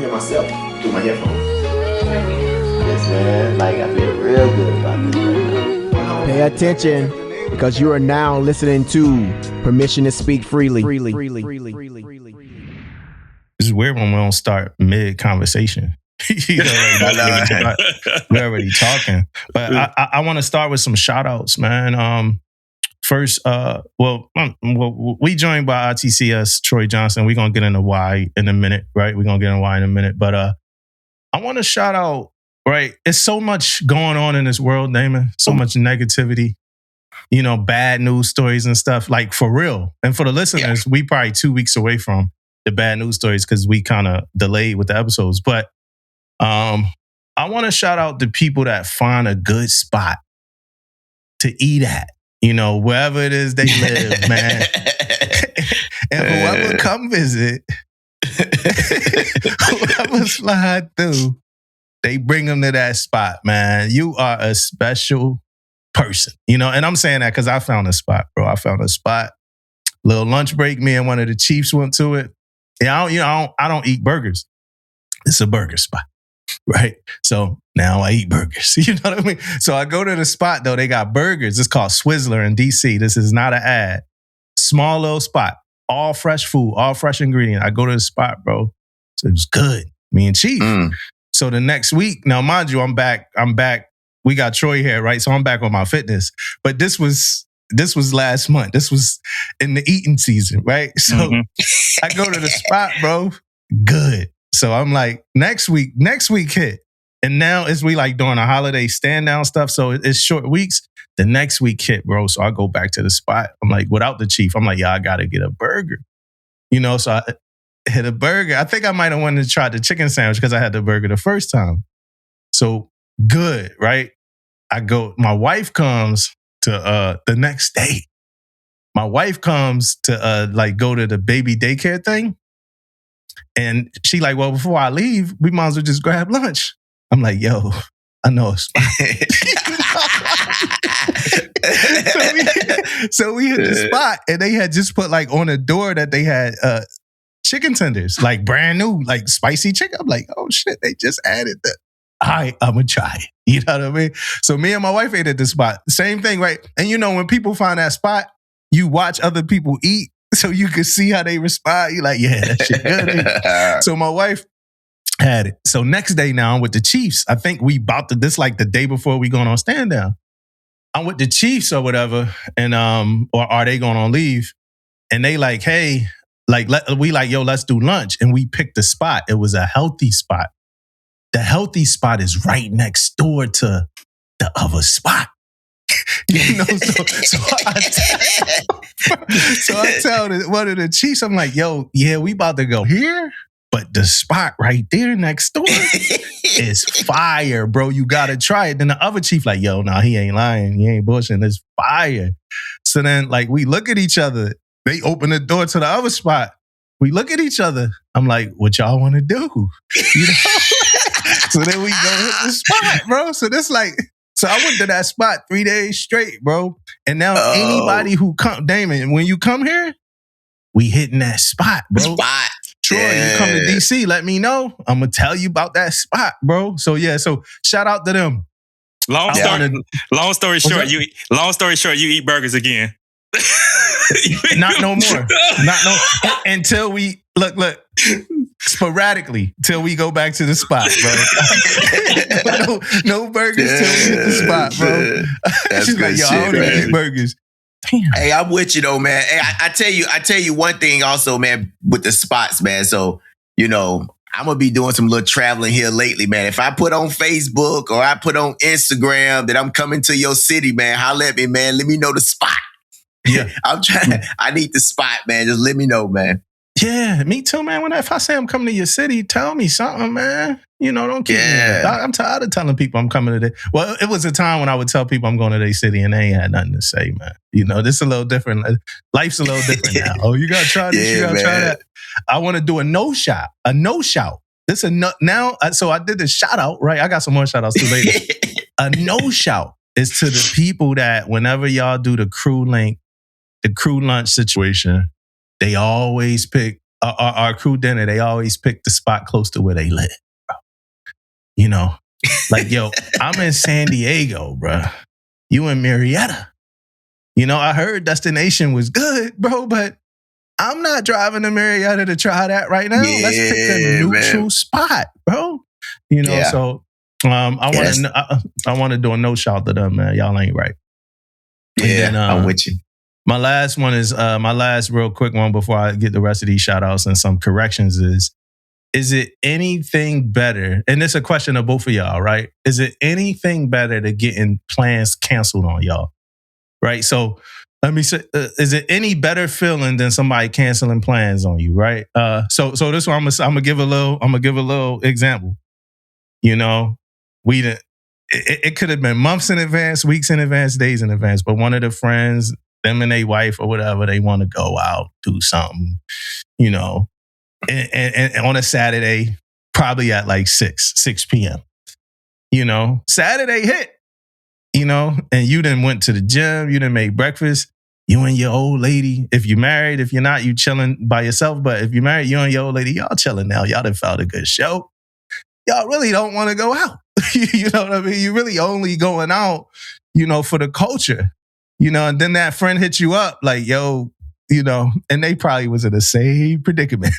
hear myself through my headphones. Yes, man. Like, I feel real good about this right now. Pay attention, because you are now listening to Permission to Speak Freely. This is weird when we don't start mid-conversation. We're already talking. But I want to start with some shout-outs, man. First, we joined by ITCS, Troy Johnson. We're going to get into why in a minute, right? We're going to get into why in a minute. But I want to shout out, right? It's so much going on in this world, Damon. So much negativity. Bad news stories and stuff, like for real. And for the listeners, we probably 2 weeks away from the bad news stories because we kind of delayed with the episodes. But I want to shout out the people that find a good spot to eat at, wherever it is they live, man. And whoever come visit, whoever slide through, they bring them to that spot, man. You are a special person, and I'm saying that because I found a spot, bro. I found a spot. Little lunch break, me and one of the Chiefs went to it. Yeah, I don't eat burgers. It's a burger spot, right? So now I eat burgers. You know what I mean? So I go to the spot though. They got burgers. It's called Swizzler in DC. This is not an ad. Small little spot, all fresh food, all fresh ingredient. I go to the spot, bro. So it was good. Me and Chief. So the next week, now mind you, I'm back. We got Troy here, right? So I'm back on my fitness. But this was last month. This was in the eating season, right? So I go to the spot, bro. Good. So I'm like, next week hit. And now as we like doing a holiday stand down stuff. So it's short weeks. The next week hit, bro. So I go back to the spot. I'm like, without the Chief, I'm like, I got to get a burger. So I hit a burger. I think I might have wanted to try the chicken sandwich because I had the burger the first time. So good, right? My wife comes to the next day. My wife comes to go to the baby daycare thing. And she like, well, before I leave, we might as well just grab lunch. I'm like, yo, I know a spot. so we hit the spot and they had just put like on the door that they had chicken tenders, like brand new, like spicy chicken. I'm like, oh shit, they just added that. All right, I'm going to try it. You know what I mean? So me and my wife ate at the spot. Same thing, right? And when people find that spot, you watch other people eat so you can see how they respond. You're like, yeah, that shit good. So my wife had it. So next day now, I'm with the Chiefs. I think we about to, this like the day before we going on stand down. I'm with the Chiefs or whatever, and or are they going on leave? And they like, hey, let's do lunch. And we picked the spot. It was a healthy spot. The healthy spot is right next door to the other spot. So I tell one of the Chiefs, I'm like, yo, yeah, we about to go here, but the spot right there next door is fire, bro. You got to try it. Then the other Chief like, yo, nah, he ain't lying. He ain't bullshitting. It's fire. So then like we look at each other. They open the door to the other spot. We look at each other. I'm like, what y'all want to do? So then we go hit the spot, bro. So I went to that spot 3 days straight, bro. And now anybody who come, Damon, when you come here, we hitting that spot, bro. Troy, you come to DC, let me know. I'm going to tell you about that spot, bro. So yeah, so shout out to them. Long story short, you eat burgers again. Not no more. Until we look sporadically till we go back to the spot, bro. no burgers till we hit the spot, bro. She's like, yo, I don't even eat burgers. Damn. Hey, I'm with you though, man. Hey, I tell you one thing also, man, with the spots, man. So, I'm going to be doing some little traveling here lately, man. If I put on Facebook or I put on Instagram that I'm coming to your city, man, holla at me, man. Let me know the spot. Yeah. I need the spot, man. Just let me know, man. Yeah, me too, man. If I say I'm coming to your city, tell me something, man. Don't keep me. I'm tired of telling people I'm coming to there. Well, it was a time when I would tell people I'm going to their city and they ain't had nothing to say, man. This is a little different. Life's a little different now. Oh, you got to try this, you got to try that. I want to do a no shout. This now, so I did the shout out, right? I got some more shout outs too later. A no shout is to the people that whenever y'all do the crew lunch situation, they always pick our crew dinner, they always pick the spot close to where they live. You know, like, yo, I'm in San Diego, bro. You in Marietta. You know, I heard Destination was good, bro, but I'm not driving to Marietta to try that right now. Yeah, let's pick a neutral spot, bro. You know, so I want to do a no shout to them, man. Y'all ain't right. Yeah, then, I'm with you. My last one is my last real quick one before I get the rest of these shout outs and some corrections is it anything better? And it's a question of both of y'all, right? Is it anything better to getting plans canceled on y'all? Right? So let me say, is it any better feeling than somebody canceling plans on you, right? So this one I'm gonna give a little example. You know, it could have been months in advance, weeks in advance, days in advance, but one of the friends, them and their wife or whatever, they want to go out, do something, you know, and on a Saturday, probably at like 6 p.m. You know, Saturday hit, you know, and you done went to the gym, you done made breakfast, you and your old lady. If you're married, if you're not, you chilling by yourself. But if you're married, you and your old lady, y'all chilling now. Y'all done found a good show. Y'all really don't want to go out. You know what I mean? You're really only going out, you know, for the culture. You know, and then that friend hits you up like, yo, you know, and they probably was in the same predicament.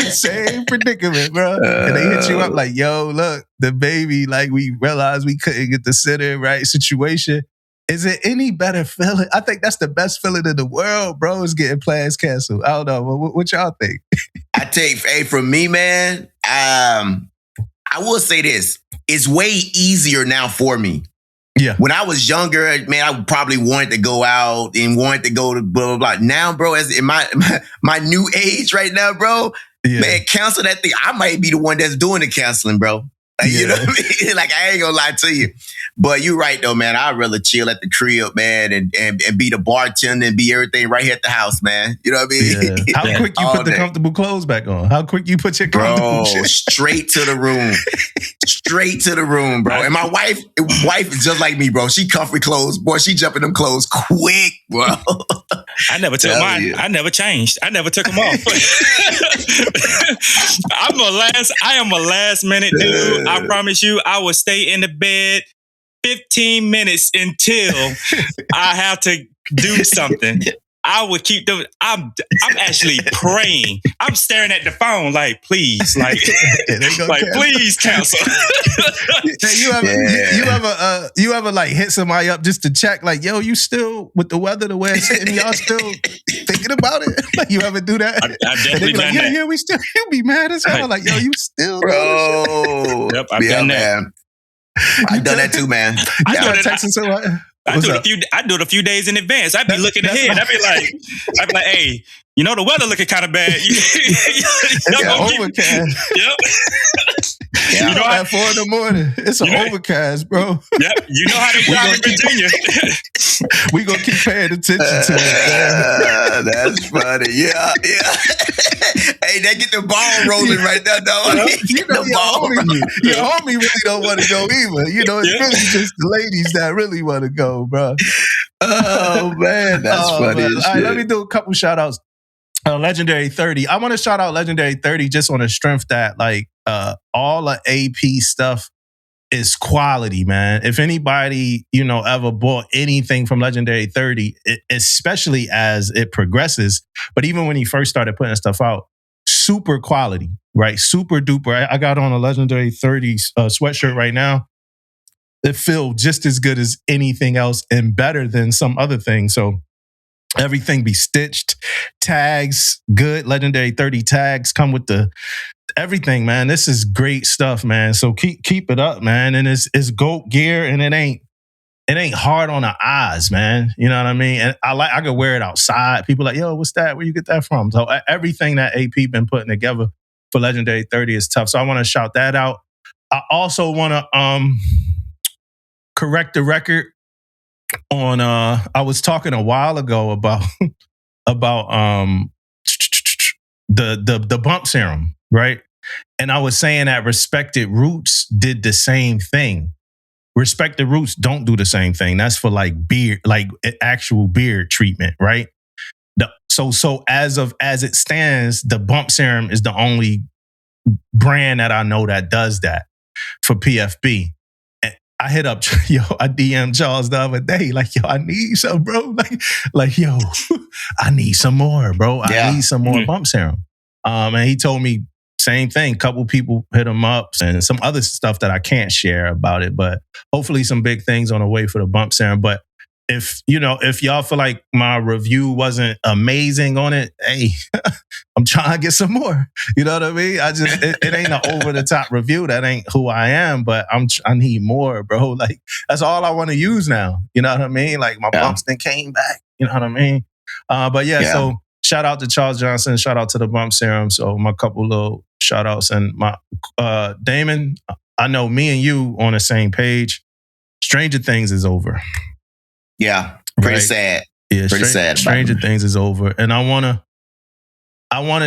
Same predicament, bro. And they hit you up like, yo, look, the baby, like we realized we couldn't get the center right situation. Is it any better feeling? I think that's the best feeling in the world, bro, is getting plans canceled. I don't know. What y'all think? I take, hey, from me, man, I will say this. It's way easier now for me. Yeah. When I was younger, man, I probably wanted to go out and wanted to go to blah, blah, blah. Now, bro, as in my new age right now, bro, man, cancel that thing. I might be the one that's doing the canceling, bro. You know what I mean? Like, I ain't gonna lie to you. But you're right, though, man. I'd rather chill at the crib, man, and be the bartender and be everything right here at the house, man. You know what I mean? Yeah. How quick you put the comfortable clothes back on? How quick you put your comfortable shit? Straight to the room. Straight to the room, bro. And my wife is just like me, bro. She comfy clothes. Boy, she jumping them clothes quick, bro. I never took mine. I never changed. I never took them off. I am a last minute dude. I promise you, I will stay in the bed 15 minutes until I have to do something. I would keep them. I'm actually praying. I'm staring at the phone like, please, like please cancel. You ever like hit somebody up just to check, like, yo, you still with the weather the way it's hitting, y'all still thinking about it? Like, you ever do that? I've definitely done that. Yeah, we still. You be mad as hell. Like, yo, you still, bro. Yep, I've done that. Man. I've done that too, man. I do it a few days in advance. I'd be looking ahead. I'd be like, hey, you know, the weather looking kind of bad. Overcast. Yep. Yeah, you know, at 4 a.m, it's an overcast, bro. Yep. You know how they drive in Virginia. We gonna keep paying attention to it. That's funny. Yeah. Hey, they get the ball rolling right now, though. You know, your homie really don't want to go either. You know, it's really just the ladies that really want to go, bro. Oh man, that's funny. Man. All right, let me do a couple shout outs. Legendary 30. I want to shout out Legendary 30 just on the strength that like all the AP stuff is quality, man. If anybody, you know, ever bought anything from Legendary 30, especially as it progresses, but even when he first started putting stuff out, super quality, right? Super duper. I got on a Legendary 30 sweatshirt right now. It feels just as good as anything else and better than some other things. So everything be stitched, tags, good Legendary 30 tags come with the everything, man. This is great stuff, man. So keep it up, man. And it's GOAT gear, and it ain't hard on the eyes, man. You know what I mean? And I could wear it outside. People like, yo, what's that? Where you get that from? So everything that AP been putting together for Legendary 30 is tough. So I want to shout that out. I also want to correct the record on I was talking a while ago about the Bump Serum, right? And I was saying that Respected Roots did the same thing. Respected Roots don't do the same thing. That's for like beard, like actual beard treatment, right? So as it stands, the Bump Serum is the only brand that I know that does that for PFB. And I hit up, I DM'd Charles the other day, like, yo, I need some, bro. Like, yo, I need some more, bro. I need some more Bump Serum. And he told me same thing. Couple people hit him up and some other stuff that I can't share about it, but hopefully some big things on the way for the Bump Serum. But if y'all feel like my review wasn't amazing on it, hey, I'm trying to get some more. You know what I mean? It ain't an over the top review. That ain't who I am, but I need more, bro. Like, that's all I want to use now. You know what I mean? Like, my bumps then came back. You know what I mean? But so shout out to Charles Johnson. Shout out to the Bump Serum. So my couple little shout outs, and my Damon, I know me and you on the same page. Stranger Things is over. Yeah, pretty sad. Yeah, pretty sad. Stranger Things is over, and I wanna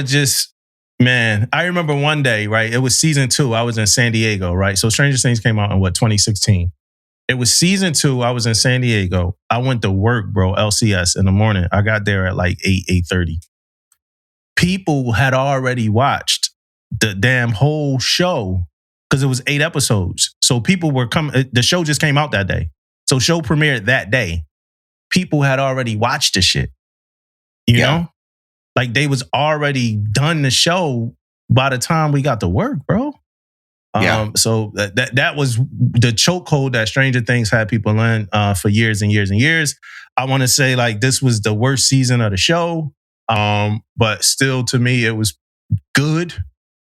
just, man. I remember one day, right? It was season 2. I was in San Diego, right? So Stranger Things came out in 2016. It was season 2. I was in San Diego. I went to work, bro. LCS in the morning. I got there at like 8:30. People had already watched the damn whole show because it was 8 episodes. So people were coming. The show just came out that day. So show premiered that day. People had already watched the shit. You know? Like, they was already done the show by the time we got to work, bro. So that was the chokehold that Stranger Things had people in for years and years and years. I want to say, like, this was the worst season of the show. But still, to me, it was good.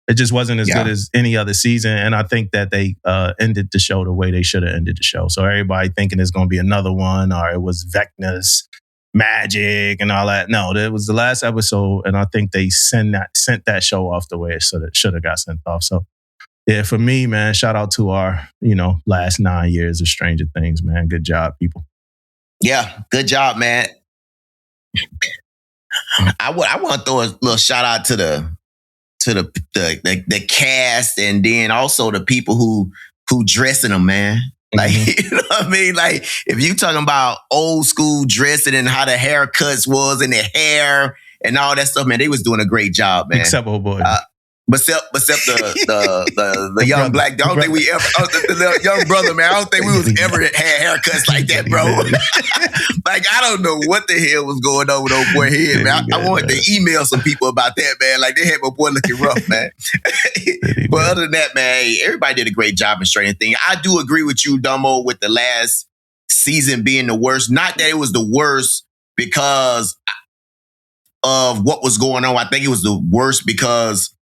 It just wasn't as good as any other season. And I think that they ended the show the way they should have ended the show. So everybody thinking there's going to be another one, or it was Vecna's magic and all that. No, it was the last episode. And I think they sent that show off the way it should have got sent off. So yeah, for me, man, shout out to our, last 9 years of Stranger Things, man. Good job, people. Yeah, good job, man. I want to throw a little shout out to the cast, and then also the people who dressing them, man. Like, you know what I mean? Like, if you talking about old school dressing and how the haircuts was and the hair and all that stuff, man, they was doing a great job, man. Except old boy. Except the young black. I don't think we ever the young brother, man. I don't think we was ever had haircuts like that, bro. Like, I don't know what the hell was going on with old boy head, man. I wanted to email some people about that, man. Like, they had my boy looking rough, man. But other than that, man, hey, everybody did a great job in Stranger Things. I do agree with you, Dumbo, with the last season being the worst. Not that it was the worst because of what was going on. I think it was the worst because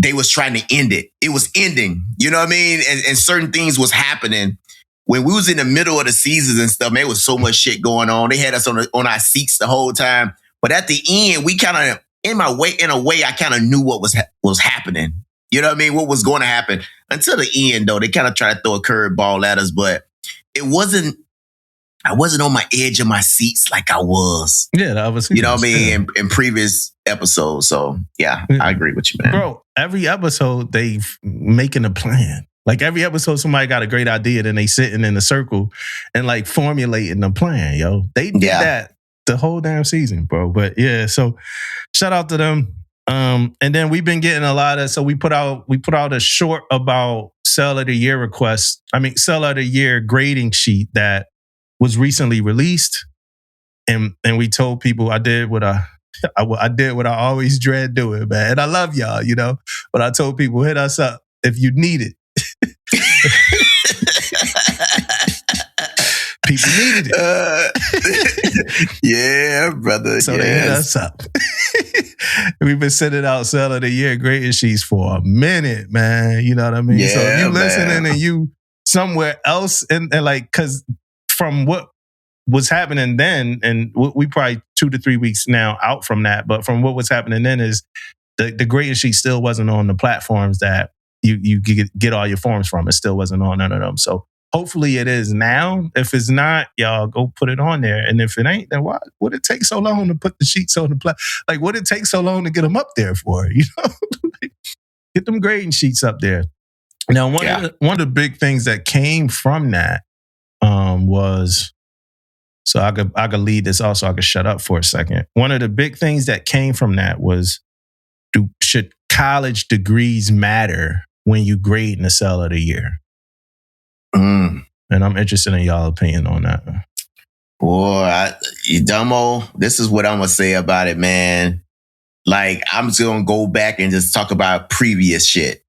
they was trying to end it. It was ending. You know what I mean? And certain things was happening. When we was in the middle of the seasons and stuff, man, there was so much shit going on. They had us on our seats the whole time. But at the end, we kind of, in a way, I kind of knew what was happening. You know what I mean? What was going to happen. Until the end, though, they kind of tried to throw a curveball at us. But I wasn't on my edge of my seats like I was. Yeah, that was. You know what I mean? In previous episodes. So, yeah, I agree with you, man. Bro, every episode, they making a plan. Like, every episode, somebody got a great idea, then they sitting in a circle and, like, formulating a plan, yo. They did that the whole damn season, bro. But, yeah, so shout out to them. And then we've been getting a lot of, so we put out a short about Sell of the Year request. Sell of the Year grading sheet that was recently released. And we told people I did what I always dread doing, man. And I love y'all, but I told people, hit us up if you need it. People needed it. Yeah, brother. So they hit us up. We've been sending out Sell of the Year grading sheets for a minute, man. You know what I mean? Yeah, so if you man. listening and you somewhere else, and like, because from what was happening then, and we probably 2 to 3 weeks now out from that, but from what was happening then is the grading sheet still wasn't on the platforms that you get all your forms from. It still wasn't on none of them. So hopefully it is now. If it's not, y'all go put it on there. And if it ain't, then why would it take so long to put the sheets on the platform? Like, what it take so long to get them up there for? Get them grading sheets up there. Now, one of the big things that came from that was So I could lead this also. I could shut up for a second. One of the big things that came from that was, should college degrees matter when you grade in the cell of the year? Mm. And I'm interested in y'all opinion on that. Boy, Dumbo, this is what I'm going to say about it, man. Like, I'm just going to go back and just talk about previous shit.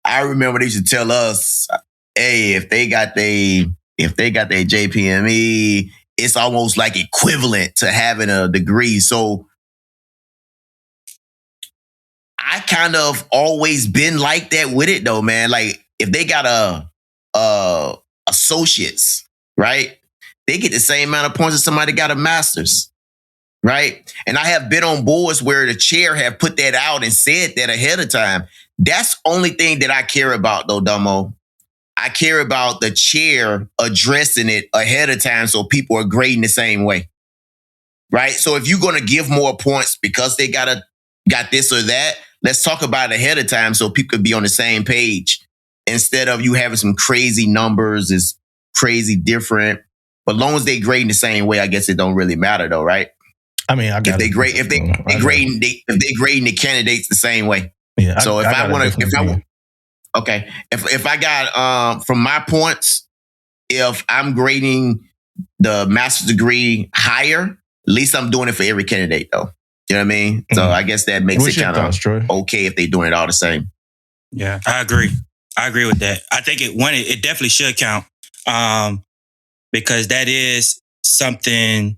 I remember they used to tell us, hey, if they got their JPME, it's almost like equivalent to having a degree. So I kind of always been like that with it though, man. Like if they got a associates, right? They get the same amount of points as somebody got a master's, right? And I have been on boards where the chair have put that out and said that ahead of time. That's the only thing that I care about though, Dumbo. I care about the chair addressing it ahead of time so people are grading the same way, right? So if you're going to give more points because they got this or that, let's talk about it ahead of time so people could be on the same page instead of you having some crazy numbers, is crazy different. But as long as they grading the same way, I guess it don't really matter though, right? I mean, if they grading the candidates the same way. Yeah. So if I got from my points, if I'm grading the master's degree higher, at least I'm doing it for every candidate though. You know what I mean? So I guess that makes it kind of okay if they're doing it all the same. Yeah, I agree. I agree with that. I think it definitely should count. Because that is something,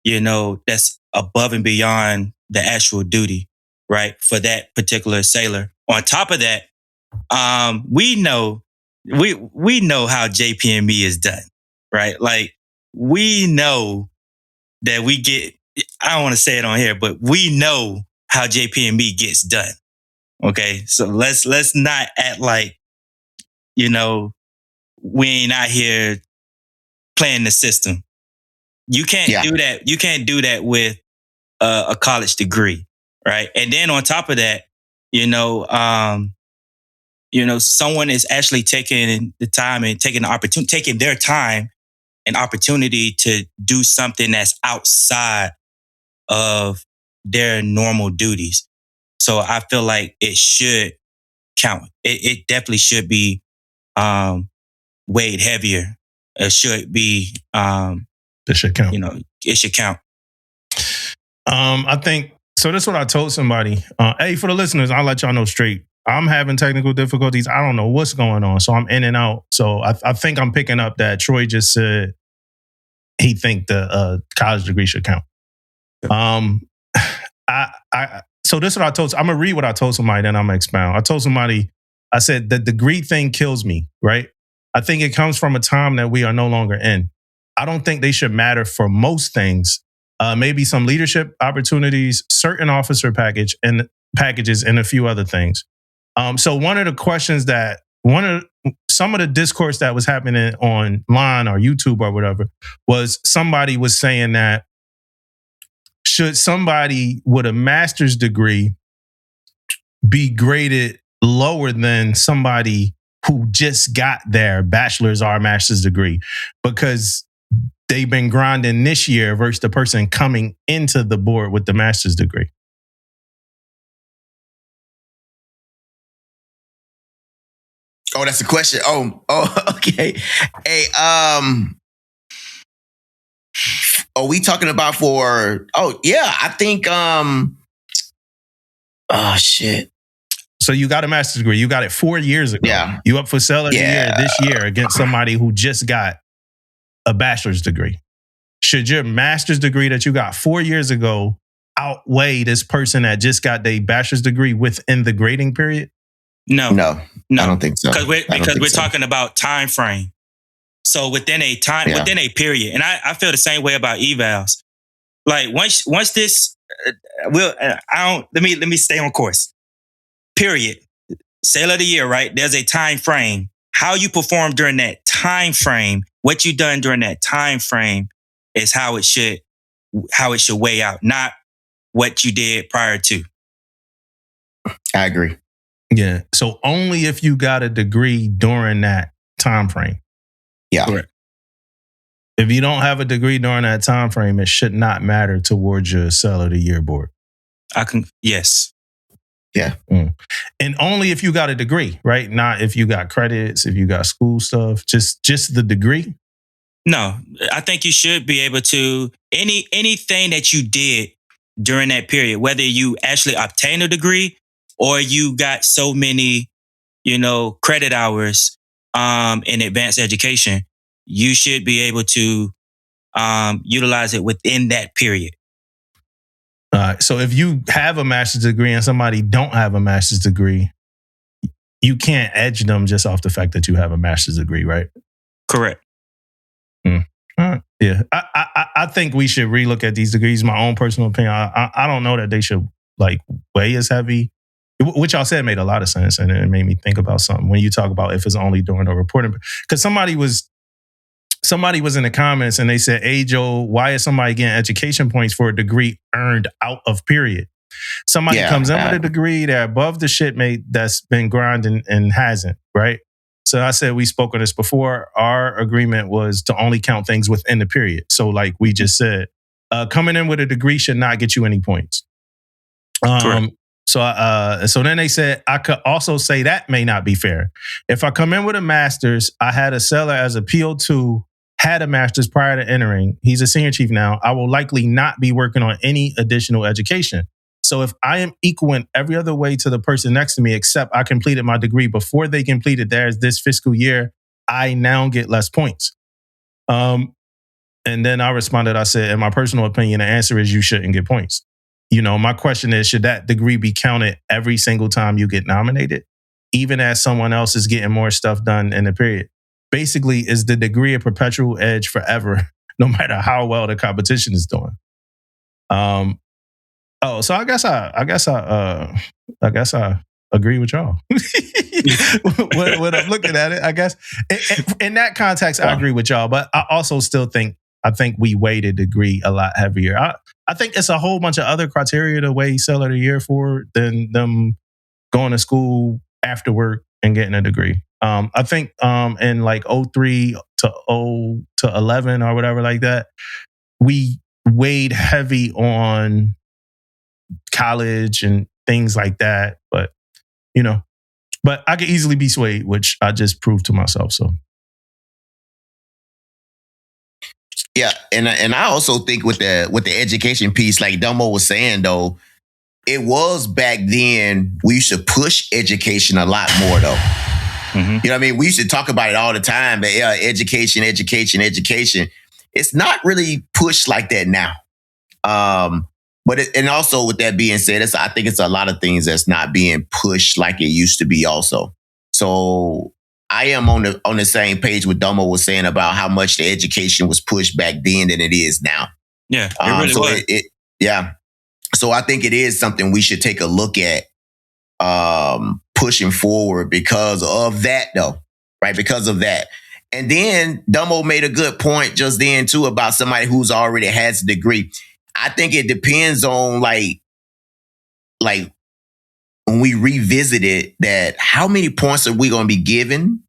that's above and beyond the actual duty, right? For that particular sailor. On top of that, we know how JPME is done, right? Like we know that we get, I don't want to say it on here, but we know how JPME gets done. Okay. So let's not act like, we ain't out here playing the system. You can't do that. You can't do that with a college degree, right? And then on top of that, someone is actually taking the time and taking their time and opportunity to do something that's outside of their normal duties. So I feel like it should count. It definitely should be weighed heavier. It should be. It should count. It should count. I think so. That's what I told somebody. Hey, for the listeners, I'll let y'all know straight. I'm having technical difficulties. I don't know what's going on, so I'm in and out. So I think I'm picking up that Troy just said he think the college degree should count. So this is what I told. I'm gonna read what I told somebody, then I'm gonna expound. I told somebody, I said the degree thing kills me, right? I think it comes from a time that we are no longer in. I don't think they should matter for most things. Maybe some leadership opportunities, certain officer packages, and a few other things. So one of the questions that some of the discourse that was happening online or YouTube or whatever was somebody was saying that should somebody with a master's degree be graded lower than somebody who just got their bachelor's or master's degree because they've been grinding this year versus the person coming into the board with the master's degree? Oh, that's the question. Oh, okay. Hey, are we talking about for? Oh, yeah. I think. Oh shit. So you got a master's degree. You got it 4 years ago. Yeah. You up for seller of the year this year against somebody who just got a bachelor's degree. Should your master's degree that you got 4 years ago outweigh this person that just got their bachelor's degree within the grading period? No, I don't think so. Because we're talking about time frame. So within a period, and I feel the same way about evals. Like once this, let me stay on course. Period. Sailor of the year, right? There's a time frame. How you perform during that time frame, what you done during that time frame, is how it should weigh out, not what you did prior to. I agree. Yeah. So only if you got a degree during that time frame. Yeah. Correct. If you don't have a degree during that time frame, it should not matter towards your Cell of the Year board. Yes. Yeah. And only if you got a degree, right? Not if you got credits, if you got school stuff, just the degree. No, I think you should be able to anything that you did during that period, whether you actually obtained a degree or you got so many, credit hours in advanced education, you should be able to utilize it within that period. So if you have a master's degree and somebody don't have a master's degree, you can't edge them just off the fact that you have a master's degree, right? Correct. Yeah, I think we should relook at these degrees. My own personal opinion. I don't know that they should weigh as heavy. What y'all said made a lot of sense, and it made me think about something when you talk about if it's only during a reporting. Because somebody was in the comments and they said, "Hey Joe, why is somebody getting education points for a degree earned out of period? Somebody comes in with a degree, they're above the shitmate that's been grinding and hasn't, right?" So I said, we spoke on this before. Our agreement was to only count things within the period. So like we just said, coming in with a degree should not get you any points. So then they said, I could also say that may not be fair. If I come in with a master's, I had a seller as a PO2, had a master's prior to entering. He's a senior chief now. I will likely not be working on any additional education. So if I am equaling every other way to the person next to me, except I completed my degree before they completed theirs this fiscal year, I now get less points. And then I responded, I said, in my personal opinion, the answer is you shouldn't get points. My question is, should that degree be counted every single time you get nominated, even as someone else is getting more stuff done in the period? Basically, is the degree a perpetual edge forever, no matter how well the competition is doing? So I guess I agree with y'all. when I'm looking at it, I guess in that context, I agree with y'all. But I also still think we weighed a degree a lot heavier. I think it's a whole bunch of other criteria to weigh Seller of the Year for than them going to school after work and getting a degree. I think in like 03 to 11 or whatever like that, we weighed heavy on college and things like that. But I could easily be swayed, which I just proved to myself. So yeah, and I also think with the education piece, like Domo was saying though, it was back then we used to push education a lot more though. Mm-hmm. You know what I mean? We used to talk about it all the time, but yeah, education. It's not really pushed like that now. And also with that being said, I think it's a lot of things that's not being pushed like it used to be also. So I am on the same page with Domo was saying about how much the education was pushed back then than it is now. Yeah, it really was. Yeah. So I think it is something we should take a look at pushing forward because of that though, right? Because of that. And then Domo made a good point just then too about somebody who's already has a degree. I think it depends on like when we revisit it, that how many points are we going to be given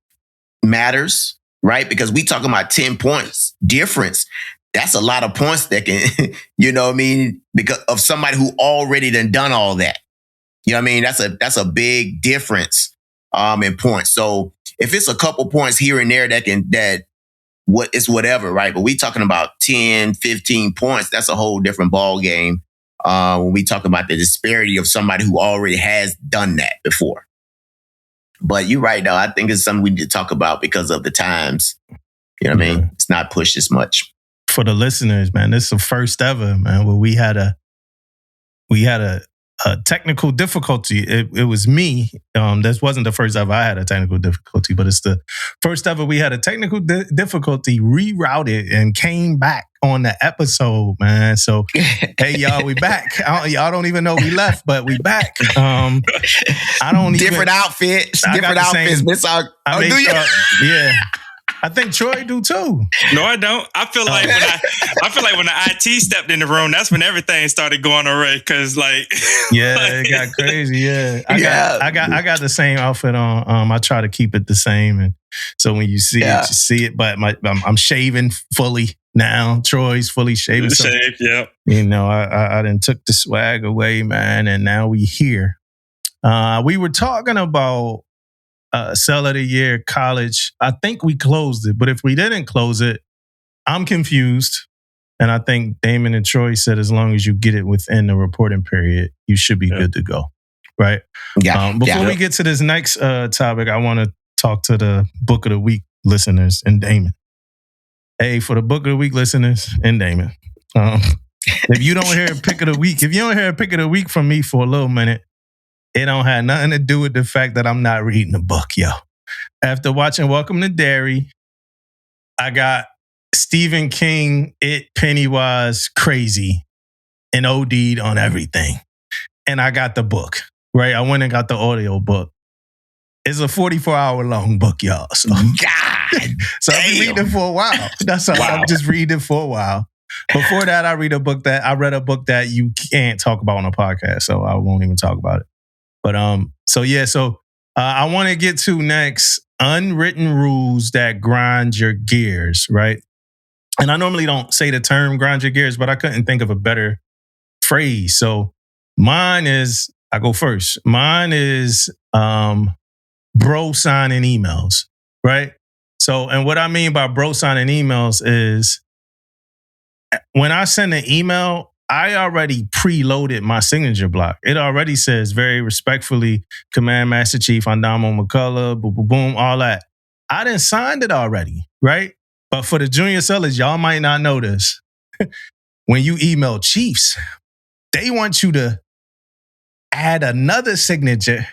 matters, right? Because we talking about 10 points difference. That's a lot of points that can, you know what I mean? Because of somebody who already done all that. You know what I mean? That's a big difference in points. So if it's a couple points here and there it's whatever, right? But we talking about 10, 15 points. That's a whole different ball game when we talk about the disparity of somebody who already has done that before. But you're right, though. I think it's something we need to talk about because of the times. You know what I mean? It's not pushed as much. For the listeners, man, this is the first ever, man, where we had a technical difficulty. It was me. This wasn't the first ever I had a technical difficulty, but it's the first ever we had a technical difficulty, rerouted and came back on the episode, man. So, hey, y'all, we back. Y'all don't even know we left, but we back. I don't different outfits. Different outfits. Yeah. I think Troy do too. No, I don't. I feel like when the IT stepped in the room, that's when everything started going away. Cause it got crazy. Yeah, I got the same outfit on. I try to keep it the same, and so when you see it, you see it. But I'm shaving fully now. Troy's fully shaven. Shaved, yeah. You know, I done took the swag away, man, and now we here. We were talking about Sell of the Year college. I think we closed it, but if we didn't close it, I'm confused. And I think Damon and Troy said as long as you get it within the reporting period, you should be good to go. Right? Yeah. Before we get to this next topic, I want to talk to the Book of the Week listeners and Damon. Hey, for the Book of the Week listeners and Damon, if you don't hear a pick of the week from me for a little minute, it don't have nothing to do with the fact that I'm not reading the book, yo. After watching Welcome to Derry, I got Stephen King, It, Pennywise, Crazy, and OD'd on everything. And I got the book, right? I went and got the audio book. It's a 44-hour long book, y'all. So, so I've been reading it for a while. That's all. I'm just reading it for a while. Before that, I read a book that you can't talk about on a podcast, so I won't even talk about it. But I want to get to next unwritten rules that grind your gears, right? And I normally don't say the term grind your gears, but I couldn't think of a better phrase. So mine is, I go first. Mine is bro signing emails, right? So, and what I mean by bro signing emails is when I send an email, I already preloaded my signature block. It already says very respectfully, Command Master Chief Andamo McCullough, boom, boom, boom, all that. I done signed it already, right? But for the junior sellers, y'all might not know this. When you email chiefs, they want you to add another signature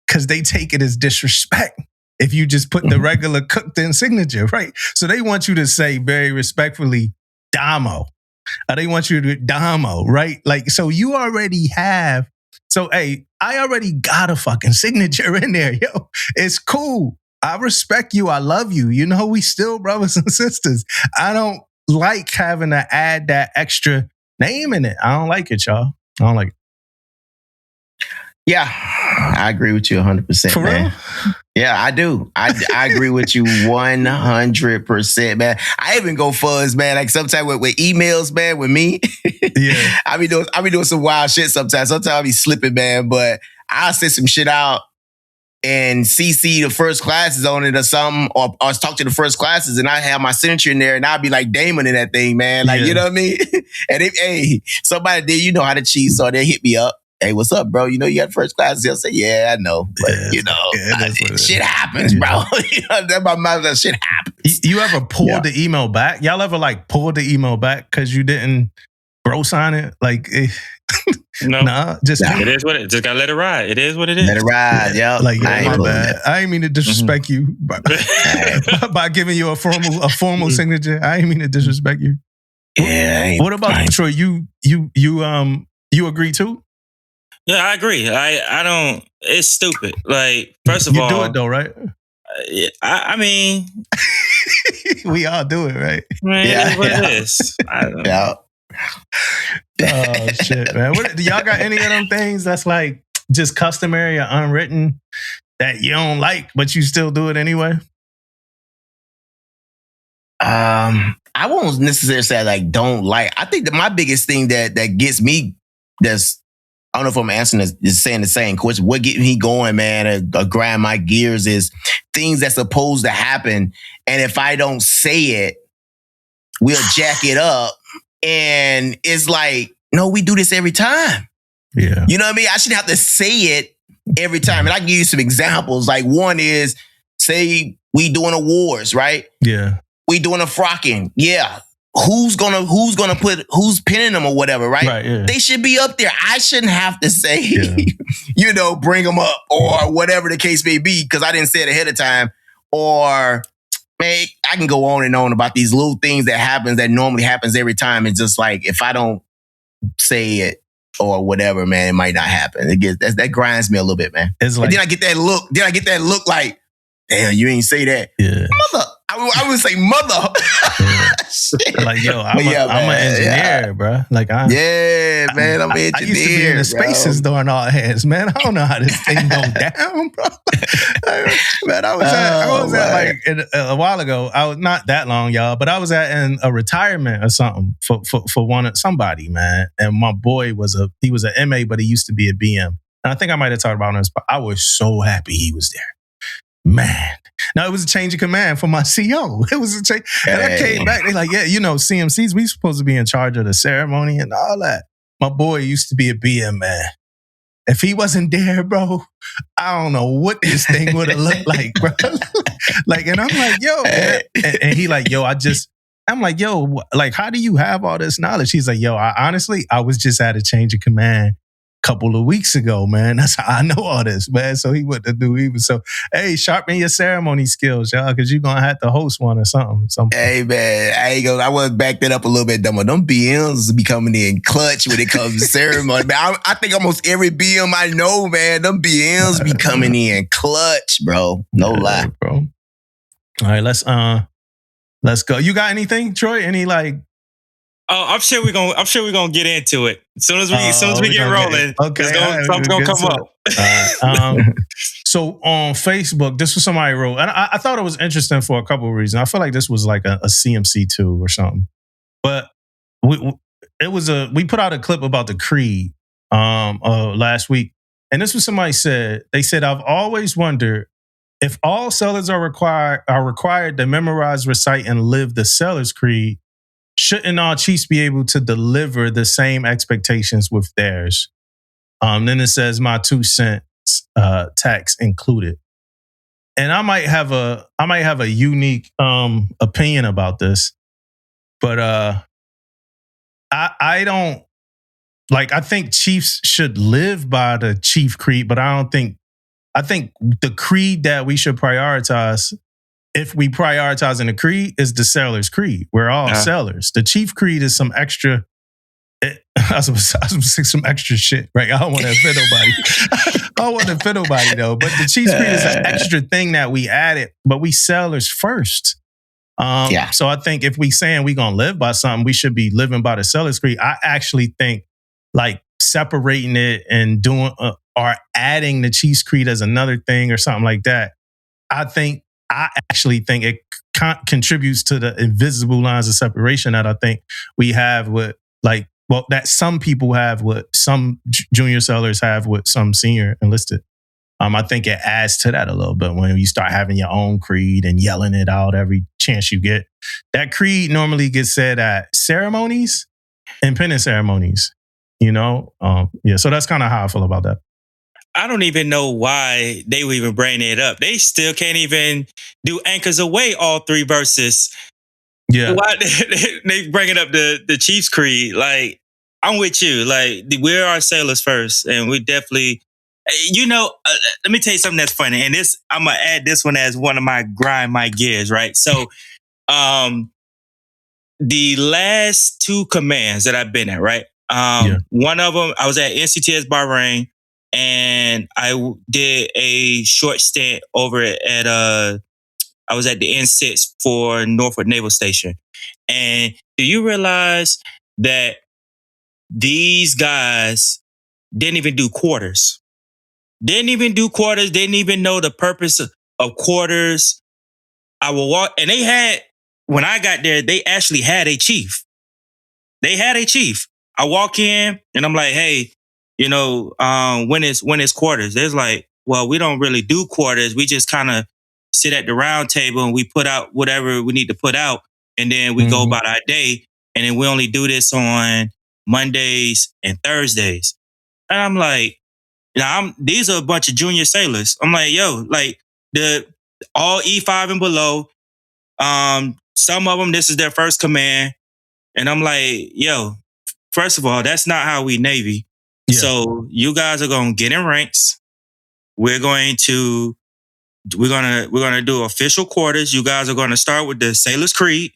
because they take it as disrespect if you just put the regular cooked-in signature, right? So they want you to say very respectfully, Damo. They want you to do Damo, right? Like, so you already have, so hey, I already got a fucking signature in there, yo. It's cool. I respect you. I love you. You know, we still brothers and sisters. I don't like having to add that extra name in it. I don't like it, y'all. I don't like it. Yeah, I agree with you 100%, For man. real? Yeah, I do. I agree with you 100%, man. I even go fuzz, man. Like sometimes with emails, man, with me, Yeah. I be doing some wild shit sometimes. Sometimes I be slipping, man. But I'll send some shit out and CC the first classes on it or something, or talk to the first classes, and I have my signature in there, and I'll be like Damon in that thing, man. Like, you know what I mean? And if somebody did, you know how to cheat, so they hit me up. Hey, what's up, bro? You know you had first classes. They'll say, yeah, I know. But, shit happens, bro. That's my mouth. That shit happens. You ever pulled the email back? Y'all ever like pulled the email back because you didn't bro sign it? Like, no. It is what it is. Just gotta let it ride. It is what it is. Let it ride, yeah. Like, my bad. I ain't mean to disrespect you by giving you a formal signature. I ain't mean to disrespect you. Yeah. What about you, Troy? You agree too? Yeah, I agree. I don't. It's stupid. Like, first of all, you do it though, right? I mean, we all do it, right? Man, it is what it is. I don't know. Oh shit, man! Do y'all got any of them things that's like just customary or unwritten that you don't like, but you still do it anyway? I won't necessarily say like don't like. I think that my biggest thing that gets me, I don't know if I'm answering this, is saying the same question. What gets me going, man, or grind my gears is things that's supposed to happen. And if I don't say it, we'll jack it up. And it's like, no, we do this every time. Yeah. You know what I mean? I shouldn't have to say it every time. And I can give you some examples. Like one is, say we doing awards, right? Yeah. We doing a frocking. Yeah. Who's pinning them or whatever, right? Right, yeah. They should be up there. I shouldn't have to say, bring them up or whatever the case may be because I didn't say it ahead of time. Or, man, I can go on and on about these little things that happens that normally happens every time. It's just like, if I don't say it or whatever, man, it might not happen. That grinds me a little bit, man. It's like, and then I get that look. Like, damn, you ain't say that. Yeah. Mother, I would say mother. Like, yo, I'm an engineer, bro. Like, man, I'm an engineer. I used to be in the spaces during all hands, man. I don't know how this thing go down, bro. Man, I was at like a while ago. I was not that long, y'all, but I was in a retirement or something for somebody, man. And my boy was an MA, but he used to be a BM. And I think I might have talked about it on this, but I was so happy he was there. Man. Now, it was a change of command for my CO. It was a change. And I came back. They're like, yeah, CMCs, we supposed to be in charge of the ceremony and all that. My boy used to be a BM, man. If he wasn't there, bro, I don't know what this thing would have looked like, bro. Like, and I'm like, yo. And he like, yo, I'm like, yo, like, how do you have all this knowledge? He's like, yo, I was just at a change of command couple of weeks ago, man. That's how I know all this, man. So he wouldn't do even. So, hey, sharpen your ceremony skills, y'all, because you're going to have to host one or something. Hey, man, I want to back that up a little bit, dumb. Them BMs be coming in clutch when it comes to ceremony. Man, I think almost every BM I know, man, them BMs be coming in clutch, bro. No lie. Bro. All right, let's go. You got anything, Troy? Any like... Oh, I'm sure we're gonna get into it. As soon as we get rolling, something's gonna come up. So on Facebook, this was somebody wrote, and I thought it was interesting for a couple of reasons. I feel like this was like a CMC 2 or something. But we put out a clip about the creed last week, and this was somebody said. They said, I've always wondered if all sellers are required to memorize, recite, and live the seller's creed. Shouldn't all chiefs be able to deliver the same expectations with theirs? Then it says my 2 cents tax included. And I might have a unique opinion about this, but I don't like. I think chiefs should live by the chief creed, but I think the creed that we should prioritize. If we prioritize in the creed, is the seller's creed. We're all sellers. The chief creed is some extra. I was say some extra shit, right? I don't want to offend nobody. I don't want to offend nobody though. But the chief creed is an extra thing that we added. But we sellers first. So I think if we saying we gonna live by something, we should be living by the seller's creed. I actually think like separating it and doing or adding the chief's creed as another thing or something like that. I actually think it contributes to the invisible lines of separation that I think we have with that some people have, what some junior sellers have, with some senior enlisted. I think it adds to that a little bit when you start having your own creed and yelling it out every chance you get. That creed normally gets said at ceremonies and pendant ceremonies, So that's kind of how I feel about that. I don't even know why they would even bring it up. They still can't even do anchors away all 3 verses. Yeah. Why they bringing up the Chiefs creed? Like, I'm with you. Like, we're our sailors first, and we definitely, let me tell you something that's funny. And this, I'm gonna add this one as one of my gears, right? So, the last 2 commands that I've been at, right? One of them, I was at NCTS Bahrain. And I did a short stint over at I was at the N6 for Norfolk Naval Station. And do you realize that these guys didn't even do quarters? Didn't even know the purpose of quarters. I will walk, and when I got there, they actually had a chief. I walk in and I'm like, hey, when it's quarters, there's like, well, we don't really do quarters. We just kind of sit at the round table and we put out whatever we need to put out. And then we go about our day. And then we only do this on Mondays and Thursdays. And I'm like, these are a bunch of junior sailors. I'm like, yo, like all E5 and below. Some of them, this is their first command. And I'm like, yo, first of all, that's not how we Navy. Yeah. So you guys are going to get in ranks. We're going to do official quarters. You guys are going to start with the Sailor's Creed.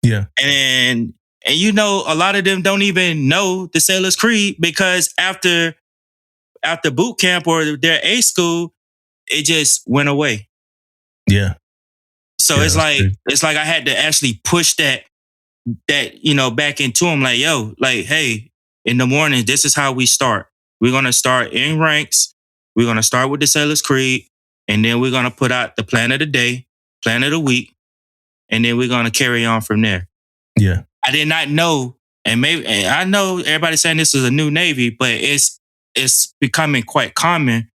Yeah. And a lot of them don't even know the Sailor's Creed because after boot camp or their A school, it just went away. Yeah. So Yeah, it's that's like good. I had to actually push that back into them. Like, yo, like, hey, in the morning, this is how we start. We're gonna start in ranks. We're gonna start with the Sailor's Creed, and then we're gonna put out the plan of the day, plan of the week, and then we're gonna carry on from there. Yeah. I did not know, and I know everybody's saying this is a new Navy, but it's becoming quite common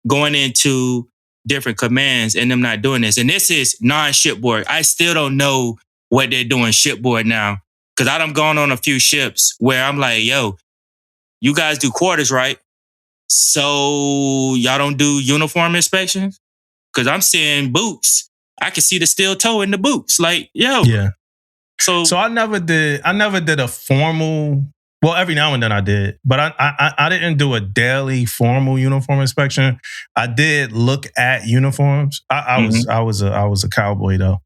going into different commands and them not doing this. And this is non-shipboard. I still don't know what they're doing shipboard now. Cause I done gone on a few ships where I'm like, yo, you guys do quarters, right? So y'all don't do uniform inspections? Cause I'm seeing boots. I can see the steel toe in the boots. Like, yo. Yeah. So I never did a formal. Well, every now and then I did, but I didn't do a daily formal uniform inspection. I did look at uniforms. I was a cowboy though,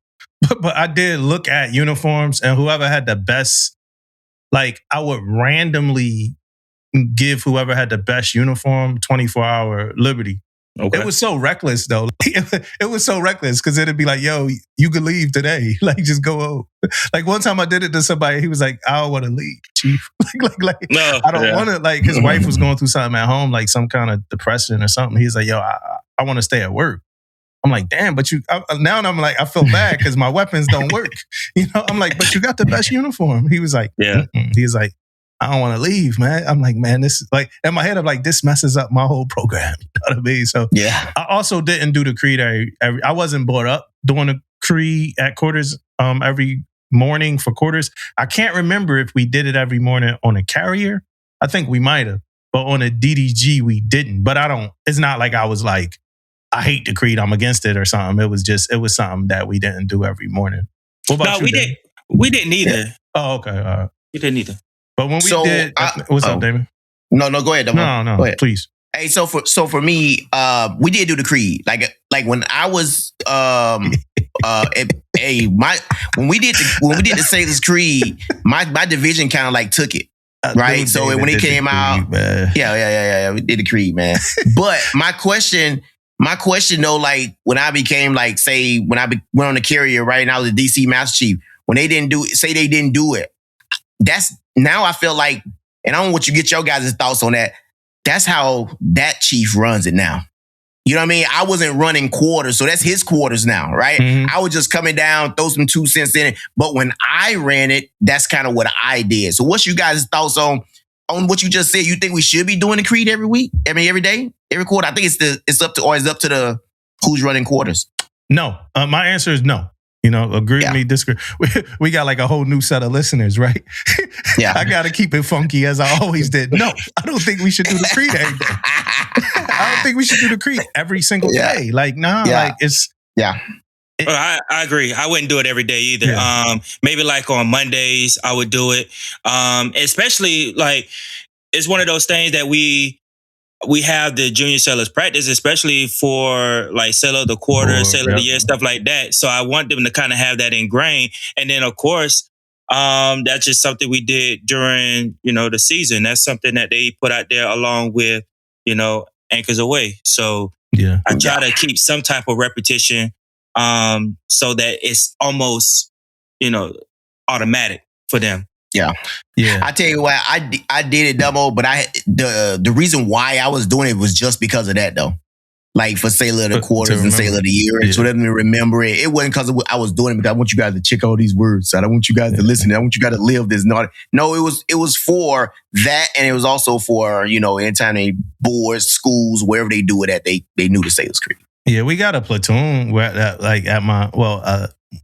but I did look at uniforms, and whoever had the best, like I would randomly give whoever had the best uniform 24-hour liberty. okay. It was so reckless though. It was so reckless because it'd be like, yo, you could leave today. Like, just go home. Like one time I did it to somebody, he was like, I don't want to leave, chief. No, I don't want to, like his wife was going through something at home, like some kind of depression or something. He's like, yo, I want to stay at work. I'm like, damn, but now I'm like, I feel bad because my weapons don't work. I'm like, but you got the best uniform. He was like, yeah. He was like, I don't want to leave, man. I'm like, man, this is like, in my head, I'm like, this messes up my whole program. You know what I mean? So Yeah. I also didn't do the creed I wasn't brought up doing the creed at quarters every morning for quarters. I can't remember if we did it every morning on a carrier. I think we might have, but on a DDG we didn't. But it's not like I was like, I hate the creed, I'm against it or something. It was something that we didn't do every morning. What about you, David? We didn't either. Yeah. Oh, okay. All right. We didn't either. But when we did, what's up, David? No, go ahead. No, go ahead. Please. Hey, so for me, we did do the creed. Like when I was when we did the Sailor's Creed, my division kind of like took it. Right. So when it came out, yeah, we did the creed, man. But my question though, like when I became like, say, when I went on the carrier, right, and I was the DC Master Chief, when they didn't do it, that's now I feel like, and I don't want you to get your guys' thoughts on that. That's how that chief runs it now. You know what I mean? I wasn't running quarters, so that's his quarters now, right? Mm-hmm. I was just coming down, throw some 2 cents in it. But when I ran it, that's kind of what I did. So what's you guys' thoughts on what you just said? You think we should be doing the creed every week? I mean, every day? Every quarter? I think it's up to the who's running quarters. No. My answer is no. Agree with me, disagree. We got like a whole new set of listeners, right? Yeah. I got to keep it funky as I always did. No, I don't think we should do the creed every day. I don't think we should do the creed every single day. Like, nah, like it's... Yeah. I agree. I wouldn't do it every day either. Yeah. Maybe like on Mondays, I would do it. Especially like, it's one of those things that we have the junior sailors practice, especially for like sailor of the quarter, sailor of the year, stuff like that. So I want them to kind of have that ingrained. And then of course, that's just something we did during, the season. That's something that they put out there along with, Anchors Away. So I try to keep some type of repetition, so that it's almost, automatic for them. Yeah. I tell you what, I did it double, but the reason why I was doing it was just because of that though. Like for Sailor of the Quarters and Sailor of the Year, and so let me remember it. It wasn't because I was doing it because I want you guys to check all these words. I don't want you guys to listen. I want you guys to live this. No, it was for that, and it was also for anytime they boards, schools, wherever they do it at, they knew the Sailor's Creed. Yeah, we got a platoon where like at my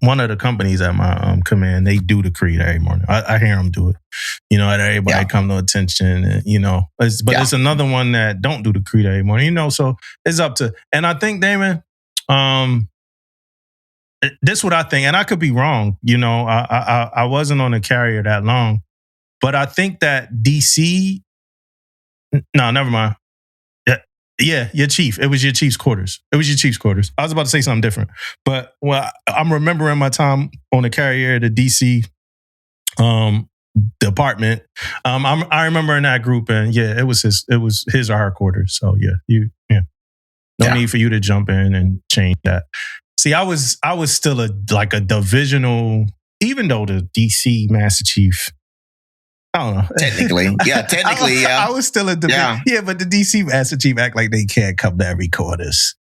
one of the companies at my command, they do the creed every morning. I hear them do it. And everybody come to attention. And, it's another one that don't do the creed every morning. So it's up to. And I think, Damon, this is what I think, and I could be wrong. I wasn't on a carrier that long, but I think that DC. No, never mind. Yeah, your chief. It was your chief's quarters. I was about to say something different. But I'm remembering my time on the carrier, the DC department. I remember in that group, and it was his or her quarters. So no need for you to jump in and change that. See, I was still a divisional, even though the DC Master Chief, I don't know. Technically, I was still a division. Yeah, but the DC Master Chief act like they can't come to every quarters.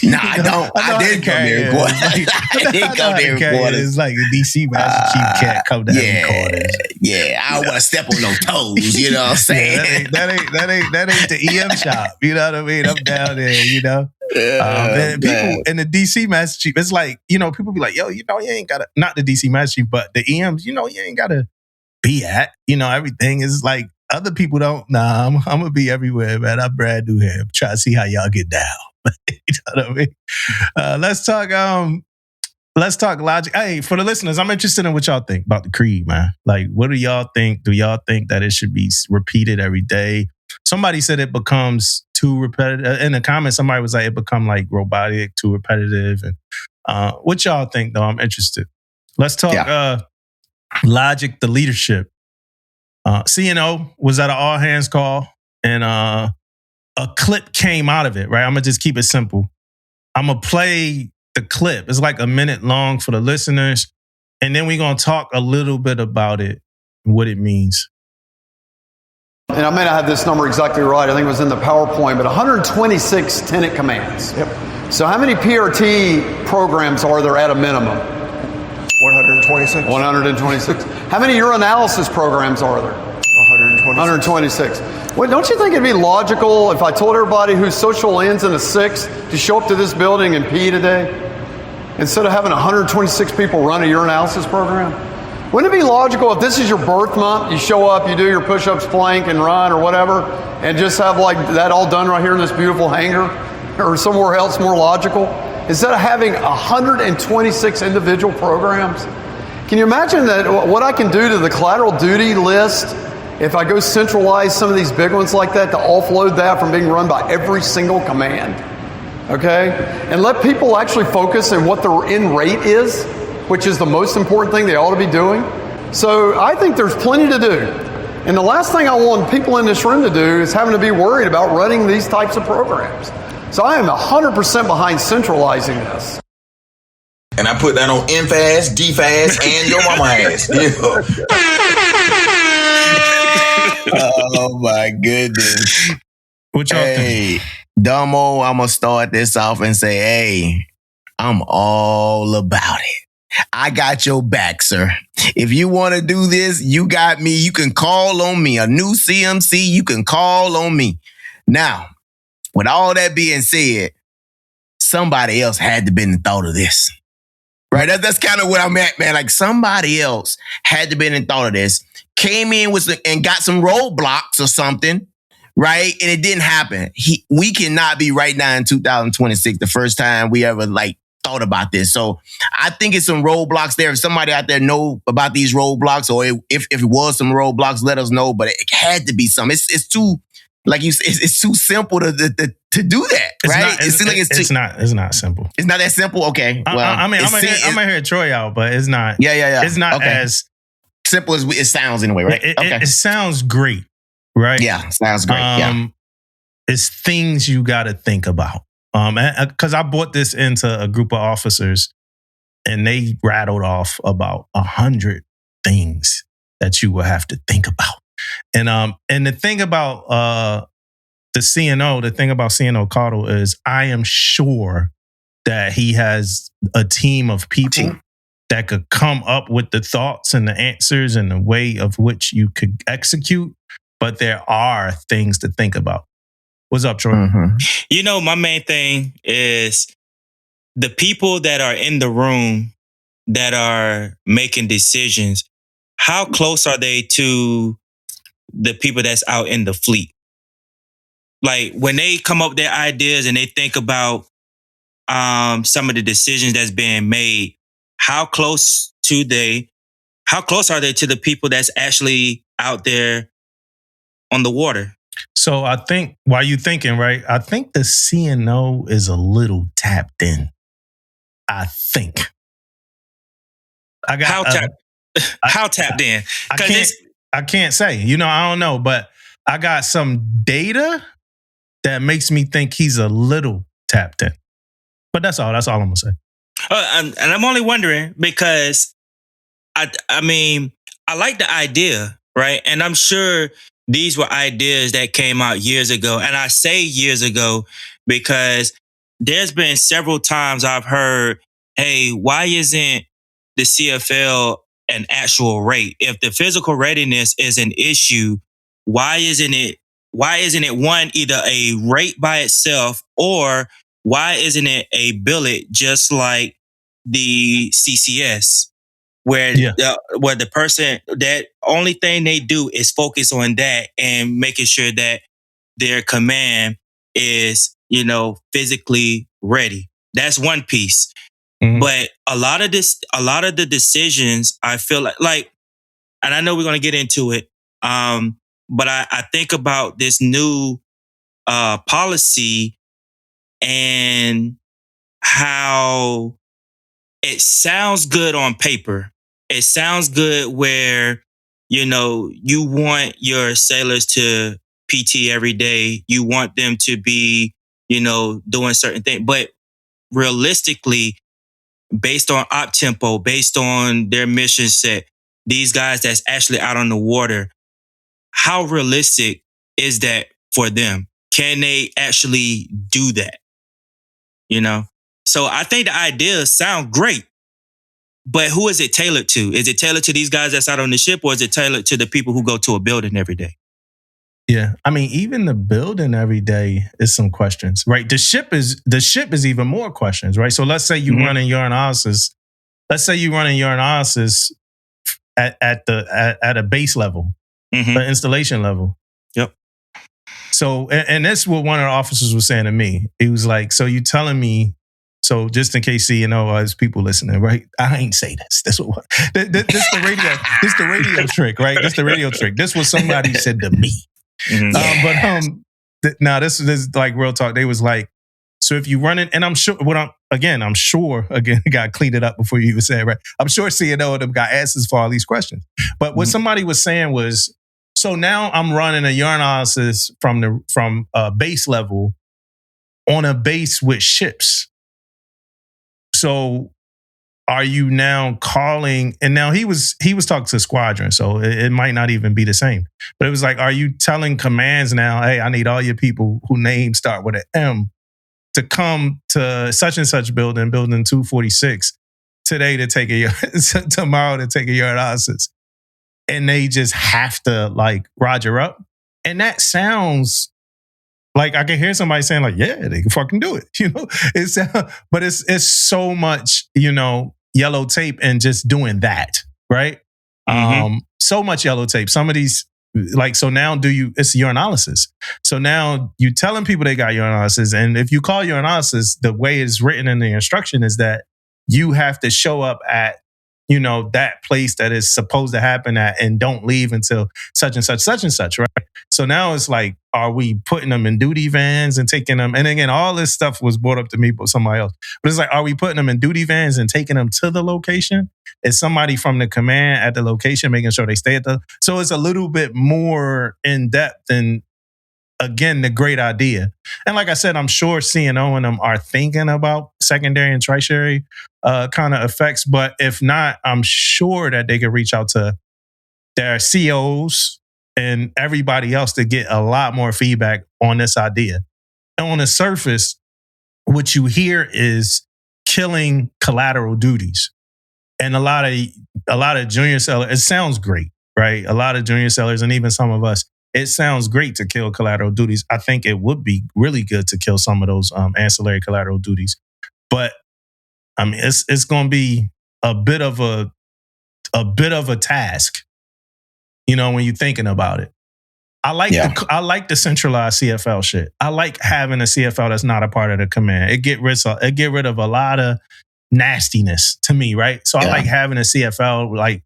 Nah, I don't. I didn't come there. I didn't come there every quarters. It's like the DC Master Chief can't come to every quarters. Yeah, I don't want to step on no toes. You know what I'm saying? That ain't the EM shop. You know what I mean? I'm down there. You know. People in the DC Master Chief, it's like, people be like, yo, you ain't gotta, not the DC Master Chief, but the EMs, you ain't gotta be at, everything is like other people don't. Nah, I'm gonna be everywhere, man. I'm brand new here. I'm trying to see how y'all get down. You know what I mean? Let's talk logic. Hey, for the listeners, I'm interested in what y'all think about the creed, man. Like, what do y'all think? Do y'all think that it should be repeated every day? Somebody said it becomes too repetitive. In the comments, somebody was like, it become like robotic, too repetitive. And what y'all think, though? I'm interested. Let's talk logic, the leadership. CNO was at an all hands call, and a clip came out of it, right? I'm going to just keep it simple. I'm going to play the clip. It's like a minute long for the listeners. And then we're going to talk a little bit about it, what it means. And I may not have this number exactly right. I think it was in the PowerPoint, but 126 tenant commands. Yep. So how many PRT programs are there at a minimum? 126. 126. How many urinalysis programs are there? 126. Well, don't you think it'd be logical if I told everybody whose social ends in a 6 to show up to this building and pee today? Instead of having 126 people run a urinalysis program? Wouldn't it be logical if this is your birth month, you show up, you do your push-ups, plank, and run or whatever, and just have like that all done right here in this beautiful hangar or somewhere else more logical? Instead of having 126 individual programs? Can you imagine that what I can do to the collateral duty list if I go centralize some of these big ones like that to offload that from being run by every single command? Okay? And let people actually focus on what their end rate is, which is the most important thing they ought to be doing. So I think there's plenty to do. And the last thing I want people in this room to do is having to be worried about running these types of programs. So I am 100% behind centralizing this. And I put that on MFAS, DFAS, and your mama ass. Oh my goodness. What y'all think? Dumbo, I'm going to start this off and say, hey, I'm all about it. I got your back, sir. If you want to do this, you got me. You can call on me. A new CMC, you can call on me. Now, with all that being said, somebody else had to been the thought of this. Right? That's kind of what I'm at, man. Like somebody else had to been in thought of this, came in and got some roadblocks or something, right? And it didn't happen. We cannot be right now in 2026, the first time we ever thought about this. So I think it's some roadblocks there. If somebody out there know about these roadblocks, or if it was some roadblocks, let us know. But it had to be some. It's too, like you said, it's too simple to do that, right? It's not simple. It's not that simple. Okay. Well, I'm gonna hear Troy out, but it's not. Yeah. It's not as simple as it sounds in a way, right? It sounds great, right? Yeah, sounds great. It's things you got to think about. Because I brought this into a group of officers, and they rattled off about 100 things that you will have to think about. And the thing about the thing about CNO Caudill is I am sure that he has a team of people that could come up with the thoughts and the answers and the way of which you could execute. But there are things to think about. What's up, Troy? Mm-hmm. My main thing is the people that are in the room that are making decisions. How close are they to the people that's out in the fleet? Like when they come up with their ideas and they think about some of the decisions that's being made, how close are they to the people that's actually out there on the water? So I think, while you thinking, right, I think the CNO is a little tapped in. I think. How tapped in? I can't say. I don't know, but I got some data that makes me think he's a little tapped in. But that's all I'm going to say. And I'm only wondering because I mean, I like the idea, right? And I'm sure these were ideas that came out years ago. And I say years ago because there's been several times I've heard, hey, why isn't the CFL an actual rate? If the physical readiness is an issue, why isn't it one, either a rate by itself, or why isn't it a billet just like the CCS? Where the person, that only thing they do is focus on that and making sure that their command is, physically ready. That's one piece. Mm-hmm. But a lot of the decisions, I feel like, and I know we're going to get into it, but I think about this new policy and how it sounds good on paper. It sounds good where, you want your sailors to PT every day. You want them to be, doing certain things. But realistically, based on op tempo, based on their mission set, these guys that's actually out on the water, how realistic is that for them? Can they actually do that? So I think the ideas sound great, but who is it tailored to? Is it tailored to these guys that's out on the ship, or is it tailored to the people who go to a building every day? Yeah, I mean, even the building every day is some questions, right? The ship is even more questions, right? So let's say you running urinalysis. Let's say you running urinalysis at a base level, the installation level. Yep. So, and that's what one of the officers was saying to me. He was like, "So you telling me?" So just in case there's people listening, right? I ain't say this. This what this the radio. This the radio trick, right? This the radio trick. This was somebody said to me. Now this is like real talk. They was like, so if you run it, and I'm sure again, I got cleaned it up before you even said it, right? I'm sure CNO of them got answers for all these questions. But what somebody was saying was, so now I'm running a urinalysis from base level on a base with ships. So are you now calling? And now he was talking to squadron, so it might not even be the same. But it was like, are you telling commands now, hey, I need all your people whose names start with an M to come to such and such building 246 today to take tomorrow to take a urinalysis? And they just have to roger up. And that sounds like I can hear somebody saying yeah, they can fucking do it. But it's so much, yellow tape and just doing that, right? So much yellow tape. Some of these, so now it's urinalysis. So now you telling people they got urinalysis. And if you call urinalysis, the way it's written in the instruction is that you have to show up at, that place that is supposed to happen at, and don't leave until such and such, right? So now it's like, are we putting them in duty vans and taking them? And again, all this stuff was brought up to me by somebody else. But it's like, are we putting them in duty vans and taking them to the location? Is somebody from the command at the location making sure they stay at the... So it's a little bit more in depth than, again, the great idea. And like I said, I'm sure CNO and them are thinking about secondary and tertiary kind of effects. But if not, I'm sure that they can reach out to their COs and everybody else to get a lot more feedback on this idea. And on the surface, what you hear is killing collateral duties. And a lot of junior sailors, it sounds great, right? A lot of junior sailors, and even some of us, it sounds great to kill collateral duties. I think it would be really good to kill some of those ancillary collateral duties. But I mean, it's going to be a bit of a task, when you're thinking about it. I like the centralized CFL shit. I like having a CFL that's not a part of the command. It get rid of a lot of nastiness to me, right? So I like having a CFL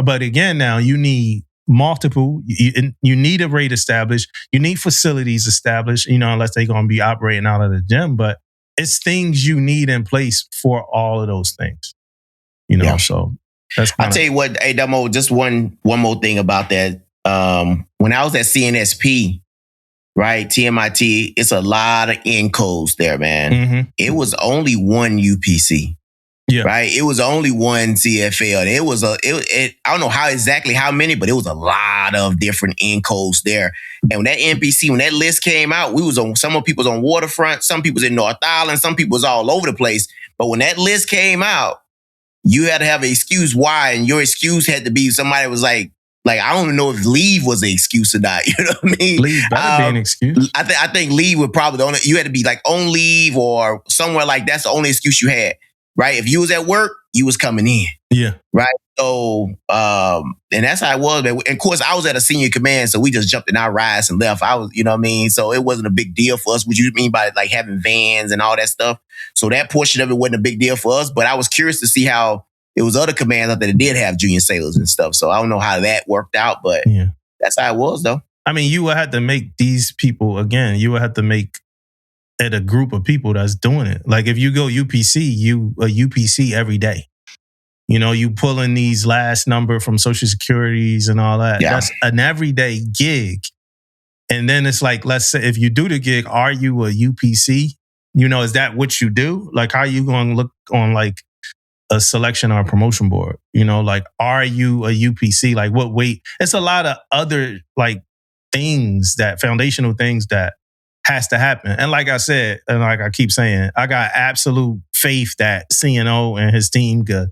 but again, now you need multiple. You need a rate established. You need facilities established. Unless they're going to be operating out of the gym, but it's things you need in place for all of those things. So that's. I'll tell you what, hey Demo, just one more thing about that. When I was at CNSP, right, TMIT, it's a lot of encodes there, man. It was only one UPC. Yeah. Right? It was only one CFL. And it was I don't know how many, but it was a lot of different encodes there. And when that NPC, when that list came out, some people was on Waterfront, some people was in North Island, some people was all over the place. But when that list came out, you had to have an excuse why, and your excuse had to be somebody was like I don't even know if leave was an excuse or not. You know what I mean? Leave better be an excuse. I think leave would probably you had to be like on leave or somewhere like that's the only excuse you had. Right? If you was at work, you was coming in. Yeah. Right? So, and that's how it was. And of course, I was at a senior command, so we just jumped in our rides and left. I was, you know what I mean? So it wasn't a big deal for us. What you mean by like having vans and all that stuff? So that portion of it wasn't a big deal for us, but I was curious to see how it was other commands out there that did have junior sailors and stuff. So I don't know how that worked out, but that's how it was though. I mean, you would have to make these people, again, you would have to make it a group of people that's doing it. Like if you go UPC, you a UPC every day. You know, you pulling these last number from Social Securities and all that. Yeah. That's an everyday gig. And then it's like, let's say if you do the gig, are you a UPC? You know, is that what you do? Like, how are you going to look on like a selection or a promotion board? You know, like, are you a UPC? Like what weight? It's a lot of other like things foundational things that has to happen. And like I said, and like I keep saying, I got absolute faith that CNO and his team could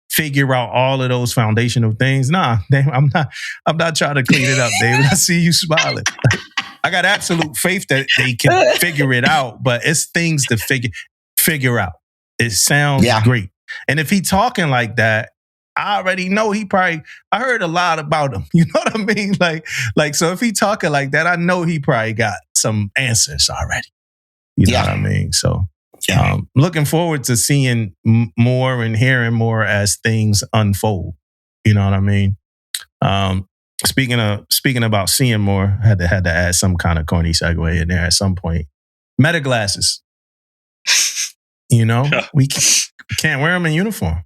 figure out all of those foundational things. Nah, I'm not trying to clean it up, David. I see you smiling. I got absolute faith that they can figure it out, but it's things to figure out. It sounds great. And if he talking like that, I already know I heard a lot about him. You know what I mean? Like, so if he talking like that, I know he probably got some answers already. You know what I mean? So looking forward to seeing more and hearing more as things unfold. You know what I mean? Speaking about seeing more, had to add some kind of corny segue in there at some point. Meta glasses. You know, we can't wear them in uniform.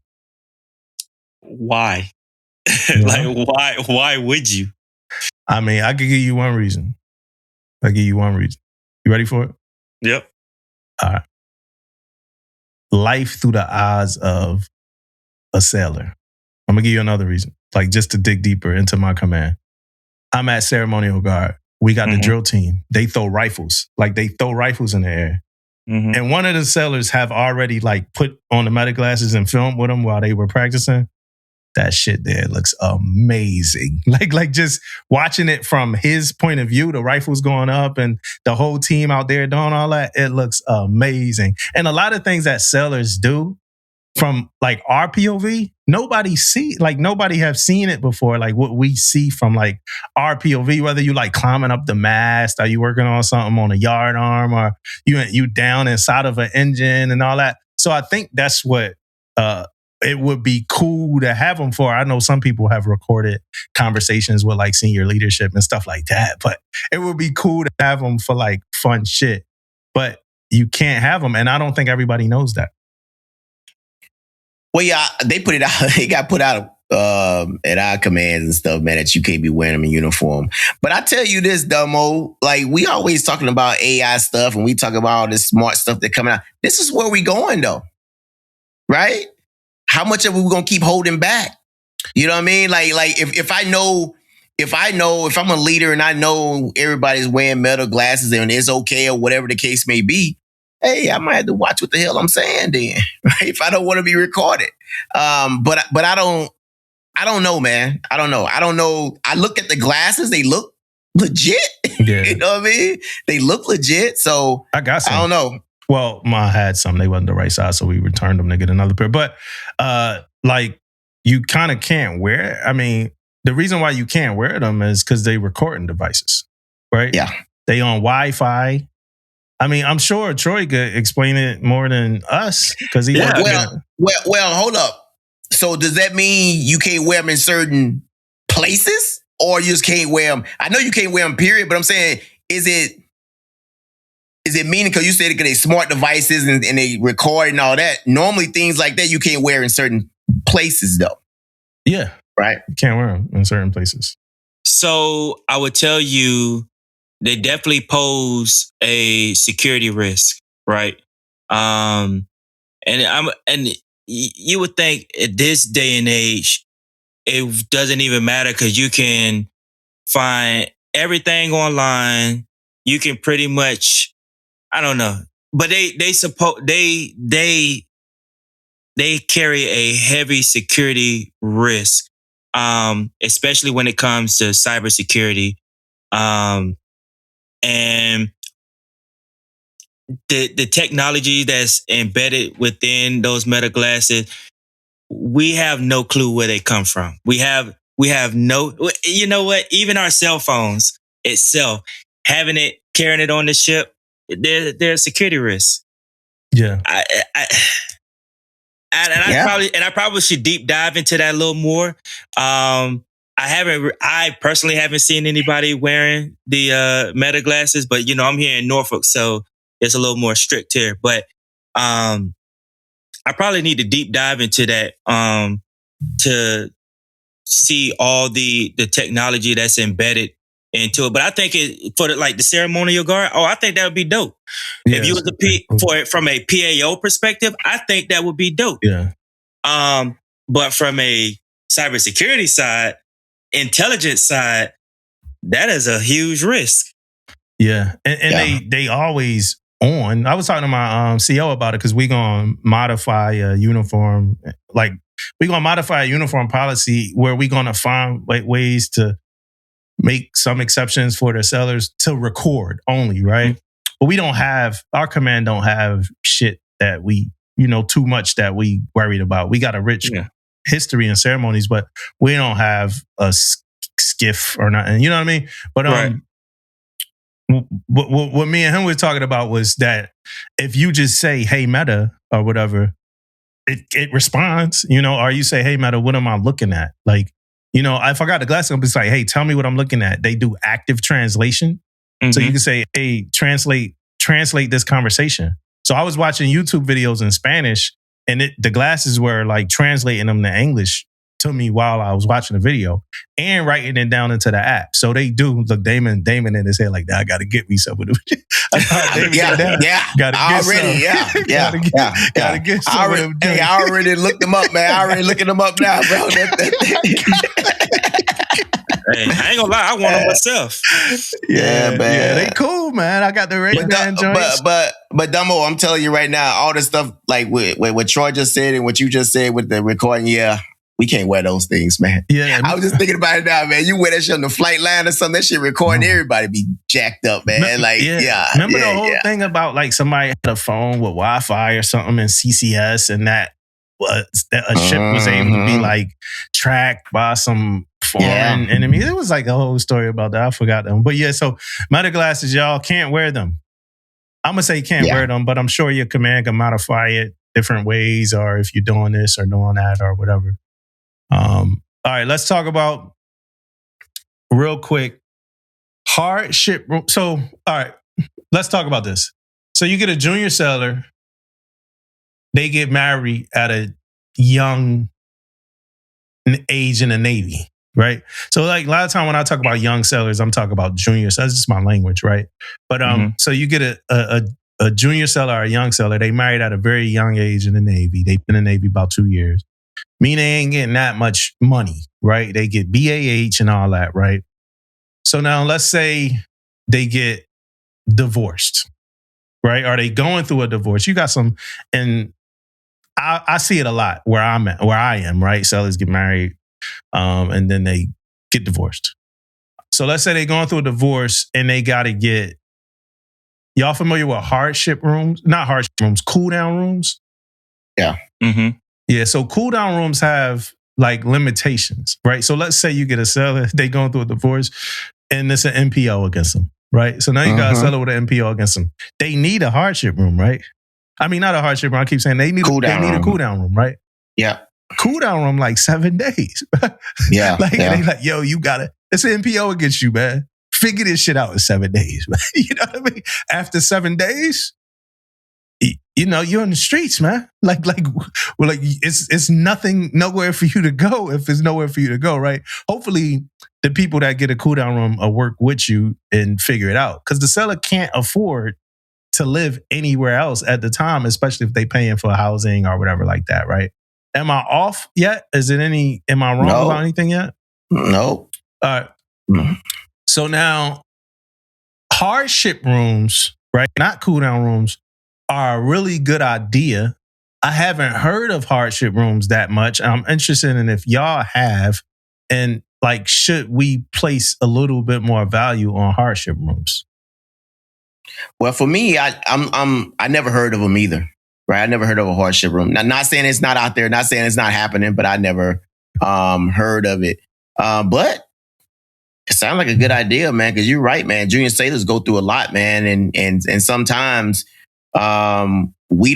Why? Like, why would you? I mean, I could give you one reason. You ready for it? Yep. All right. Life through the eyes of a sailor. I'm going to give you another reason, like just to dig deeper into my command. I'm at ceremonial guard. We got the drill team. They throw rifles. Like they throw rifles in the air. Mm-hmm. And one of the sailors have already like put on the meta glasses and filmed with them while they were practicing. That shit there looks amazing. Like just watching it from his point of view, the rifles going up and the whole team out there doing all that, it looks amazing. And a lot of things that sailors do from like our POV, nobody have seen it before. Like what we see from like our POV, whether you like climbing up the mast, are you working on something on a yard arm, or you down inside of an engine and all that. So I think that's what it would be cool to have them for. I know some people have recorded conversations with like senior leadership and stuff like that, but it would be cool to have them for like fun shit. But you can't have them, and I don't think everybody knows that. Well, yeah, they put it out. It got put out at our commands and stuff, man, that you can't be wearing them in uniform. But I tell you this, Dumbo, like we always talking about AI stuff and we talk about all this smart stuff that coming out. This is where we going though, right? How much of it we gonna keep holding back? You know what I mean? Like if I'm a leader and I know everybody's wearing metal glasses and it's okay or whatever the case may be, hey, I might have to watch what the hell I'm saying then, right? If I don't want to be recorded. But I don't know, man. I don't know. I look at the glasses, they look legit. Yeah. You know what I mean? They look legit. So I got some. I don't know. Well, I had some. They wasn't the right size, so we returned them to get another pair. But like you kind of can't wear it. I mean, the reason why you can't wear them is because they recording devices, right? Yeah. They on Wi-Fi. I mean, I'm sure Troy could explain it more than us because he. Yeah. Well, hold up. So does that mean you can't wear them in certain places, or you just can't wear them? I know you can't wear them, period. But I'm saying, is it meaning because you said because they smart devices and they record and all that? Normally, things like that you can't wear in certain places, though. Yeah, right. You can't wear them in certain places. So I would tell you, they definitely pose a security risk, right? And you would think at this day and age, it doesn't even matter because you can find everything online. You can pretty much, I don't know, but they carry a heavy security risk, especially when it comes to cybersecurity, and the technology that's embedded within those Meta glasses. We have no clue where they come from. We have no, you know what? Even our cell phones itself, carrying it on the ship, they're a security risk. Yeah. I probably should deep dive into that a little more. I personally haven't seen anybody wearing the Meta glasses, but I'm here in Norfolk, so it's a little more strict here. But I probably need to deep dive into that to see all the technology that's embedded into it. But I think for the ceremonial guard, I think that would be dope. Yes. If you was from a PAO perspective, I think that would be dope. Yeah. But from a cybersecurity side, intelligence side, that is a huge risk. Yeah, and they always on. I was talking to my CEO about it because we're gonna modify a uniform. Like we're gonna modify a uniform policy where we're gonna find ways to make some exceptions for the sellers to record only, right? But we don't have, our command don't have shit that we, too much that we worried about. We got a rich history and ceremonies, but we don't have a skiff or nothing. You know what I mean? But right. What me and him were talking about was that if you just say, hey, Meta, or whatever, it responds, or you say, hey, Meta, what am I looking at? Like, if I got the glasses, it's like, hey, tell me what I'm looking at. They do active translation. Mm-hmm. So you can say, hey, translate this conversation. So I was watching YouTube videos in Spanish, and the glasses were like translating them to English to me while I was watching the video and writing it down into the app. So they do. Look, Damon in his head like, I got to get me some of them. Gotta get some of them. Hey, I already looked them up, man. I already looking them up now, bro. Hey, I ain't gonna lie, I want them myself. Yeah, man. Yeah, they cool, man. I got the Ray-Ban joints. But Dumbo, I'm telling you right now, all the stuff like with what Troy just said and what you just said with the recording, we can't wear those things, man. Yeah, I was just thinking about it now, man. You wear that shit on the flight line or something, that shit recording, everybody be jacked up, man. Remember the whole thing about like somebody had a phone with Wi-Fi or something in CCS and that a ship was able to be like tracked by some foreign enemy. It was like a whole story about that. I forgot them. But so Meta glasses, y'all can't wear them. I'm going to say you can't wear them, but I'm sure your command can modify it different ways, or if you're doing this or doing that or whatever. All right, let's talk about real quick hardship. So, all right, let's talk about this. So you get a junior seller, they get married at a young age in the Navy, right? So like a lot of time when I talk about young sellers, I'm talking about juniors. That's just my language, right? But so you get a junior seller or a young seller, they married at a very young age in the Navy. They've been in the Navy about 2 years. Meaning they ain't getting that much money, right? They get BAH and all that, right? So now let's say they get divorced, right? Are they going through a divorce? You got some, and I see it a lot where I am, right? Sellers get married and then they get divorced. So let's say they're going through a divorce and they got to get, y'all familiar with hardship rooms? Not hardship rooms, cool down rooms? Yeah. Mm-hmm. Yeah, so cool down rooms have like limitations, right? So let's say you get a seller, they going through a divorce and it's an MPO against them, right? So now you got a seller with an MPO against them. They need a hardship room, right? I mean, not a hardship room. I keep saying they need a cool down room, right? Yeah. Cool down room like 7 days. Yeah. They like, yo, you got it. It's an MPO against you, man. Figure this shit out in 7 days, man. You know what I mean? After 7 days, you're in the streets, man. Like it's nowhere for you to go if it's nowhere for you to go, right? Hopefully, the people that get a cool down room will work with you and figure it out, because the seller can't afford to live anywhere else at the time, especially if they paying for housing or whatever like that, right? Am I off yet? Am I wrong about anything yet? No. All right. So now, hardship rooms, right? Not cool down rooms, are a really good idea. I haven't heard of hardship rooms that much. I'm interested in if y'all have, and like, should we place a little bit more value on hardship rooms? Well, for me, I never heard of them either. Right? I never heard of a hardship room. Now, not saying it's not out there, not saying it's not happening, but I never heard of it. But it sounds like a good idea, man, because you're right, man. Junior sailors go through a lot, man. And sometimes we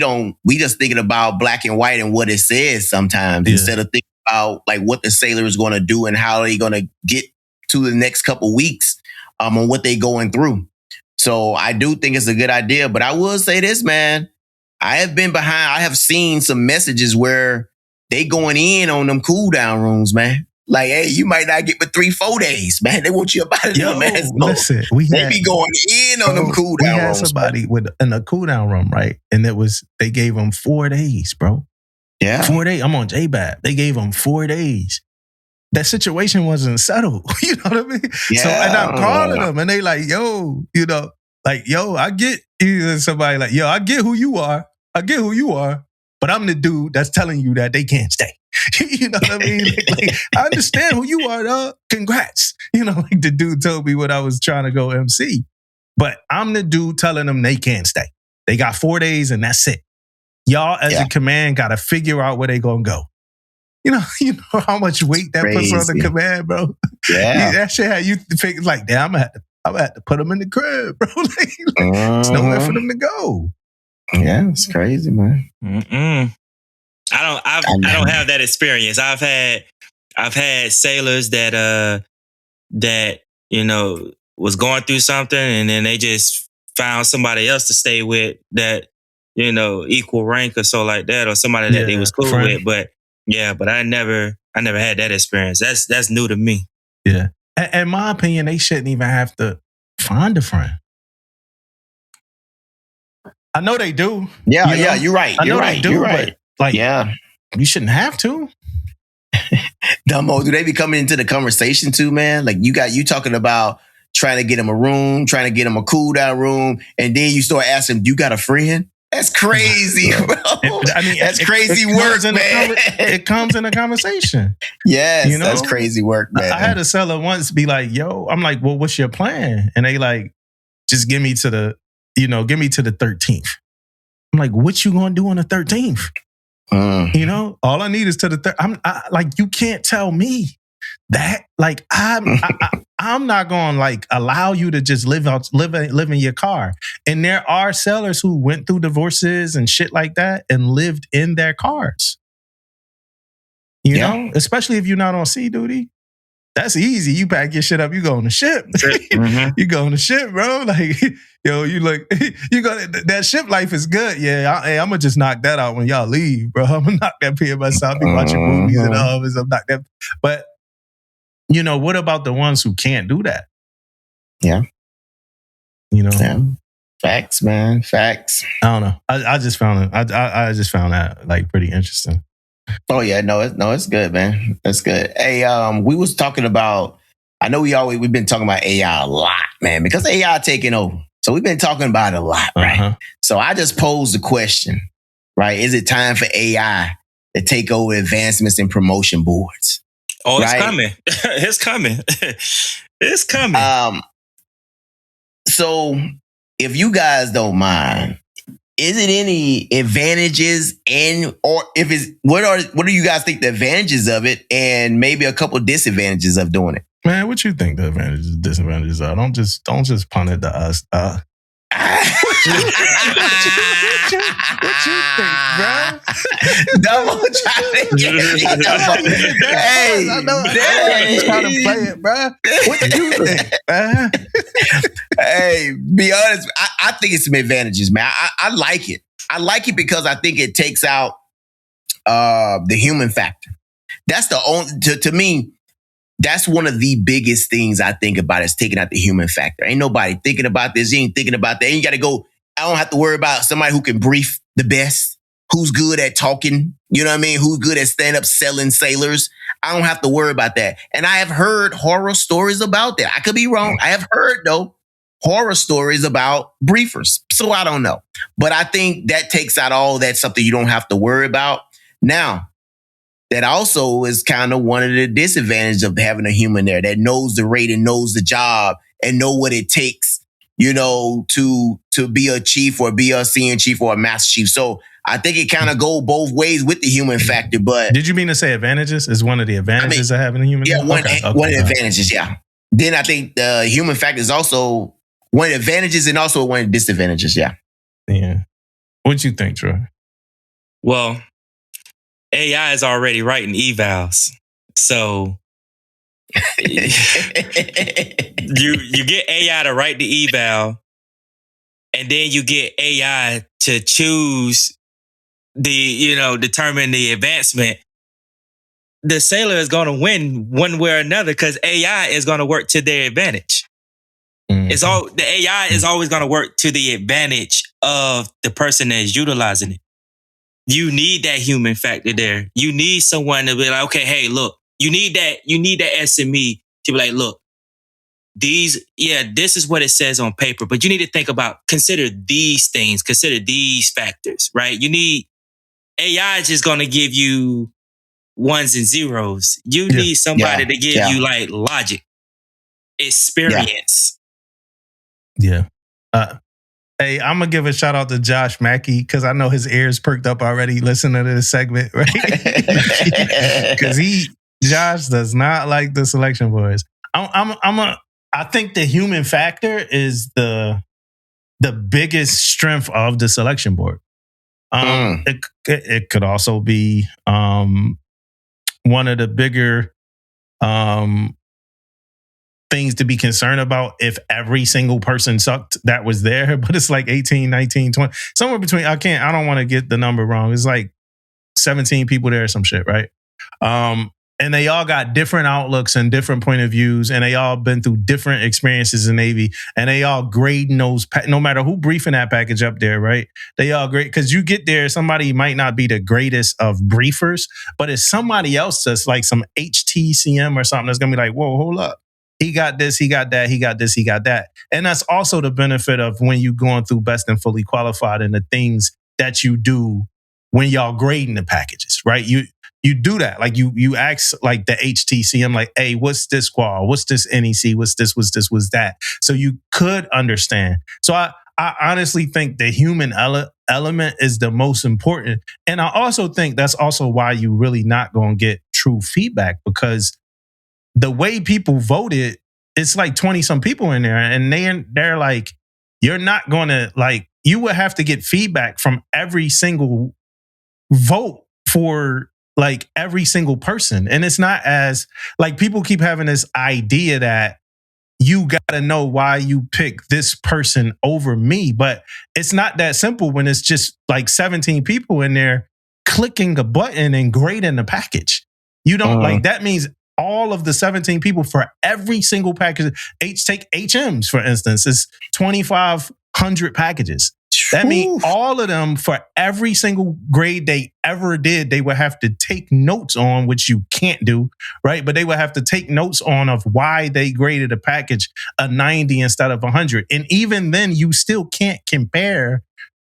just thinking about black and white and what it says sometimes instead of thinking about like what the sailor is going to do and how they're going to get to the next couple weeks on what they're going through. So I do think it's a good idea. But I will say this, man. I have seen some messages where they going in on them cool down rooms, man. Like, hey, you might not get but 3-4 days, man. They want you up out of there, man. So listen, they be going in on them cool down rooms. We had somebody in a cool down room, right? And they gave them 4 days, bro. Yeah. 4 days. I'm on JBAP. They gave them 4 days. That situation wasn't settled. You know what I mean? Yeah. So, and I'm calling them and they like, yo, I get somebody like, yo, I get who you are. But I'm the dude that's telling you that they can't stay. You know what I mean? Like, I understand who you are, dog. Congrats. Like the dude told me when I was trying to go MC. But I'm the dude telling them they can't stay. They got 4 days and that's it. Y'all as a command got to figure out where they going to go. You know how much weight that puts on the command, bro? Yeah. That shit had you think like, damn, I'm gonna have to put them in the crib, bro. There's nowhere for them to go. Yeah, it's crazy, man. I don't have that experience. I've had sailors that was going through something and then they just found somebody else to stay with that, equal rank or so like that, or somebody that they was cool with. But I never had that experience. That's new to me. Yeah. In my opinion, they shouldn't even have to find a friend. I know they do. Yeah, you're right. You're right. They do, you're right. But you shouldn't have to. Dumbo, do they be coming into the conversation too, man? Like you talking about trying to get them a room, trying to get them a cool down room, and then you start asking, "You got a friend?" That's crazy, bro. That's crazy work, man. It comes in a conversation. Yes, that's crazy work, man. I had a seller once be like, "Yo," I'm like, "Well, what's your plan?" And they like, "Just give me to the 13th." I'm like, "What you gonna do on the 13th?" All I need is to the 13th. You can't tell me that. Like, I'm not gonna like allow you to just live in your car. And there are sellers who went through divorces and shit like that and lived in their cars. You know, especially if you're not on sea duty. That's easy. You pack your shit up, you go on the ship. You go on the ship, bro. Like, that ship life is good. Yeah, I'm gonna just knock that out when y'all leave, bro. I'm gonna knock that PA myself. Be watching movies in the office. I'm knock that. But what about the ones who can't do that? Yeah. Yeah. Facts, man. Facts. I don't know. I just found it. I just found that like pretty interesting. Oh yeah, no, it's good, man. That's good. Hey, we was talking about. I know we've been talking about AI a lot, man, because AI taking over. So we've been talking about it a lot, right? So I just posed the question, right? Is it time for AI to take over advancements in promotion boards? Oh, it's coming. It's coming. It's coming. So if you guys don't mind, is it any advantages what do you guys think the advantages of it and maybe a couple disadvantages of doing it? Man, what you think the advantages and disadvantages are? Don't just punt it to us. What you think, bro? Double trying to get it. Hey, I know. I'm trying to play it, bro. What you think, bro? Hey, be honest. I think it's some advantages, man. I like it. I like it because I think it takes out the human factor. That's the only to me. That's one of the biggest things I think about is taking out the human factor. Ain't nobody thinking about this. You ain't thinking about that. And you got to go. I don't have to worry about somebody who can brief the best. who's good at talking, you know what I mean? Who's good at stand up selling sailors. I don't have to worry about that. And I have heard horror stories about that. I could be wrong. I have heard, though, horror stories about briefers. So I don't know. But I think that takes out all that, something you don't have to worry about. Now, that also is kind of one of the disadvantages of having a human there that knows the rate and knows the job and know what it takes, you know, to be a chief or be a senior chief or a master chief. So I think it kind of go both ways with the human factor. But did you mean to say advantages? Is one of the advantages of having a human? Yeah, one of the advantages. Yeah. Then I think the human factor is also one of the advantages and also one of the disadvantages. Yeah. Yeah. What you think, Troy? Well, AI is already writing evals, so you get AI to write the eval, and then you get AI to choose determine the advancement. The sailor is going to win one way or another because AI is going to work to their advantage. Mm-hmm. The AI is always going to work to the advantage of the person that is utilizing it. You need that human factor there. You need someone to be like, okay, hey, look, you need that SME to be like, look, this is what it says on paper, but you need to consider these things, consider these factors, right? AI is just going to give you ones and zeros. You need somebody to give you like logic, experience. Yeah. Hey, I'm going to give a shout out to Josh Mackey because I know his ears perked up already listening to this segment, right? Because Josh does not like the selection boards. I think the human factor is the biggest strength of the selection board. It could also be one of the bigger things to be concerned about if every single person sucked that was there, but it's like 18, 19, 20, somewhere between, I don't want to get the number wrong. It's like 17 people there or some shit, right? And they all got different outlooks and different point of views, and they all been through different experiences in Navy, and they all grading those, no matter who briefing that package up there, right? They all grade, because you get there, somebody might not be the greatest of briefers, but it's somebody else that's like some HTCM or something that's going to be like, whoa, hold up. He got this, he got that, he got this, he got that. And that's also the benefit of when you're going through best and fully qualified and the things that you do when y'all grading the packages, right? You do that. Like you ask like the HTC, I'm like, hey, what's this qual? What's this NEC? What's this, what's that? So you could understand. So I honestly think the human element is the most important. And I also think that's also why you really not going to get true feedback, because the way people voted, it's like 20 some people in there, and they're like, you're not going to, like, you would have to get feedback from every single vote for like every single person. And it's not as, like, people keep having this idea that you got to know why you pick this person over me, but it's not that simple when it's just like 17 people in there clicking a button and grading the package. You don't like, that means all of the 17 people for every single package. Take HMs, for instance, is 2,500 packages. That means all of them, for every single grade they ever did, they would have to take notes on, which you can't do, right? But they would have to take notes on of why they graded a package a 90 instead of 100. And even then, you still can't compare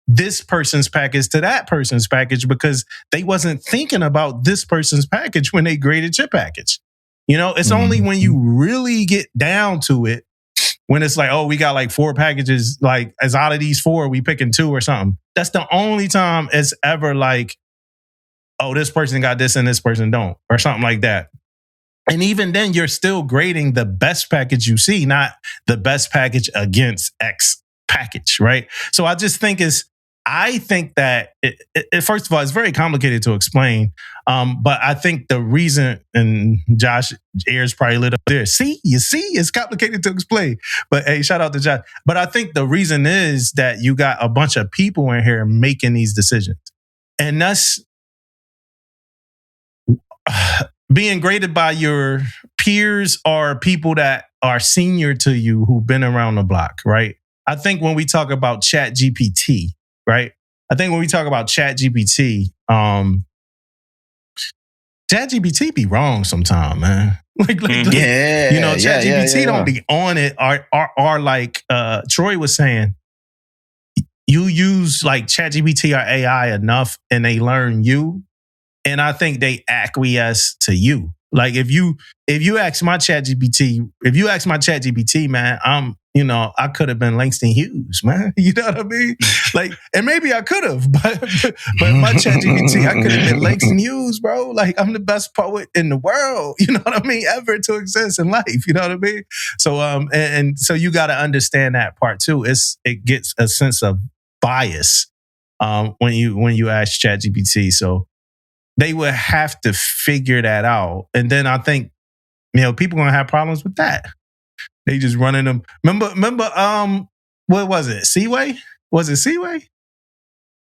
this person's package to that person's package because they wasn't thinking about this person's package when they graded your package. You know, it's only when you really get down to it, when it's like, oh, we got like 4 packages, like, as out of these 4, we picking 2 or something. That's the only time it's ever like, oh, this person got this and this person don't, or something like that. And even then, you're still grading the best package you see, not the best package against X package, right? So I just think I think that, first of all, it's very complicated to explain. But I think the reason, and Josh ears probably lit up there. You see, it's complicated to explain. But hey, shout out to Josh. But I think the reason is that you got a bunch of people in here making these decisions. And that's being graded by your peers or people that are senior to you who've been around the block, right? I think when we talk about Chat GPT, right? I think when we talk about ChatGPT, ChatGPT be wrong sometime, man. Yeah, you know, ChatGPT yeah. don't be on it. Or like Troy was saying, you use like ChatGPT or AI enough, and they learn you, and I think they acquiesce to you. Like if you ask my ChatGPT, man, I could have been Langston Hughes, man. You know what I mean? Like, and maybe I could have, but my ChatGPT, I could have been Langston Hughes, bro. Like, I'm the best poet in the world. You know what I mean? Ever to exist in life. You know what I mean? So, and so you got to understand that part too. It gets a sense of bias when you ask ChatGPT. So they would have to figure that out. And then I think, people gonna have problems with that. They just running them. Remember, what was it? Seaway? Was it Seaway?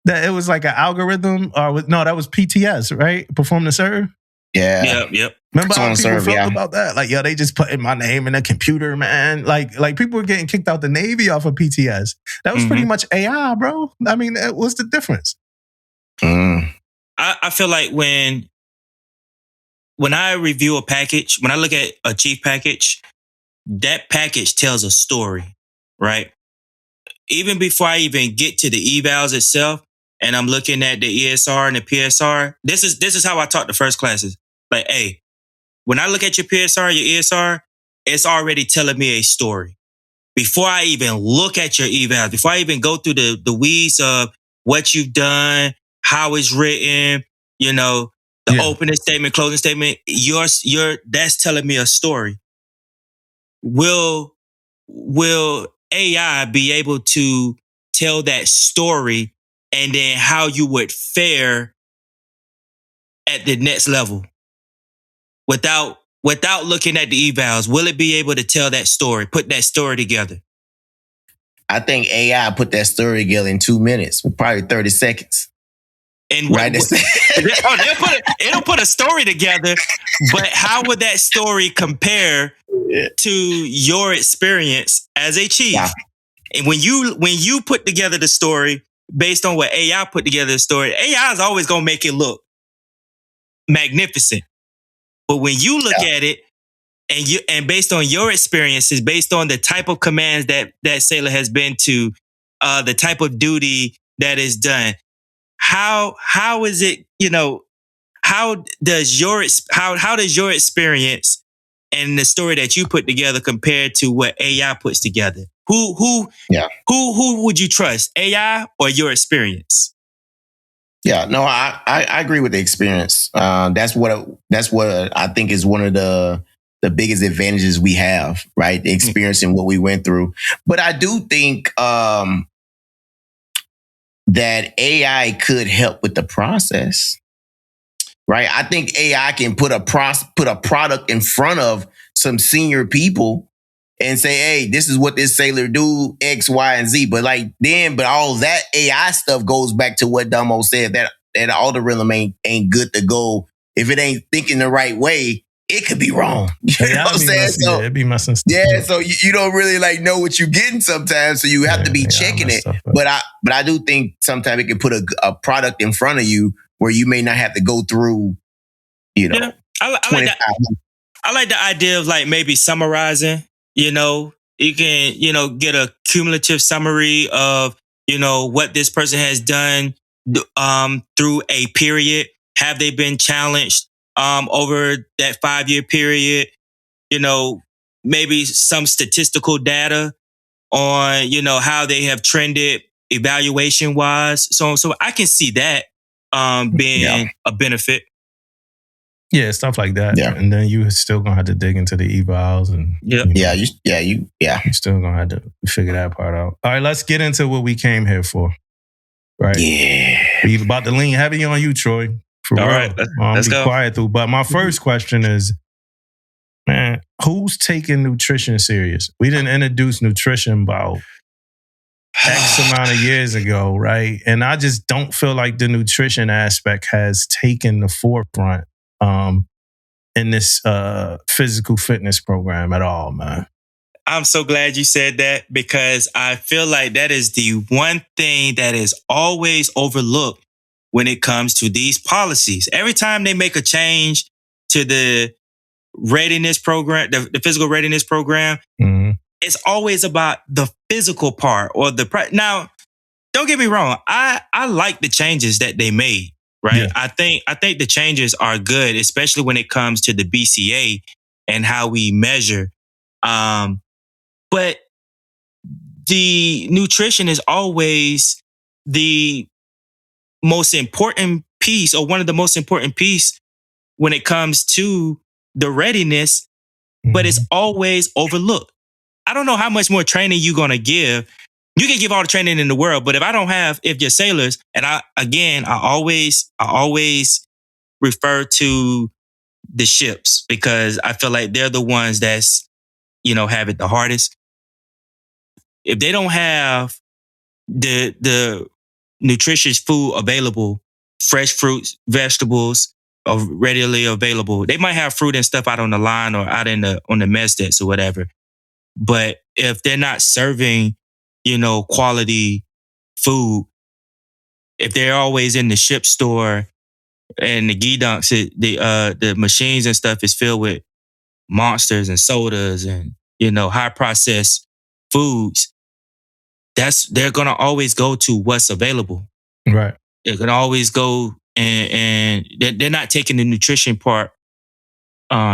That it was like an algorithm, no, that was PTS, right? Perform to serve. Yeah. Yep. Remember how people felt about that? Like, they just put in my name in a computer, man. Like people were getting kicked out the Navy off of PTS. That was pretty much AI, bro. I mean, what's the difference? I feel like when I review a package, when I look at a chief package, that package tells a story, right? Even before I even get to the evals itself, and I'm looking at the ESR and the PSR, this is how I talk to first classes. Like, hey, when I look at your PSR, your ESR, it's already telling me a story. Before I even look at your evals, before I even go through the weeds of what you've done, how it's written, the opening statement, closing statement, that's telling me a story. Will AI be able to tell that story, and then how you would fare at the next level without looking at the evals? Will it be able to tell that story, put that story together? I think AI put that story together in 2 minutes, probably 30 seconds. And it'll put a story together, but how would that story compare to your experience as a chief? Yeah. And when you put together the story based on what AI put together the story, AI is always going to make it look magnificent. But when you look at it and based on your experiences, based on the type of commands that sailor has been to, the type of duty that is done, how is it, how does your experience and the story that you put together compare to what AI puts together? Who would you trust, AI or your experience? Yeah, no, I agree with the experience. That's what I think is one of the biggest advantages we have, right? The experience and what we went through. But I do think that AI could help with the process, right? I think AI can put a product in front of some senior people and say, hey, this is what this sailor do, X, Y, and Z. But all that AI stuff goes back to what Damo said, that algorithm ain't good to go. If it ain't thinking the right way, it could be wrong. You know what I'm saying? It'd be messing stuff. Yeah, so you don't really know what you're getting sometimes, so you have to be checking it. But I do think sometimes it can put a product in front of you where you may not have to go through, I like the idea of maybe summarizing. You can, get a cumulative summary of, what this person has done through a period. Have they been challenged over that 5-year period? Maybe some statistical data on, how they have trended evaluation wise. So I can see that being a benefit. Yeah, stuff like that. Yeah. And then you still gonna have to dig into the evals and you're still gonna have to figure that part out. All right, let's get into what we came here for. Right. Yeah. We're about to lean heavy on you, Troy. For all real. right, let's be go. Quiet through. But my first question is, man, who's taking nutrition serious? We didn't introduce nutrition about X amount of years ago, right? And I just don't feel like the nutrition aspect has taken the forefront in this physical fitness program at all, man. I'm so glad you said that because I feel like that is the one thing that is always overlooked when it comes to these policies. Every time they make a change to the readiness program, the physical readiness program, it's always about the physical part or now, don't get me wrong. I like the changes that they made, right? Yeah. I think the changes are good, especially when it comes to the BCA and how we measure. But the nutrition is always the most important piece or one of the most important piece when it comes to the readiness, but it's always overlooked. I don't know how much more training you're going to give. You can give all the training in the world, but if your sailors, and I always refer to the ships because I feel like they're the ones that's, have it the hardest. If they don't have the nutritious food available, fresh fruits, vegetables are readily available. They might have fruit and stuff out on the line or out on the mess decks or whatever. But if they're not serving, quality food, if they're always in the ship store and the dunks, the machines and stuff is filled with monsters and sodas and high processed foods, they're gonna always go to what's available. Right. They're gonna always go and they're not taking the nutrition part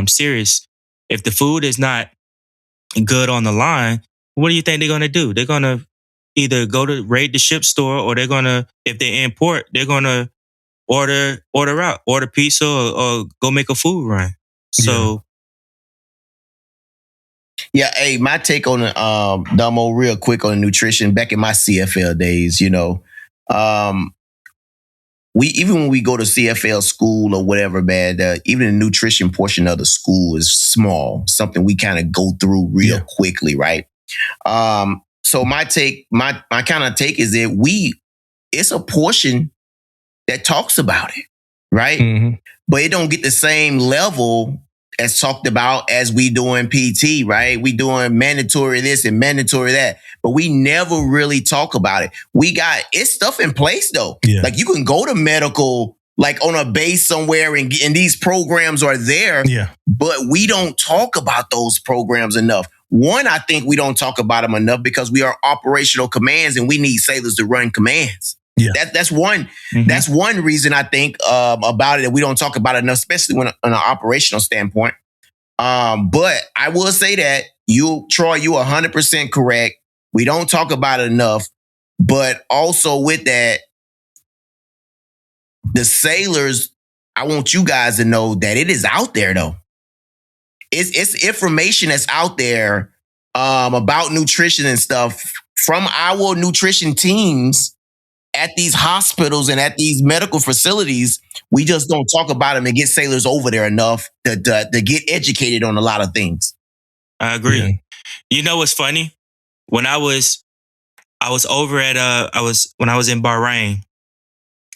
serious. If the food is not good on the line, what do you think they're gonna do? They're gonna either go to raid the ship store or they're gonna, if they import, they're gonna order out, order pizza or go make a food run. So Yeah, hey, my take on the Dumbo, real quick on the nutrition. Back in my CFL days, even when we go to CFL school or whatever, man, even the nutrition portion of the school is small. Something we kind of go through real quickly, right? So my kind of take is that it's a portion that talks about it, right? But it don't get the same level as talked about as we doing PT, right? We doing mandatory this and mandatory that, but we never really talk about it. It's stuff in place though. Yeah. Like you can go to medical, like on a base somewhere and these programs are there, but we don't talk about those programs enough. One, I think we don't talk about them enough because we are operational commands and we need sailors to run commands. Yeah. That's one. Mm-hmm. That's one reason I think about it that we don't talk about it enough, especially when on an operational standpoint. But I will say that Troy, you 100% correct. We don't talk about it enough. But also with that, the sailors, I want you guys to know that it is out there though. It's information that's out there about nutrition and stuff from our nutrition teams at these hospitals and at these medical facilities. We just don't talk about them and get sailors over there enough to get educated on a lot of things. I agree. Yeah. You know what's funny? When I was over at when I was in Bahrain.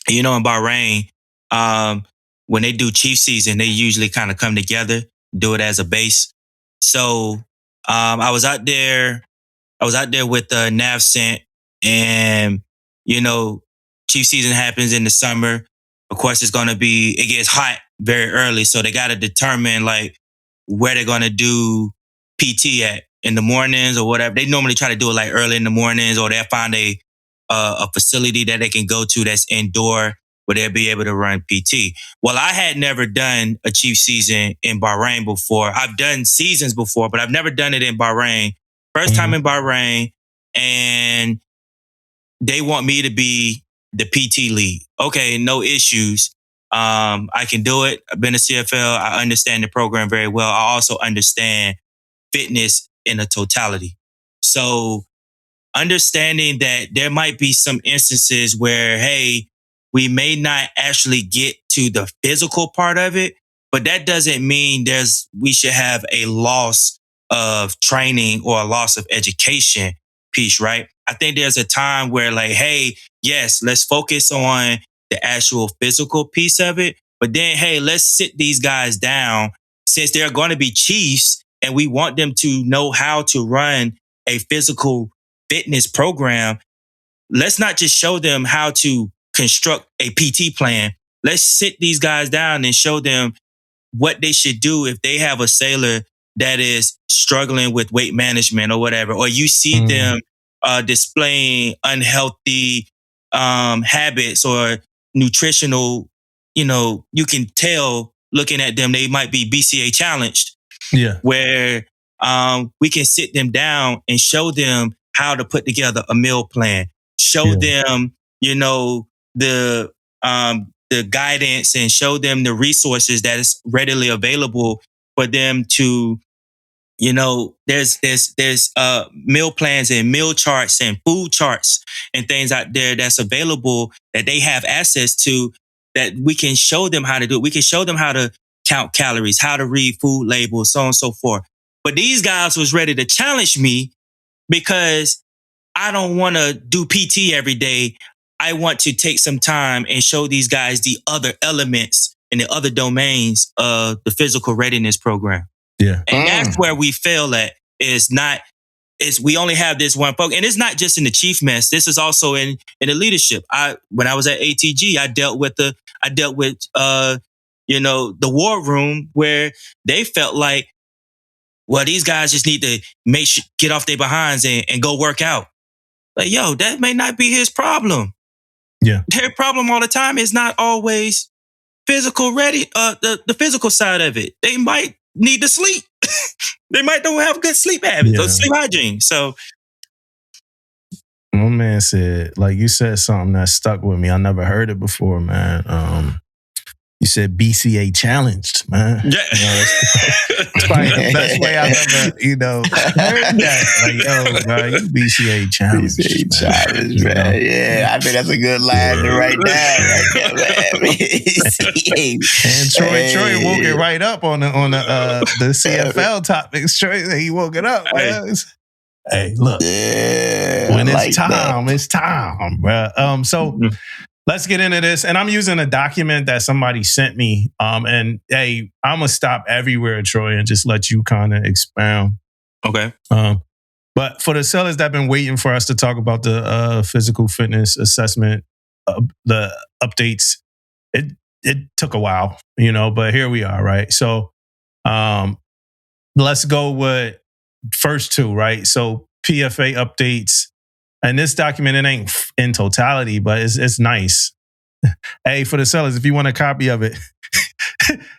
In Bahrain, when they do chief season, they usually kind of come together, do it as a base. So I was out there with NAVCENT, and chief season happens in the summer. Of course, it gets hot very early, so they got to determine like where they're gonna do PT at in the mornings or whatever. They normally try to do it like early in the mornings, or they'll find a facility that they can go to that's indoor where they'll be able to run PT. Well, I had never done a chief season in Bahrain before. I've done seasons before, but I've never done it in Bahrain. First time in Bahrain, and they want me to be the PT lead. Okay, no issues. I can do it. I've been to CFL. I understand the program very well. I also understand fitness in a totality. So understanding that there might be some instances where, hey, we may not actually get to the physical part of it, but that doesn't mean we should have a loss of training or a loss of education piece, right? I think there's a time where like, hey, yes, let's focus on the actual physical piece of it. But then, hey, let's sit these guys down since they're going to be chiefs. and we want them to know how to run a physical fitness program, let's not just show them how to construct a PT plan. Let's sit these guys down and show them what they should do if they have a sailor that is struggling with weight management or whatever, or you see them displaying unhealthy habits or nutritional, you can tell looking at them, they might be BCA challenged. Yeah. Where we can sit them down and show them how to put together a meal plan, show them, the guidance, and show them the resources that is readily available for them to, there's meal plans and meal charts and food charts and things out there that's available that they have access to, that we can show them how to do it. We can show them how to count calories, how to read food labels, so on and so forth. But these guys was ready to challenge me because I don't want to do PT every day. I want to take some time and show these guys the other elements and the other domains of the physical readiness program. Yeah. And that's where we fail at, we only have this one focus. And it's not just in the chief mess. This is also in the leadership. When I was at ATG, I dealt with the war room, where they felt like, well, these guys just need to get off their behinds and go work out. Like, yo, that may not be his problem. Yeah. Their problem all the time is not always physical ready, the physical side of it. They might need to sleep. They might don't have good sleep habits or sleep hygiene. So my man said, like, you said something that stuck with me. I never heard it before, man. You said BCA challenged, man. Yeah. That's probably the best way I've ever, heard that. Like, yo, bro, you BCA challenged. BCA challenged, man. Yeah, I think that's a good line to write down right there, man. BCA. And Troy woke it right up on the CFL topics. Troy, he woke it up. Man. Hey, look. Yeah, when it's like time, it's time, bro. So let's get into this. And I'm using a document that somebody sent me. And hey, I'm going to stop everywhere, Troy, and just let you kind of expound. Okay. But for the sellers that have been waiting for us to talk about the physical fitness assessment, the updates, it took a while, but here we are, right? So let's go with first two, right? So PFA updates. And this document, it ain't in totality, but it's nice. Hey, for the sellers, if you want a copy of it,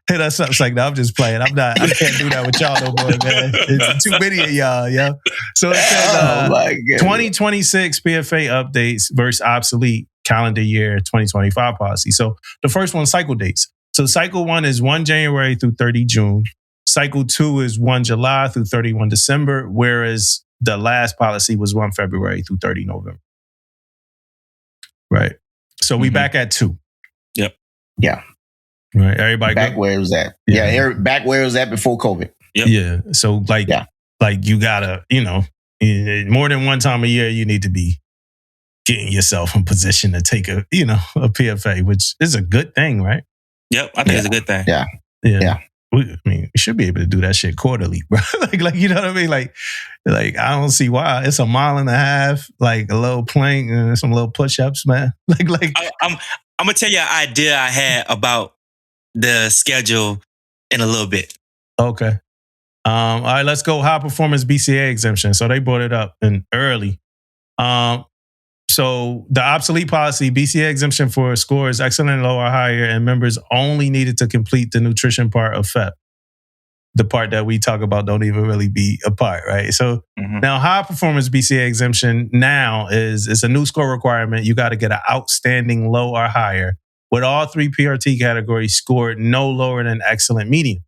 hit us up. It's like, no, I'm just playing. I can't do that with y'all no more, man. It's too many of y'all, yo. So it says 2026 PFA updates versus obsolete calendar year 2025 policy. So the first one, cycle dates. So cycle 1 is 1 January through 30 June. Cycle 2 is 1 July through 31 December, whereas the last policy was 1 February through 30 November. Right. So we back at 2. Yep. Yeah. Right. Everybody back where it was at. Yeah. Back where it was at before COVID. Yep. Yeah. So like you gotta, more than one time a year, you need to be getting yourself in position to take a PFA, which is a good thing, right? Yep. I think it's a good thing. Yeah. We should be able to do that shit quarterly, bro. like you know what I mean? Like I don't see why. It's a mile and a half, like a little plank and some little push-ups, man. I'm gonna tell you an idea I had about the schedule in a little bit. Okay. All right, let's go high performance BCA exemption. So they brought it up early. So the obsolete policy, BCA exemption for scores excellent, low, or higher, and members only needed to complete the nutrition part of FEP. The part that we talk about don't even really be a part, right? So now high performance BCA exemption now is a new score requirement. You got to get an outstanding, low, or higher, with all 3 PRT categories scored no lower than excellent medium.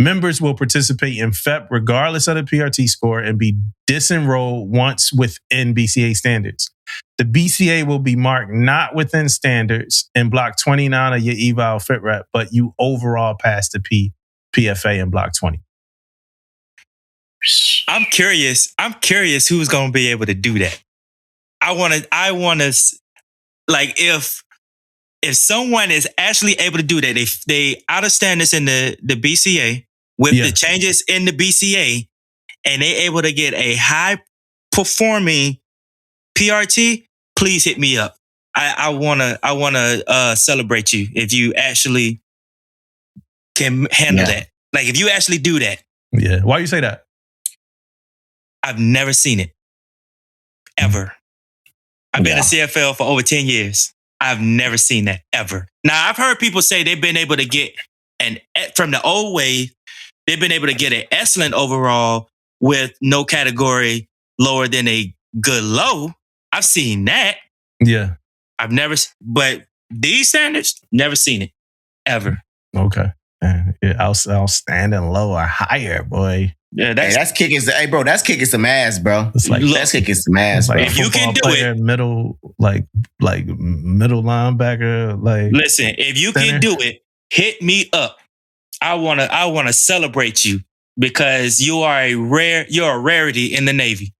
Members will participate in FEP regardless of the PRT score and be disenrolled once within BCA standards. The BCA will be marked not within standards in Block 29 of your eval fit rep, but you overall pass the PFA in Block 20. I'm curious who's going to be able to do that. I want to, like, if someone is actually able to do that, they understand this in the BCA, with the changes in the BCA, and they're able to get a high performing PRT, please hit me up. I wanna celebrate you if you actually can handle that. Like if you actually do that. Yeah. Why you say that? I've never seen it. Ever. I've been a CFL for over 10 years. I've never seen that ever. Now I've heard people say they've been able to get from the old way, they've been able to get an excellent overall with no category lower than a good low. I've seen that. Yeah. I've never, but these standards, never seen it ever. Okay. Yeah, outstanding low or higher, boy. Yeah, that's kicking. Hey, bro, that's kicking some ass, bro. It's like that's kicking some ass, bro. Like if you can do player, it, middle middle linebacker, like listen. If you can do it, hit me up. I wanna celebrate you because you are you're a rarity in the Navy.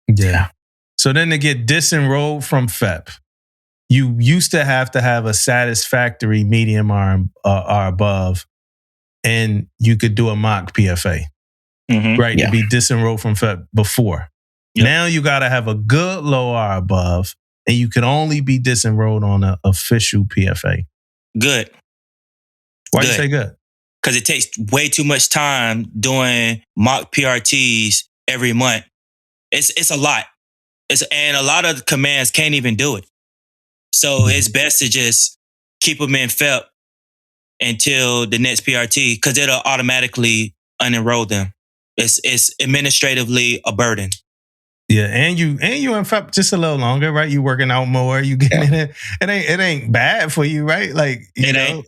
Yeah. So then to get disenrolled from FEP, you used to have a satisfactory medium or above, and you could do a mock PFA, right? To be disenrolled from FEP before. Yep. Now you got to have a good low or above, and you can only be disenrolled on an official PFA. Good. Why do you say good? Because it takes way too much time doing mock PRTs every month. It's a lot. And a lot of commands can't even do it. So it's best to just keep them in FEP until the next PRT because it'll automatically unenroll them. It's administratively a burden. Yeah, and you in FEP just a little longer, right? You working out more, you getting in it. It ain't bad for you, right? Like it ain't.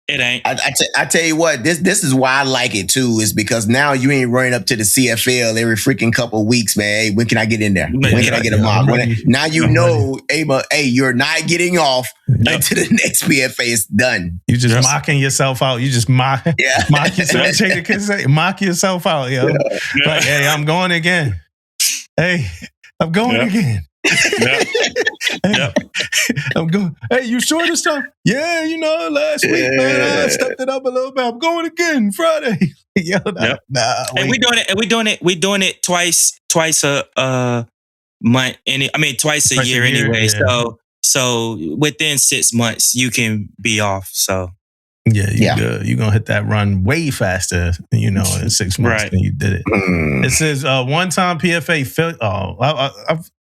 I tell you what, this is why I like it too, is because now you ain't running up to the CFL every freaking couple of weeks, man. Hey, when can I get in there? When can I get a mock? Now you know, hey, you're not getting off until the next PFA is done. You just mocking yourself out. You just mock yourself. Mock yourself out, yo. Like, hey, I'm going again. Hey, I'm going again. I'm going. Hey, you sure this time? Yeah, last week, man, I stepped it up a little bit. I'm going again Friday. And we doing it twice a month. Twice a year anyway. Yeah. So within 6 months you can be off. So you're gonna hit that run way faster, in 6 months than you did it. It says one-time PFA.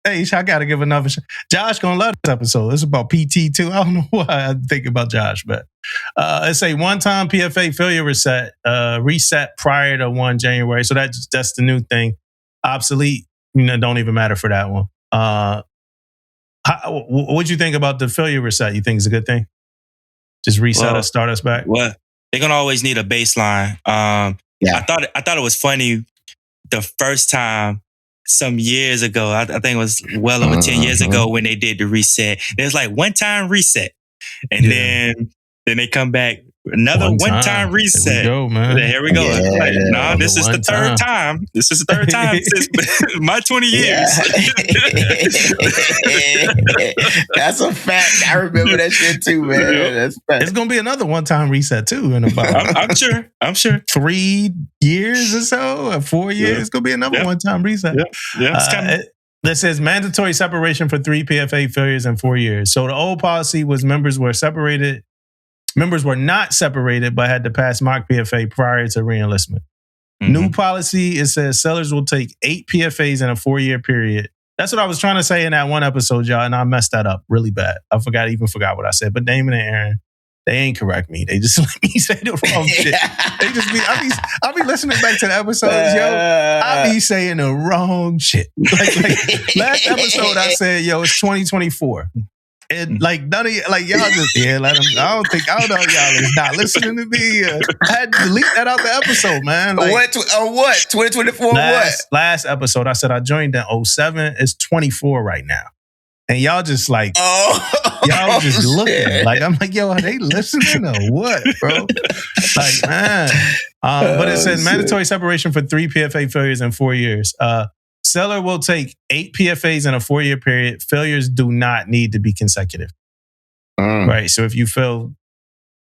Hey, I gotta give another shot. Josh gonna love this episode. It's about PT too. I don't know why I think about Josh, but it's a one-time PFA failure reset prior to 1 January. So that's the new thing. Obsolete, don't even matter for that one. What'd you think about the failure reset? You think it's a good thing? Just reset us, start us back. Well, they're gonna always need a baseline. I thought it was funny the first time. Some years ago, I think it was well over 10 years ago when they did the reset. There's like one-time reset. And then they come back, another one-time reset. Here we go, man. Here we go. This is the third time. This is the third time since my 20 years. That's a fact. I remember that shit too, man. That's fact. It's going to be another one-time reset too in about I'm sure 3 years or so, or 4 years. It's going to be another one-time reset. That says mandatory separation for 3 PFA failures in 4 years. So the old policy was members were not separated, but had to pass mock PFA prior to reenlistment. New policy, it says sellers will take 8 PFAs in a 4-year period. That's what I was trying to say in that one episode, y'all, and I messed that up really bad. I forgot what I said. But Damon and Aaron, they ain't correct me. They just let me say the wrong shit. They just I'll be listening back to the episodes, yo. I be saying the wrong shit. Like last episode, I said, yo, it's 2024. And none of you, y'all just let them. I don't know y'all is not listening to me. I had to delete that out the episode, man. What? 2024? Last episode, I said I joined in 2007. It's 24 right now, and y'all just y'all just looking. I'm like, yo, are they listening or what, bro? Man. But it says mandatory separation for 3 PFA failures in 4 years. Seller will take 8 PFAs in a 4-year period. Failures do not need to be consecutive. Right. So if you fail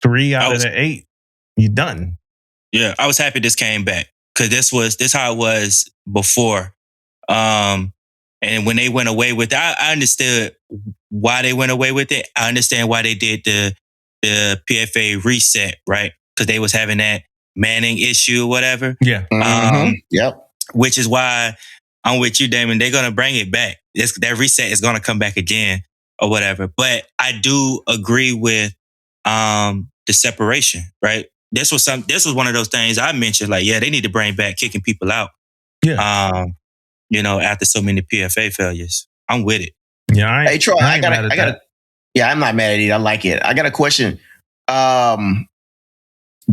3 out of the 8, you're done. Yeah, I was happy this came back because this how it was before. And when they went away with it, I understood why they went away with it. I understand why they did the PFA reset, right? Because they was having that Manning issue or whatever. Yeah. Yep. Which is why I'm with you, Damon. They're gonna bring it back. That reset is gonna come back again or whatever. But I do agree with the separation, right? This was one of those things I mentioned. Like, yeah, they need to bring back kicking people out. Yeah. After so many PFA failures, I'm with it. Yeah. Hey, Troy, I got. Yeah, I'm not mad at it. I like it. I got a question.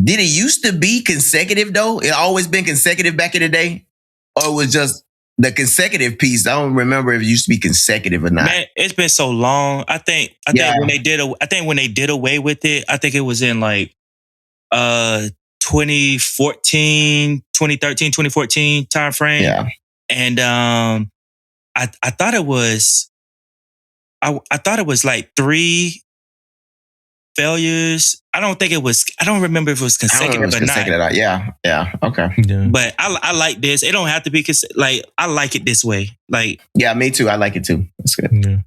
Did it used to be consecutive though? It always been consecutive back in the day, or it was just the consecutive piece? I don't remember if it used to be consecutive or not. Man, it's been so long. I think when they did away with it, I think it was in like 2014, 2013, 2014 time frame. Yeah. And I thought it was like 3 failures. I don't remember if it was consecutive or not. Yeah. Okay. Yeah. But I like this. It don't have to be I like it this way. Like, yeah, me too. I like it too. That's good. Yeah.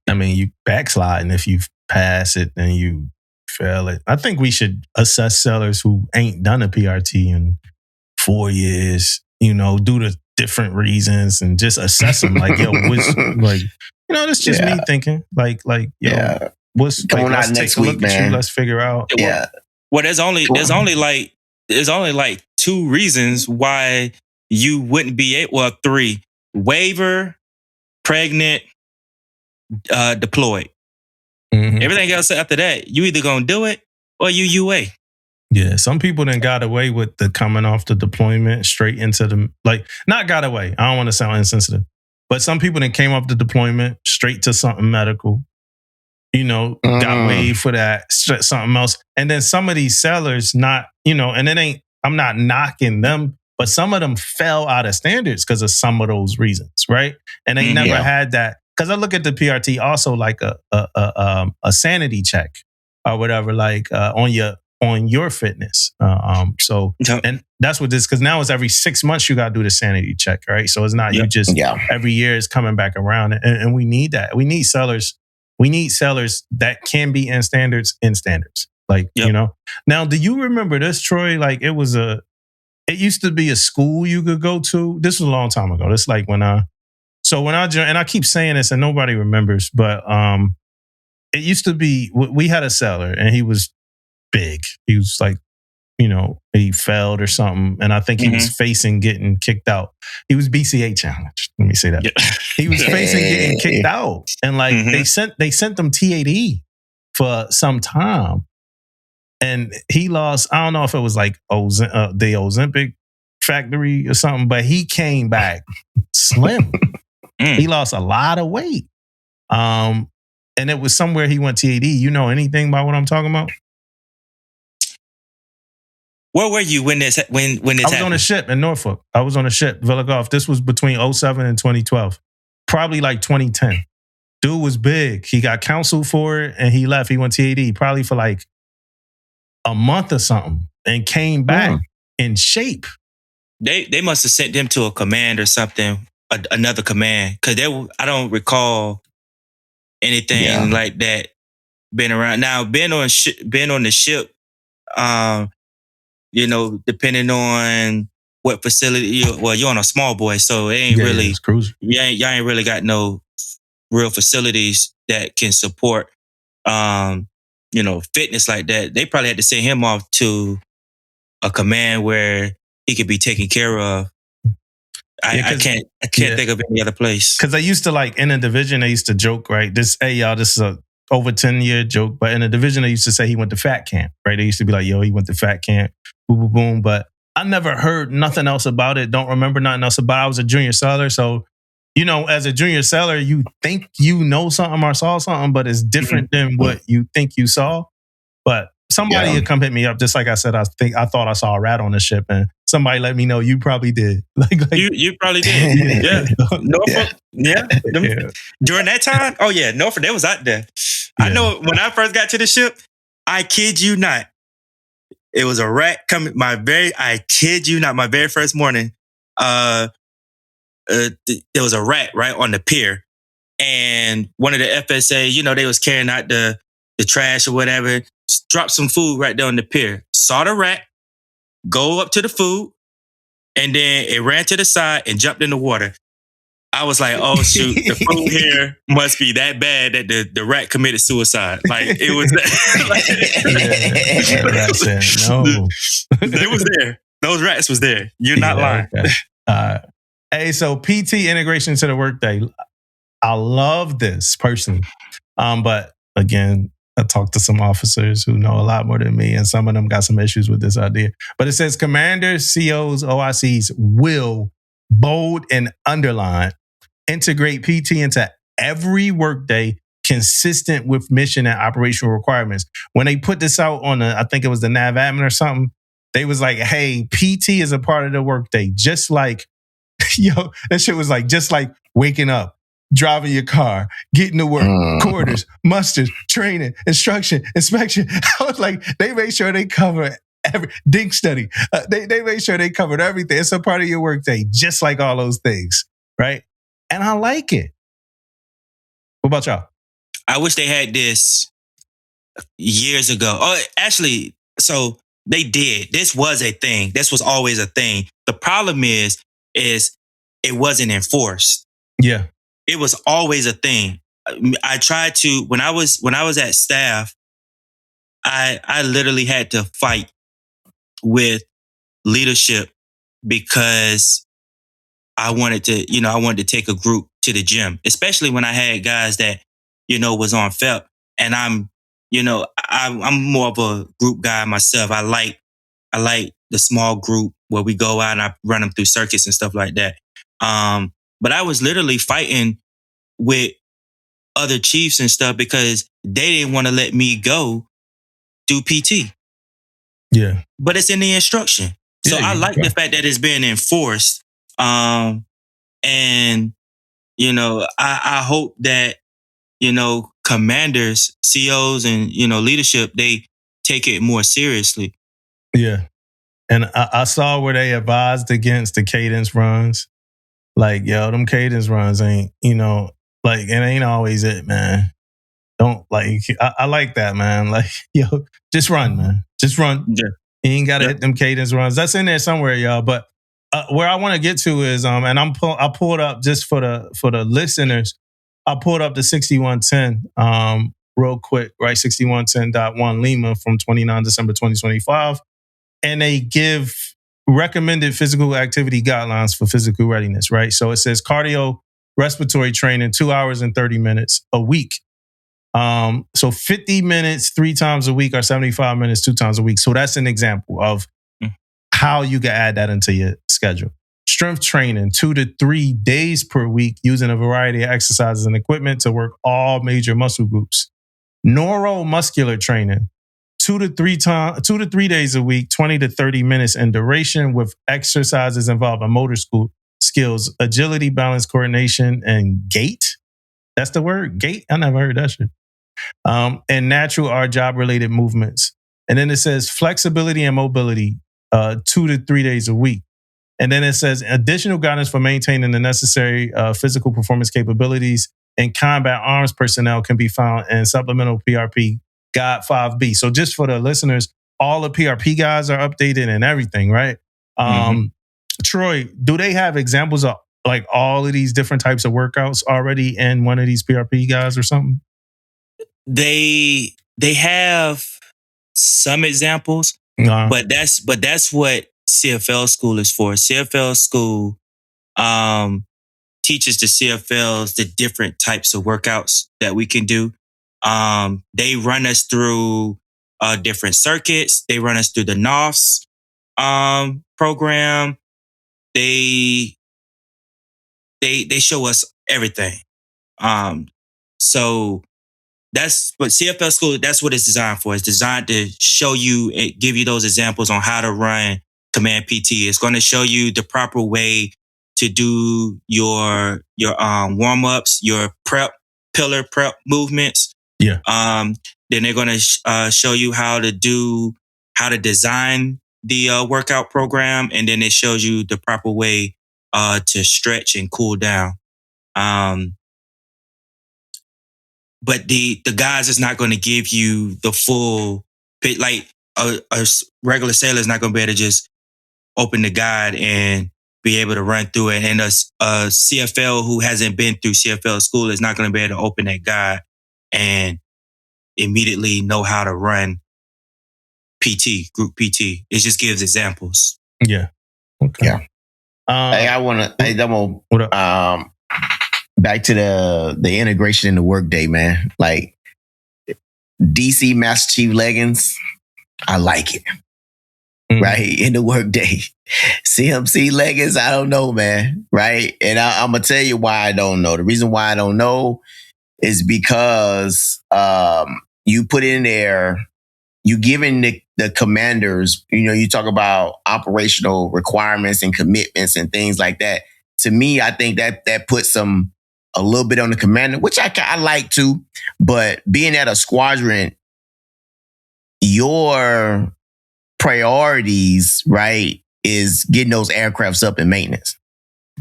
I mean, you backsliding if you pass it and you fail it. I think we should assess sellers who ain't done a PRT in 4 years, do the different reasons and just assess them. Like, yo, that's just me thinking. Like, yo, what's coming out next week, man? Let's figure out. Yeah. Well, there's only like 2 reasons why you wouldn't be able. Well, 3: waiver, pregnant, deployed. Mm-hmm. Everything else after that, you either gonna do it or you UA. Yeah, some people then got away with the coming off the deployment straight into the, not got away. I don't want to sound insensitive, but some people then came off the deployment straight to something medical, got waived for that, something else. And then some of these sellers and I'm not knocking them, but some of them fell out of standards because of some of those reasons, right? And they never had that. Because I look at the PRT also like a sanity check or whatever, on your fitness. And that's what this, because now it's every 6 months you got to do the sanity check, right? So it's not you just every year is coming back around, and we need that. We need sellers. We need sellers that can be in standards. Now, do you remember this, Troy? Like it used to be a school you could go to. This was a long time ago. This like when I joined, and I keep saying this and nobody remembers, but it used to be, we had a seller and he was big. He was like, he failed or something. And I think he was facing getting kicked out. He was BCA challenged. Let me say that. Yeah. He was facing getting kicked out. And they sent them TAD for some time. And he lost, I don't know if it was like the Ozempic factory or something, but he came back slim. He lost a lot of weight. And it was somewhere he went TAD. You know anything about what I'm talking about? Where were you when this happened? I was on a ship in Norfolk. I was on a ship, Villa Golf. This was between 2007 and 2012. Probably like 2010. Dude was big. He got counseled for it and he left. He went TAD probably for like a month or something and came back in shape. They must have sent him to a command or something, another command. Because I don't recall anything like that been around. Now, been on the ship, depending on what facility you're on a small boy, so it ain't really, it's cruising. Y'all ain't really got no real facilities that can support, fitness like that. They probably had to send him off to a command where he could be taken care of. I can't think of any other place. Because they used to in a division, they used to joke, right? This is a over 10-year joke, but in a division, they used to say he went to fat camp, right? They used to be like, yo, he went to fat camp, boom, boom, boom. But I never heard nothing else about it. Don't remember nothing else about it. I was a junior seller. So, as a junior seller, you think you know something or saw something, but it's different than what you think you saw. But somebody would come hit me up. Just like I said, I thought I saw a rat on the ship, and somebody let me know you probably did. You probably did. Yeah. Norfolk. Yeah. During that time? Oh yeah, Norfolk, they was out there. I know when I first got to the ship, I kid you not, It was a rat coming. I kid you not, my very first morning. There was a rat right on the pier, and one of the FSA, they was carrying out the trash or whatever, dropped some food right there on the pier. Saw the rat go up to the food, and then it ran to the side and jumped in the water. I was like, oh shoot, the food here must be that bad that the rat committed suicide. Like it was Yeah, rat said no. It was there. Those rats was there. You're not lying. Okay. Hey, so PT integration to the workday. I love this personally. But again, I talked to some officers who know a lot more than me, and some of them got some issues with this idea. But it says commanders, COs, OICs will, bold and underline, integrate PT into every workday consistent with mission and operational requirements. When they put this out on I think it was the nav admin or something, they was like, hey, PT is a part of the workday. Just like, that shit was like, just like waking up, driving your car, getting to work, quarters, musters, training, instruction, inspection. I was like, they made sure they cover every dink study. They made sure they covered everything. It's a part of your workday, just like all those things, right? And I like it. What about y'all? I wish they had this years ago. Oh, actually, so they did. This was a thing. This was always a thing. The problem is it wasn't enforced. Yeah. It was always a thing. I tried to, when I was at staff, I literally had to fight with leadership because I wanted to take a group to the gym, especially when I had guys that, was on FEP. And I'm more of a group guy myself. I like the small group where we go out and I run them through circuits and stuff like that. But I was literally fighting with other chiefs and stuff because they didn't want to let me go do PT. Yeah. But it's in the instruction. So I like the fact that it's being enforced. And, I hope that, commanders, COs, and, leadership, they take it more seriously. Yeah. And I saw where they advised against the cadence runs. Like, them cadence runs ain't, like, it ain't always it, man. Don't, like, I like that, man. Like, just run, man. Just run. Yeah. You ain't got to hit them cadence runs. That's in there somewhere, y'all. But where I want to get to is, and I pulled up just for the listeners, I pulled up the 6110 real quick, right? 6110.1 Lima from 29 December 2025. And they give recommended physical activity guidelines for physical readiness, right? So it says cardio respiratory training, 2 hours and 30 minutes a week. So 50 minutes 3 times a week or 75 minutes 2 times a week. So that's an example of how you can add that into your schedule. Strength training, 2 to 3 days per week using a variety of exercises and equipment to work all major muscle groups. Neuromuscular training, 2 to 3 days a week, 20 to 30 minutes in duration with exercises involving motor skills, agility, balance, coordination, and gait. That's the word, gait? I never heard that shit. And natural or job-related movements. And then it says flexibility and mobility, 2 to 3 days a week. And then it says additional guidance for maintaining the necessary physical performance capabilities in combat arms personnel can be found in supplemental PRP Guide-4. So just for the listeners, all the PRP guides are updated and everything, right? Troy, do they have examples of like all of these different types of workouts already in one of these PRP guides or something? They have some examples, but that's what CFL school is for. CFL school teaches the CFLs the different types of workouts that we can do. They run us through different circuits. They run us through the NOFS program. They show us everything. So that's what CFL school, that's what it's designed for. It's designed to show you, give you those examples on how to run Command PT. It's going to show you the proper way to do your warm-ups, your pillar prep movements. Yeah. Then they're going to show you how how to design the workout program, and then it shows you the proper way to stretch and cool down. But the guys is not going to give you the full bit. Like a regular sailor is not going to be able to just open the guide and be able to run through it. And a CFL who hasn't been through CFL school is not going to be able to open that guide and immediately know how to run PT, group PT. It just gives examples. Yeah. Okay. Yeah. Back to the integration in the workday, man. Like DC Master Chief leggings, I like it. Right? In the workday. CMC leggings, I don't know, man. Right? And I'm going to tell you why I don't know. The reason why I don't know is because you put in there, you giving the commanders, you talk about operational requirements and commitments and things like that. To me, I think that puts a little bit on the commander, which I like to, but being at a squadron, your priorities, right, is getting those aircrafts up in maintenance.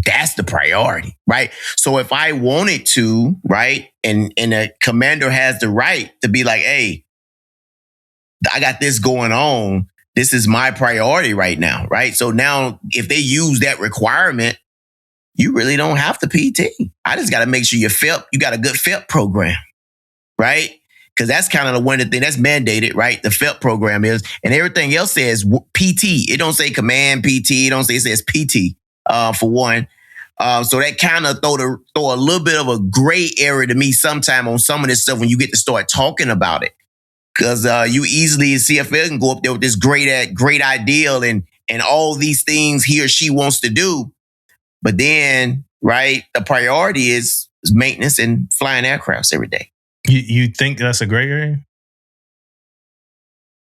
That's the priority, right? So if I wanted to, right, and a commander has the right to be like, hey, I got this going on. This is my priority right now, right? So now if they use that requirement, you really don't have to PT. I just got to make sure you got a good FEP program, right? Because that's kind of the one thing that's mandated, right? The FEP program is, and everything else says PT. It don't say command PT. It says PT for one. So that kind of throw a little bit of a gray area to me sometime on some of this stuff when you get to start talking about it. Because you easily, CFL can go up there with this great ideal and all these things he or she wants to do. But then, right, the priority is maintenance and flying aircrafts every day. You think that's a gray area?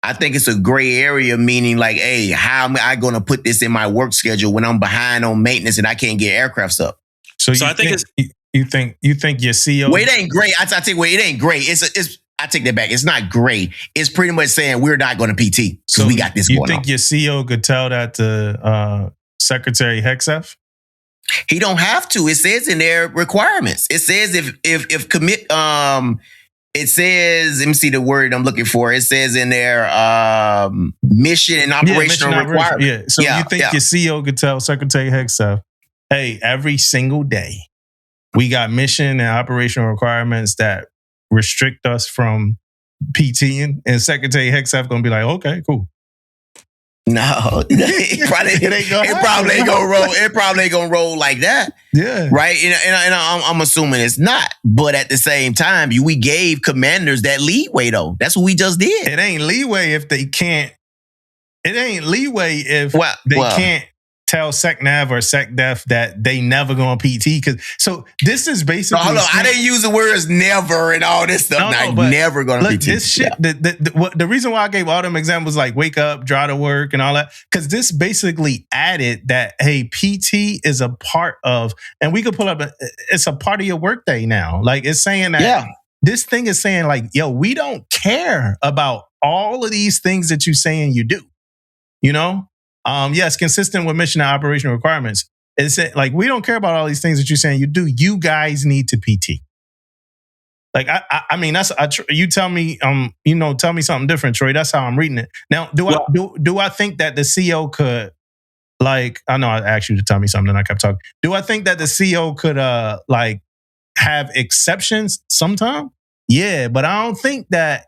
I think it's a gray area, meaning like, hey, how am I going to put this in my work schedule when I'm behind on maintenance and I can't get aircrafts up? So I think you think your CEO? Well, it ain't great. I tell you what, it ain't great. I take that back. It's not great. It's pretty much saying we're not going to PT because we got this going on. You think your CEO could tell that to Secretary Hexef? He don't have to. It says in their requirements. It says if commit. It says, let me see the word I'm looking for. It says in their mission and operational requirements. Yeah. So you think your CEO could tell Secretary Hexef, hey, every single day we got mission and operational requirements that restrict us from PTing, and Secretary Hexef gonna be like, okay, cool. No, it probably ain't gonna roll. It probably ain't gonna roll like that. Yeah, right. And I'm assuming it's not. But at the same time, we gave commanders that leeway, though. That's what we just did. It ain't leeway if they can't. It ain't leeway if they can't tell SecNav or SecDef that they never going PT. So this is basically. Hold on, I didn't use the words never and all this stuff. Never going to PT. This shit. Yeah. The reason why I gave all them examples like wake up, drive to work, and all that, because this basically added that hey, PT is a part of, and we could pull up. It's a part of your workday now. Like it's saying that. Yeah. This thing is saying like, yo, we don't care about all of these things that you saying you do. You know. Yes, consistent with mission and operational requirements. It's like we don't care about all these things that you're saying you do. You guys need to PT. Like I mean, you tell me, tell me something different, Troy. That's how I'm reading it. Now, do I think that the CEO could, like, I know I asked you to tell me something, and I kept talking. Do I think that the CEO could, like, have exceptions sometime? Yeah, but I don't think that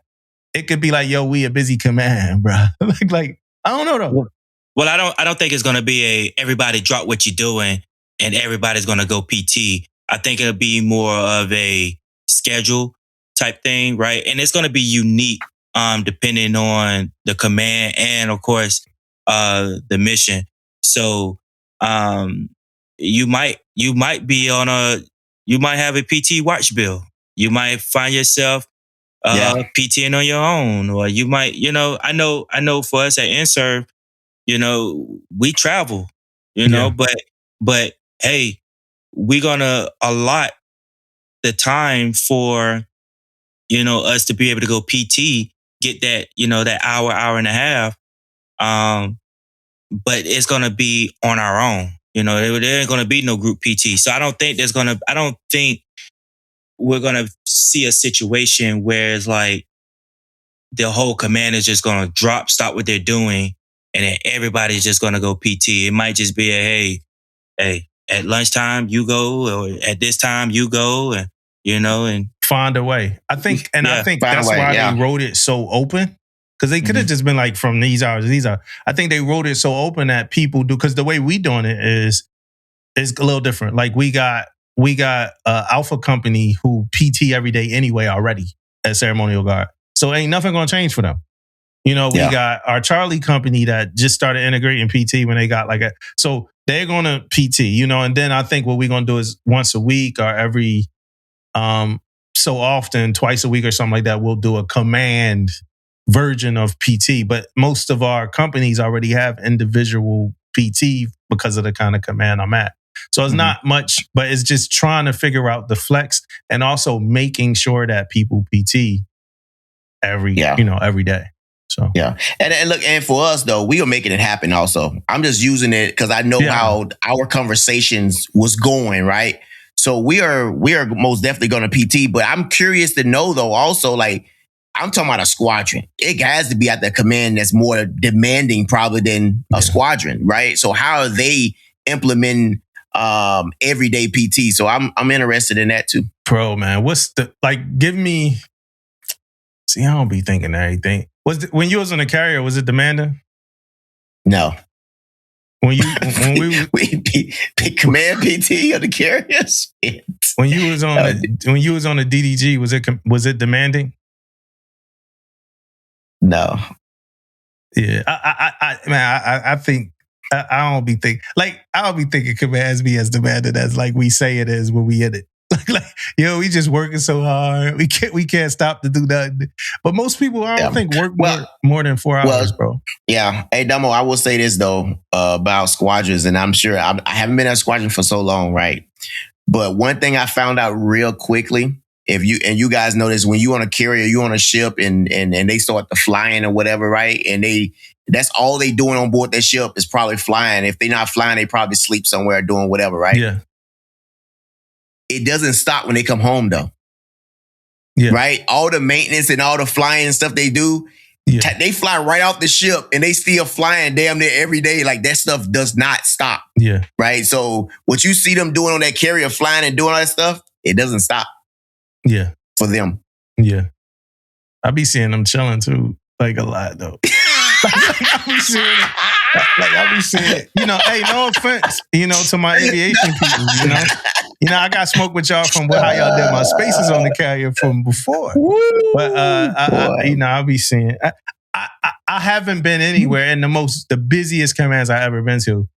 it could be like, yo, we a busy command, bro. like I don't know though. Well, I don't think it's going to be everybody drop what you're doing and everybody's going to go PT. I think it'll be more of a schedule type thing, right? And it's going to be unique depending on the command and, of course, the mission. So you might have a PT watch bill. You might find yourself PTing on your own, or you might, I know for us at InServe, we travel, but hey, we're gonna allot the time for, us to be able to go PT, get that, that hour and a half, But it's gonna be on our own. You know, there ain't gonna be no group PT. So I don't think we're gonna see a situation where it's like the whole command is just gonna stop what they're doing, and then everybody's just gonna go PT. It might just be hey, at lunchtime you go, or at this time you go, and and find a way. I think that's why they wrote it so open. Because they could have just been like from these hours to these hours. I think they wrote it so open that people do, because the way we doing it is a little different. Like we got Alpha Company who PT every day anyway already as ceremonial guard. So ain't nothing gonna change for them. We got our Charlie Company that just started integrating PT when they got so they're gonna PT, and then I think what we're gonna do is once a week or every so often, twice a week or something like that, we'll do a command version of PT. But most of our companies already have individual PT because of the kind of command I'm at. So it's not much, but it's just trying to figure out the flex and also making sure that people PT every day. So yeah, and look, and for us though, we are making it happen. Also, I'm just using it because I know how our conversations was going, right? So we are most definitely going to PT. But I'm curious to know though, also like I'm talking about a squadron. It has to be at the command that's more demanding probably than a squadron, right? So how are they implementing everyday PT? So I'm interested in that too. Bro, man, give me. See, I don't be thinking everything. When you was on the carrier, was it demanding? No. When we command PT of the carriers. When you was on the DDG, was it demanding? No. Yeah, I think I don't be thinking I don't be thinking commands be as demanded as like we say it is when we in it. We just working so hard. We can't stop to do nothing. But most people, I don't think work more than 4 hours, bro. Yeah. Hey, Dumbo, I will say this though about squadrons, and I'm sure I haven't been at a squadron for so long, right? But one thing I found out real quickly, you guys know this, when you on a carrier, you on a ship, and they start the flying or whatever, right? And that's all they doing on board that ship is probably flying. If they're not flying, they probably sleep somewhere doing whatever, right? Yeah. It doesn't stop when they come home though. Yeah. Right? All the maintenance and all the flying stuff they do, they fly right off the ship and they still flying damn near every day. Like that stuff does not stop. Yeah. Right? So what you see them doing on that carrier, flying and doing all that stuff, it doesn't stop. Yeah. For them. Yeah. I be seeing them chilling too, like a lot though. I be seeing, hey, no offense, to my aviation people, I got smoke with y'all from how y'all did my spaces on the carrier from before. But I'll be seeing. I haven't been anywhere in the busiest commands I ever been to.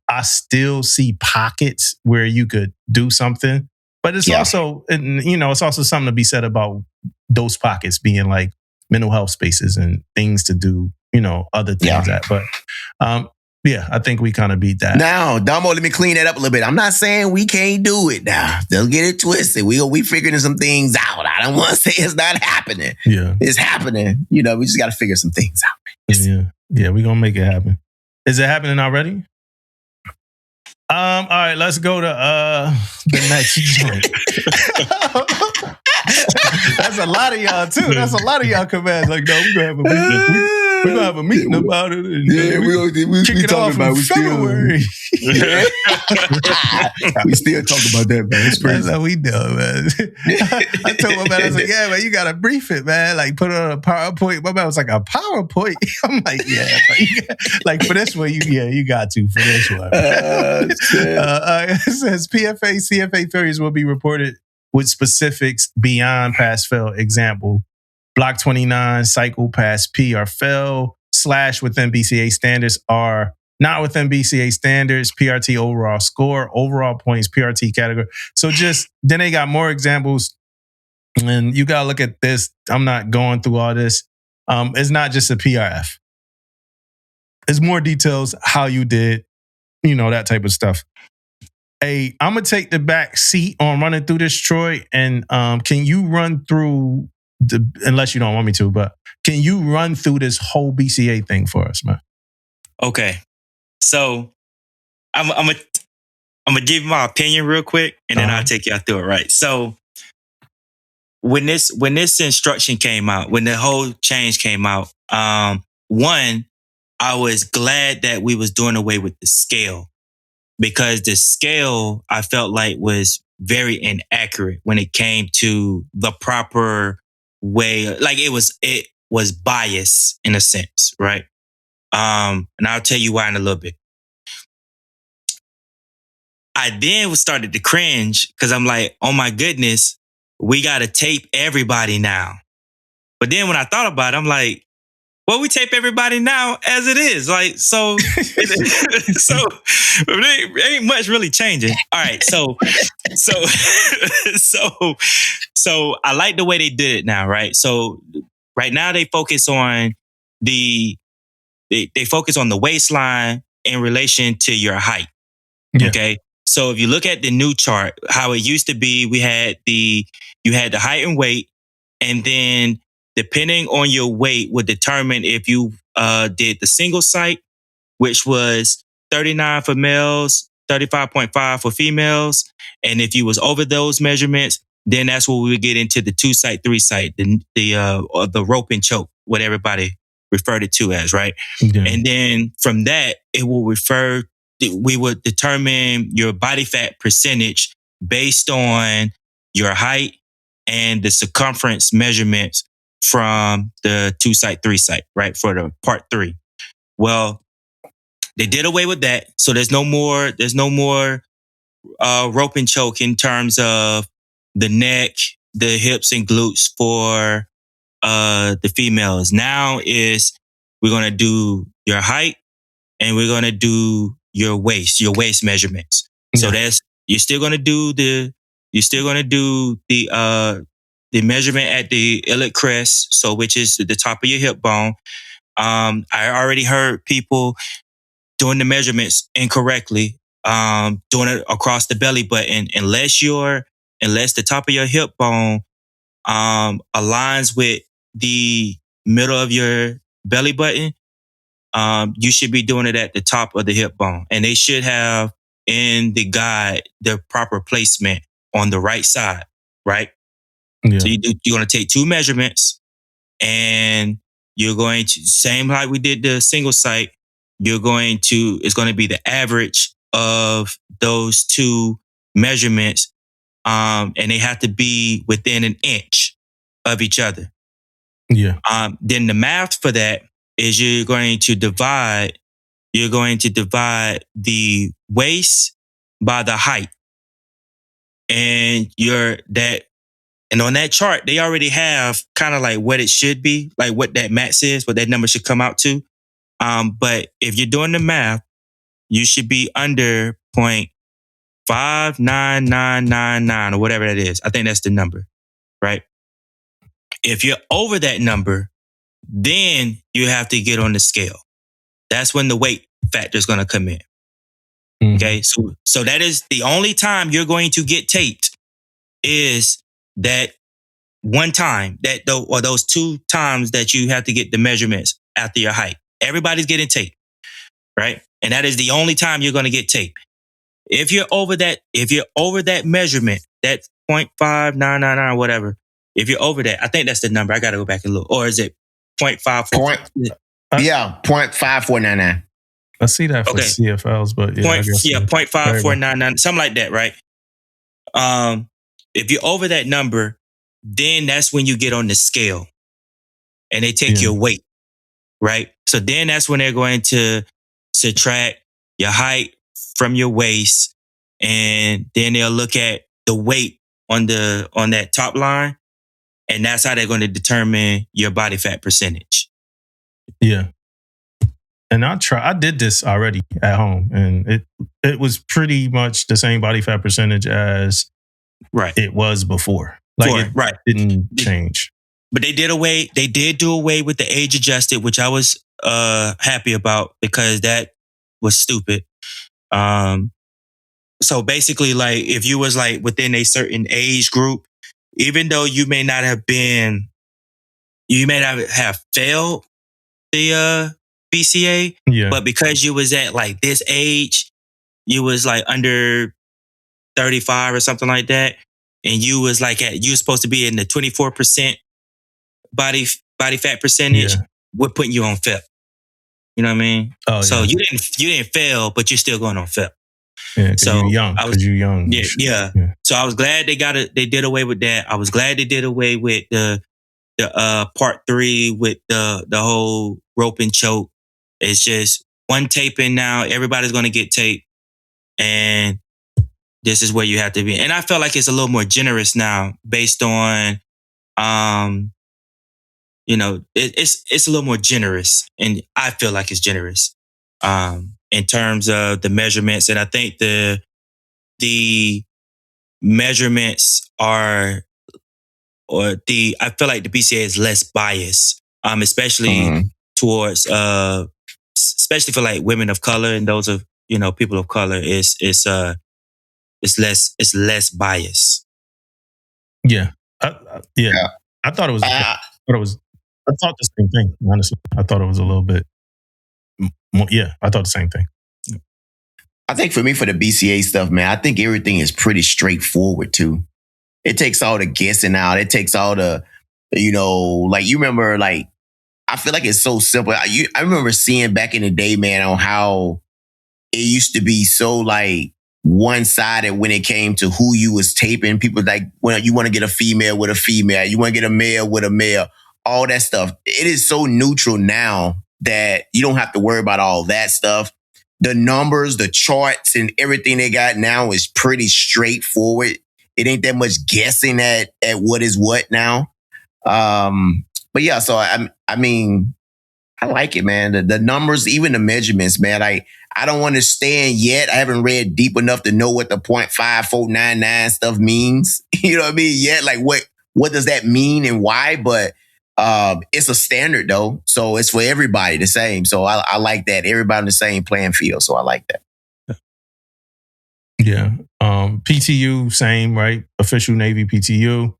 I still see pockets where you could do something, but it's also, it's also something to be said about those pockets being like mental health spaces and things to do, other things at. But I think we kind of beat that. Now, Damo, let me clean that up a little bit. I'm not saying we can't do it now. Don't get it twisted. We figuring some things out. I don't want to say it's not happening. Yeah. It's happening. We just got to figure some things out. Yeah, we're going to make it happen. Is it happening already? All right, let's go to the next joint. That's a lot of y'all too. That's a lot of y'all commands. Like, no, we're gonna have a meeting about it. And, we kick it off in February. We still talk about that, man. It's crazy. That's how we do, man. I told my man, I was like, yeah, man, you gotta brief it, man. Like, put it on a PowerPoint. My man was like, a PowerPoint? I'm like, yeah. Like, for this one, you got to for this one. It says PFA, CFA failures will be reported with specifics beyond pass-fail. Example, Block 29, cycle pass P or fail / within BCA standards are not within BCA standards, PRT overall score, overall points, PRT category. So then they got more examples, and you got to look at this. I'm not going through all this. It's not just a PRF. It's more details, how you did, that type of stuff. I'm going to take the back seat on running through this, Troy, and can you run through unless you don't want me to, but Can you run through this whole BCA thing for us, man? Okay. So I'm gonna give my opinion real quick, and then I'll take y'all through it. Right. So when this instruction came out, when the whole change came out, one, I was glad that we was doing away with the scale, because the scale I felt like was very inaccurate when it came to the proper way. Like it was biased in a sense, right? And I'll tell you why in a little bit. I then started to cringe because I'm like, oh my goodness, we got to tape everybody now. But then when I thought about it, I'm like, well, we tape everybody now as it is. Like, so it ain't much really changing. All right. So I like the way they did it now, right? So right now they focus on they focus on the waistline in relation to your height. Yeah. Okay. So if you look at the new chart, how it used to be, you had the height and weight, and then depending on your weight would determine if you did the single site, which was 39 for males, 35.5 for females. And if you was over those measurements, then that's where we would get into the 2 site, 3 site, the rope and choke, what everybody referred it to as, right? Yeah. And then from that, we would determine your body fat percentage based on your height and the circumference measurements from the 2 site, 3 site, right? For the part 3. Well, they did away with that. So there's no more rope and choke in terms of the neck, the hips and glutes for the females. Now we're going to do your height and we're going to do your waist measurements. Yeah. So you're still going to do the measurement at the iliac crest, so which is the top of your hip bone. I already heard people doing the measurements incorrectly, doing it across the belly button, unless the top of your hip bone aligns with the middle of your belly button. You should be doing it at the top of the hip bone. And they should have in the guide the proper placement on the right side, right? Yeah. So you're going to take 2 measurements, and you're going to, same like we did the single site, it's going to be the average of those 2 measurements. And they have to be within an inch of each other. Yeah. Then the math for that is you're going to divide the waist by the height. And on that chart, they already have kind of like what it should be, like what that max is, what that number should come out to. But if you're doing the math, you should be under 0.59999 or whatever that is. I think that's the number, right? If you're over that number, then you have to get on the scale. That's when the weight factor is going to come in. Mm-hmm. Okay, so that is the only time you're going to get taped, is that one time, or those 2 times that you have to get the measurements after your height. Everybody's getting taped, right? And that is the only time you're going to get taped. If you're over that measurement, that 0.5999 or whatever, if you're over that, I think that's the number. I got to go back and look. Or is it 0.54? Yeah, 0.5499. I see that for CFLs, but yeah. 0.5499, something like that, right? If you're over that number, then that's when you get on the scale and they take your weight, right? So then that's when they're going to subtract your height from your waist, and then they'll look at the weight on that top line, and that's how they're going to determine your body fat percentage. Yeah. And I did this already at home, and it was pretty much the same body fat percentage as it was before. Like it didn't change. But they did do away with the age adjusted, which I was happy about, because that was stupid. So basically, like, if you was like within a certain age group, even though you may not have been, you may not have failed the BCA, but because you was at like this age, you was like under 35 or something like that, and you was like you were supposed to be in the 24% body fat percentage, we're putting you on FIP. You know what I mean? So you didn't fail, but you're still going on FIP. Yeah, so you're young. Because you're young. Yeah. So I was glad they did away with that. I was glad they did away with the part 3 with the whole rope and choke. It's just one taping now. Everybody's going to get taped, and this is where you have to be. And I feel like it's a little more generous now, based on, it's a little more generous, and I feel like it's generous in terms of the measurements. And I think the measurements are, I feel like the BCA is less biased, especially towards, especially for like women of color and those of, people of color. It's less biased. Yeah. I thought it was. I thought the same thing. Honestly, I thought it was a little bit more. Yeah, I thought the same thing. I think for me, for the BCA stuff, man, I think everything is pretty straightforward too. It takes all the guessing out. It takes all the, like you remember, like, I feel like it's so simple. I remember seeing back in the day, man, on how it used to be so like one-sided when it came to who you was taping. People like, when you want to get a female with a female, you want to get a male with a male, all that stuff. It is so neutral now that you don't have to worry about all that stuff. The numbers, the charts, and everything they got now is pretty straightforward. It ain't that much guessing at what is what now. But yeah, so I mean, I like it, man. The numbers, even the measurements, man. I don't understand yet. I haven't read deep enough to know what the 0.5499 stuff means. You know what I mean? Yet, like what does that mean and why? But it's a standard though, so it's for everybody the same. So I like that. Everybody on the same playing field. So I like that. Yeah. PTU, same, right? Official Navy PTU.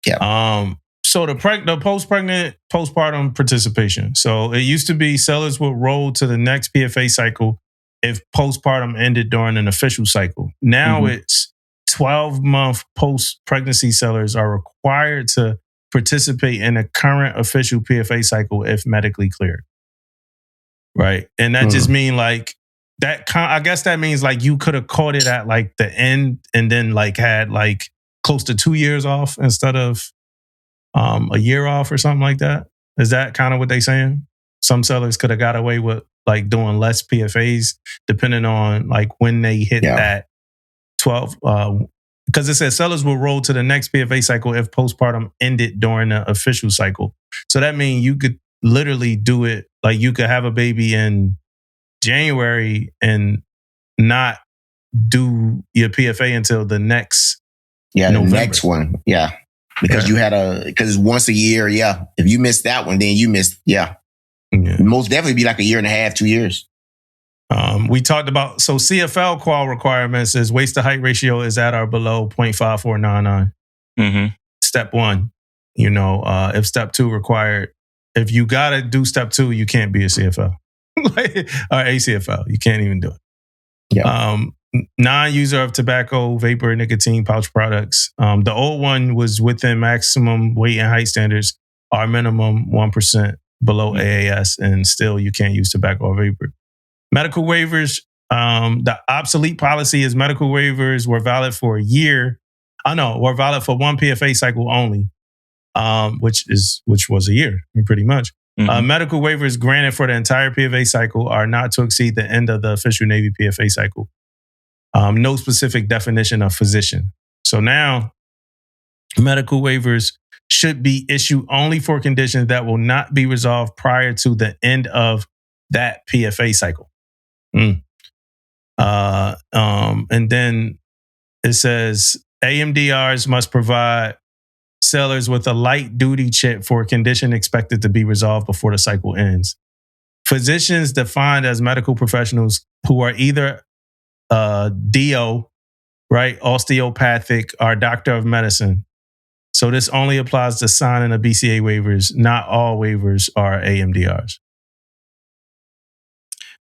Yeah. So the postpartum participation. So it used to be sellers would roll to the next PFA cycle if postpartum ended during an official cycle. Now it's 12-month post-pregnancy sellers are required to participate in a current official PFA cycle if medically cleared. Right? And that just mean like, I guess that means like you could have caught it at like the end and then like had like close to 2 years off instead of a year off or something like that. Is that kind of what they saying? Some sellers could have got away with like doing less PFAs depending on like when they hit that 12. Because it says sellers will roll to the next PFA cycle if postpartum ended during the official cycle. So that means you could literally do it like you could have a baby in January and not do your PFA until the next November. The next one. Yeah. Because you had because once a year, if you missed that one, then you missed, most definitely be like a year and a half, 2 years. We talked about, so CFL qual requirements is waist to height ratio is at or below 0.5499. Step 1, if step 2 required, if you got to do step 2, you can't be a CFL or ACFL. You can't even do it. Yeah. Non-user of tobacco, vapor, nicotine, pouch products. The old one was within maximum weight and height standards, or minimum 1% below AAS, and still you can't use tobacco or vapor. Medical waivers. The obsolete policy is medical waivers were valid for a year. Were valid for one PFA cycle only, which was a year, pretty much. Medical waivers granted for the entire PFA cycle are not to exceed the end of the official Navy PFA cycle. No specific definition of physician. So now, medical waivers should be issued only for conditions that will not be resolved prior to the end of that PFA cycle. And then it says AMDRs must provide sellers with a light duty chip for a condition expected to be resolved before the cycle ends. Physicians defined as medical professionals who are either DO, right, osteopathic, or doctor of medicine. So this only applies to signing of BCA waivers. Not all waivers are AMDRs.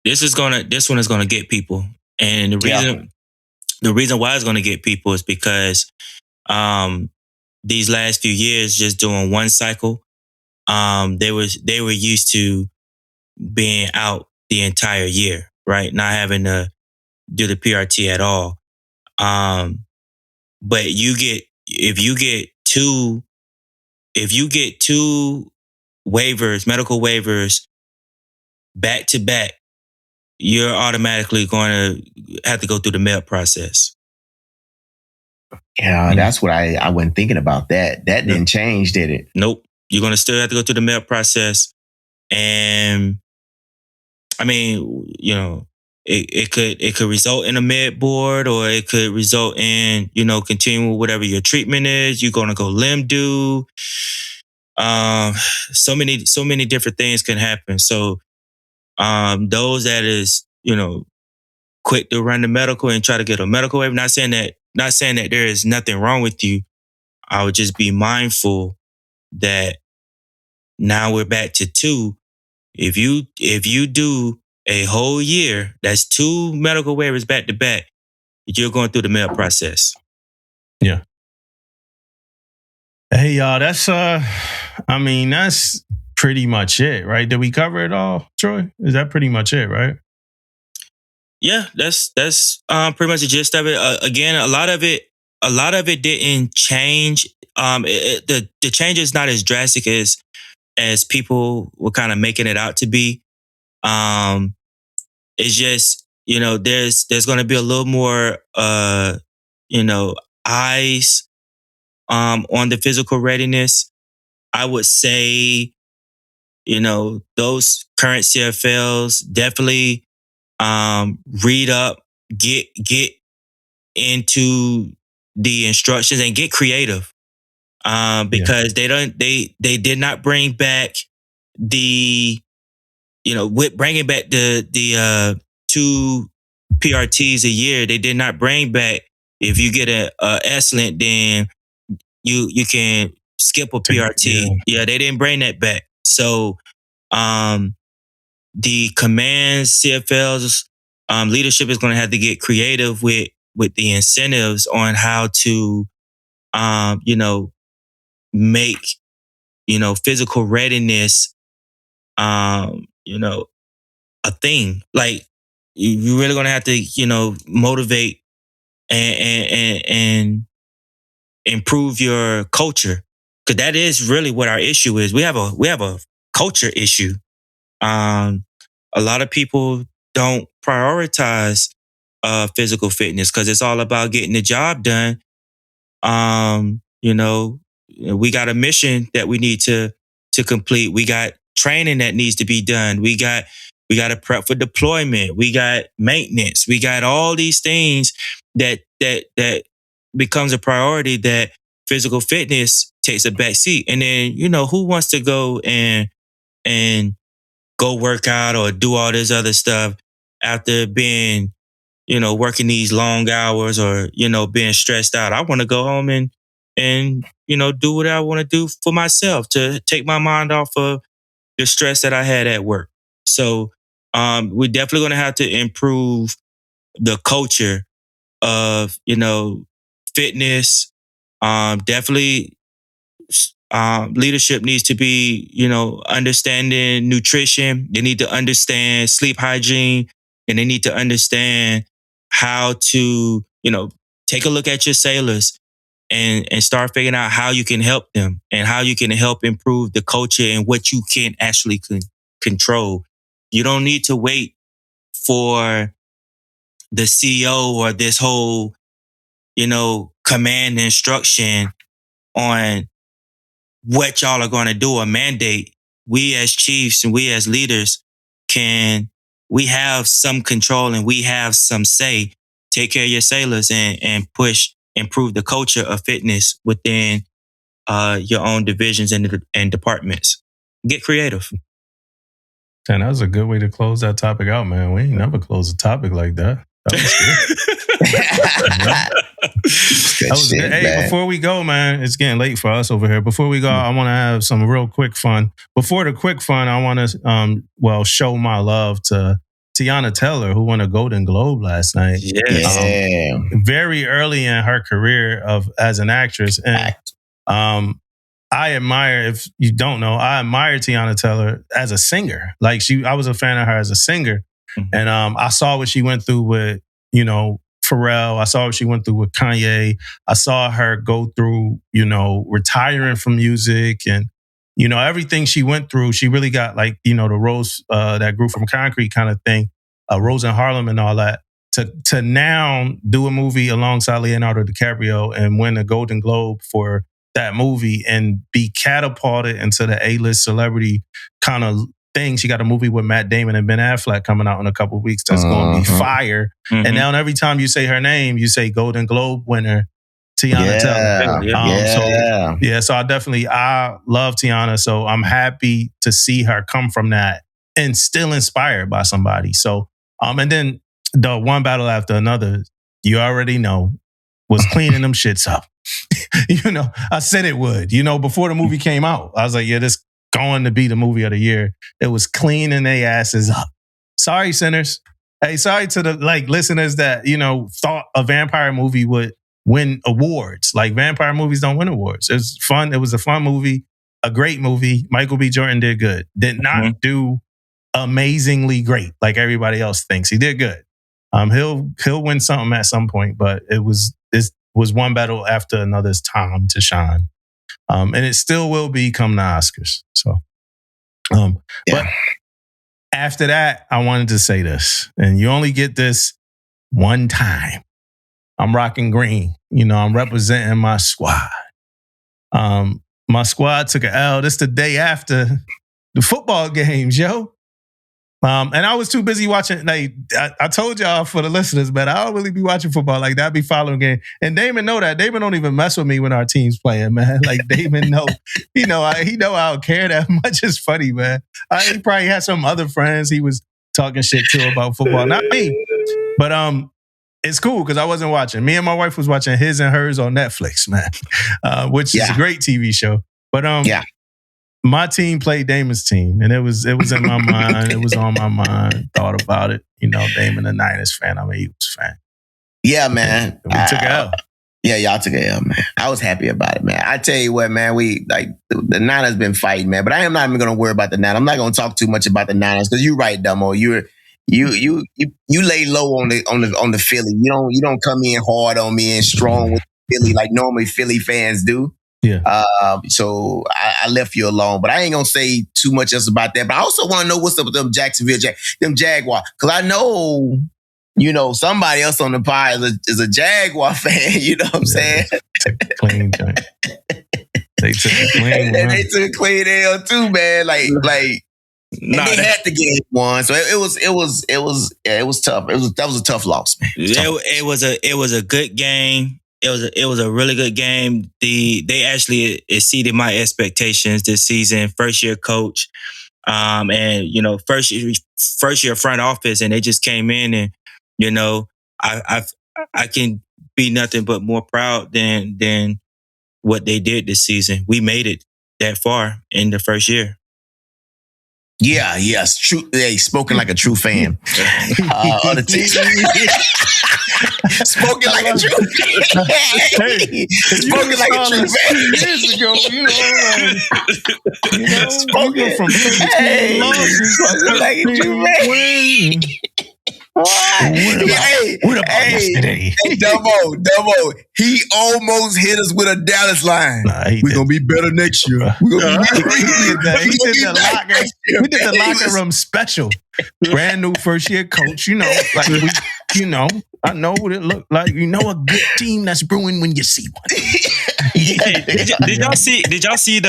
This one is gonna get people, and the reason why it's gonna get people is because these last few years just doing one cycle, they were used to being out the entire year, right? Not having to do the PRT at all. But if you get two waivers, medical waivers back to back, you're automatically going to have to go through the MEP process. Yeah, that's what I wasn't thinking about that. That didn't change, did it? Nope. You're going to still have to go through the MEP process. And I mean, you know, it could result in a med board, or it could result in, you know, continuing with whatever your treatment is. You're going to go limb do. So many different things can happen. So those that is, you know, quick to run the medical and try to get a medical waiver. Not saying that there is nothing wrong with you. I would just be mindful that now we're back to 2. If you do a whole year, that's 2 medical waivers back to back, you're going through the MEP process. Yeah. Hey y'all, that's pretty much it, right? Did we cover it all, Troy? Is that pretty much it, right? Yeah, that's pretty much the gist of it. Again, a lot of it didn't change. The change is not as drastic as people were kind of making it out to be. It's just, you know, there's going to be a little more, you know, eyes on the physical readiness. I would say, you know, those current CFLs definitely read up, get into the instructions and get creative. Because they did not bring back the, you know, with bringing back the 2 PRTs a year, they did not bring back, if you get a excellent, then you can skip a PRT. Yeah, they didn't bring that back. So the command CFLs leadership is going to have to get creative with the incentives on how to you know, make, you know, physical readiness you know, a thing. Like, you're really going to have to, you know, motivate and improve your culture, because that is really what our issue is. We have a culture issue. A lot of people don't prioritize physical fitness because it's all about getting the job done. You know, we got a mission that we need to complete. We got training that needs to be done. We got to prep for deployment. We got maintenance. We got all these things that becomes a priority, that physical fitness takes a back seat. And then, you know, who wants to go and go work out or do all this other stuff after being, you know, working these long hours, or, you know, being stressed out? I want to go home and, you know, do what I want to do for myself to take my mind off of the stress that I had at work. So we're definitely going to have to improve the culture of, you know, fitness. Definitely leadership needs to be, you know, understanding nutrition. They need to understand sleep hygiene, and they need to understand how to, you know, take a look at your sailors and start figuring out how you can help them and how you can help improve the culture and what you can actually control. You don't need to wait for the CEO or this whole, you know, command instruction on what y'all are going to do or mandate. We as chiefs and we as leaders we have some control and we have some say. Take care of your sailors and improve the culture of fitness within your own divisions and departments. Get creative. And that was a good way to close that topic out, man. We ain't never closed a topic like that. That was good. Good That was shit, good. Hey, man. before we go, man, it's getting late for us over here. Before we go, I want to have some real quick fun. Before the quick fun, I want to show my love to Teyana Taylor, who won a Golden Globe last night. Yeah. Very early in her career as an actress, and I admire. If you don't know, I admire Teyana Taylor as a singer. Like I was a fan of her as a singer, and I saw what she went through with Pharrell. I saw what she went through with Kanye. I saw her go through, retiring from music and, everything she went through. She really got the Rose that grew from concrete kind of thing, Rose in Harlem and all that. To now do a movie alongside Leonardo DiCaprio and win a Golden Globe for that movie and be catapulted into the A-list celebrity kind of thing. She got a movie with Matt Damon and Ben Affleck coming out in a couple of weeks that's going to be fire. And now every time you say her name, you say Golden Globe winner Teyana Taylor. So I love Teyana. So I'm happy to see her come from that and still inspired by somebody. So and then the one battle after another, you already know, was cleaning them shits up. I said it would. Before the movie came out, I was like, yeah, this going to be the movie of the year. It was cleaning their asses up. Sorry, sinners. Hey, sorry to the listeners that thought a vampire movie would win awards. Like, vampire movies don't win awards. It was fun. It was a fun movie, a great movie. Michael B. Jordan did good. Did not do amazingly great like everybody else thinks. He did good. He'll win something at some point, but this was one battle after another's time to shine. And it still will be come the Oscars. So, but after that, I wanted to say this, and you only get this one time. I'm rocking green. I'm representing my squad. My squad took an L. This the day after the football games, yo. And I was too busy watching. I told y'all, for the listeners, man, I don't really be watching football like that. I be following game. And Damon know that. Damon don't even mess with me when our team's playing, man. Like, Damon know, he know I don't care that much. It's funny, man. He probably had some other friends he was talking shit to about football, not me. But it's cool because I wasn't watching. Me and my wife was watching His and Hers on Netflix, man, which is a great TV show. But my team played Damon's team, and it was in my mind. It was on my mind. Thought about it. Damon, a Niners fan. I'm a Eagles fan. Yeah, man. We took an L. Yeah, y'all took an L, man. I was happy about it, man. I tell you what, man. The Niners been fighting, man. But I am not even going to worry about the Niners. I'm not going to talk too much about the Niners because you're right, Dumbo. You lay low on the Philly. You don't come in hard on me and strong with Philly like normally Philly fans do. Yeah. So I left you alone, but I ain't gonna say too much else about that. But I also want to know what's up with them them Jaguar, because I know somebody else on the pod is a Jaguar fan. You know what I'm saying? Clean joint. They took a clean. They took a clean L too, man. They had the game won, so it was tough. That was a tough loss, man. It was a good game. It was a really good game. They actually exceeded my expectations this season. First year coach, and first year front office, and they just came in, and I can be nothing but more proud than what they did this season. We made it that far in the first year. Yeah, yes, true. They spoken like a true fan. On the team. Spoken like a true fan. Spoken like a true fan. Years ago, spoken from spoken like a true fan. What about yesterday? Hey, Dumbo, he almost hit us with a Dallas line. We're going to be better next year. We did the locker room special. Brand new first year coach, I know what it looked like. A good team that's brewing when you see one. Hey, did y'all see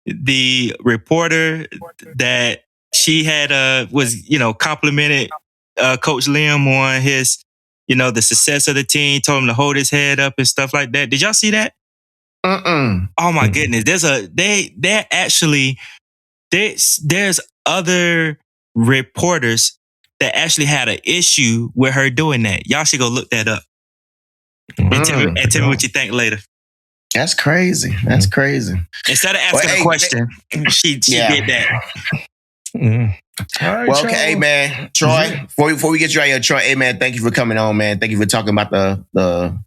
the reporter that she had was complimented Coach Lim on his the success of the team, told him to hold his head up and stuff like that. Did y'all see that? Oh my goodness. There's other reporters that actually had an issue with her doing that. Y'all should go look that up. And tell me what you think later. That's crazy. That's crazy. Instead of asking a question, she did that. Mm. All right, Well, okay, hey, man. Troy, before we get you out here, Troy, hey, man, thank you for coming on, man. Thank you for talking about the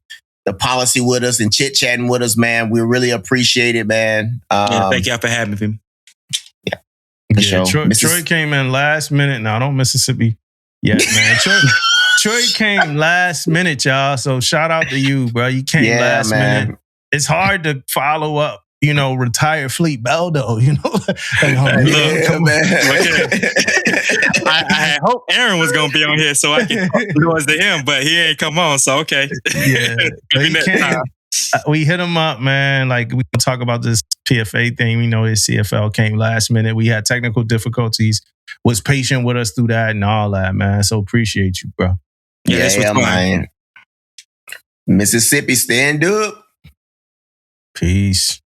policy with us and chit-chatting with us, man. We really appreciate it, man. Thank y'all for having me. Yeah, Troy came in last minute. Now, don't Mississippi yet, man. Troy came last minute, y'all. So shout out to you, bro. You came last minute. It's hard to follow up, retired Fleet Beldo, man. I hope Aaron was going to be on here so I can talk towards the end, but he ain't come on, so okay. Yeah. We hit him up, man. Like, we can talk about this PFA thing. We know his CFL came last minute. We had technical difficulties. Was patient with us through that and all that, man. So appreciate you, bro. Yeah, man. Mississippi, stand up. Peace.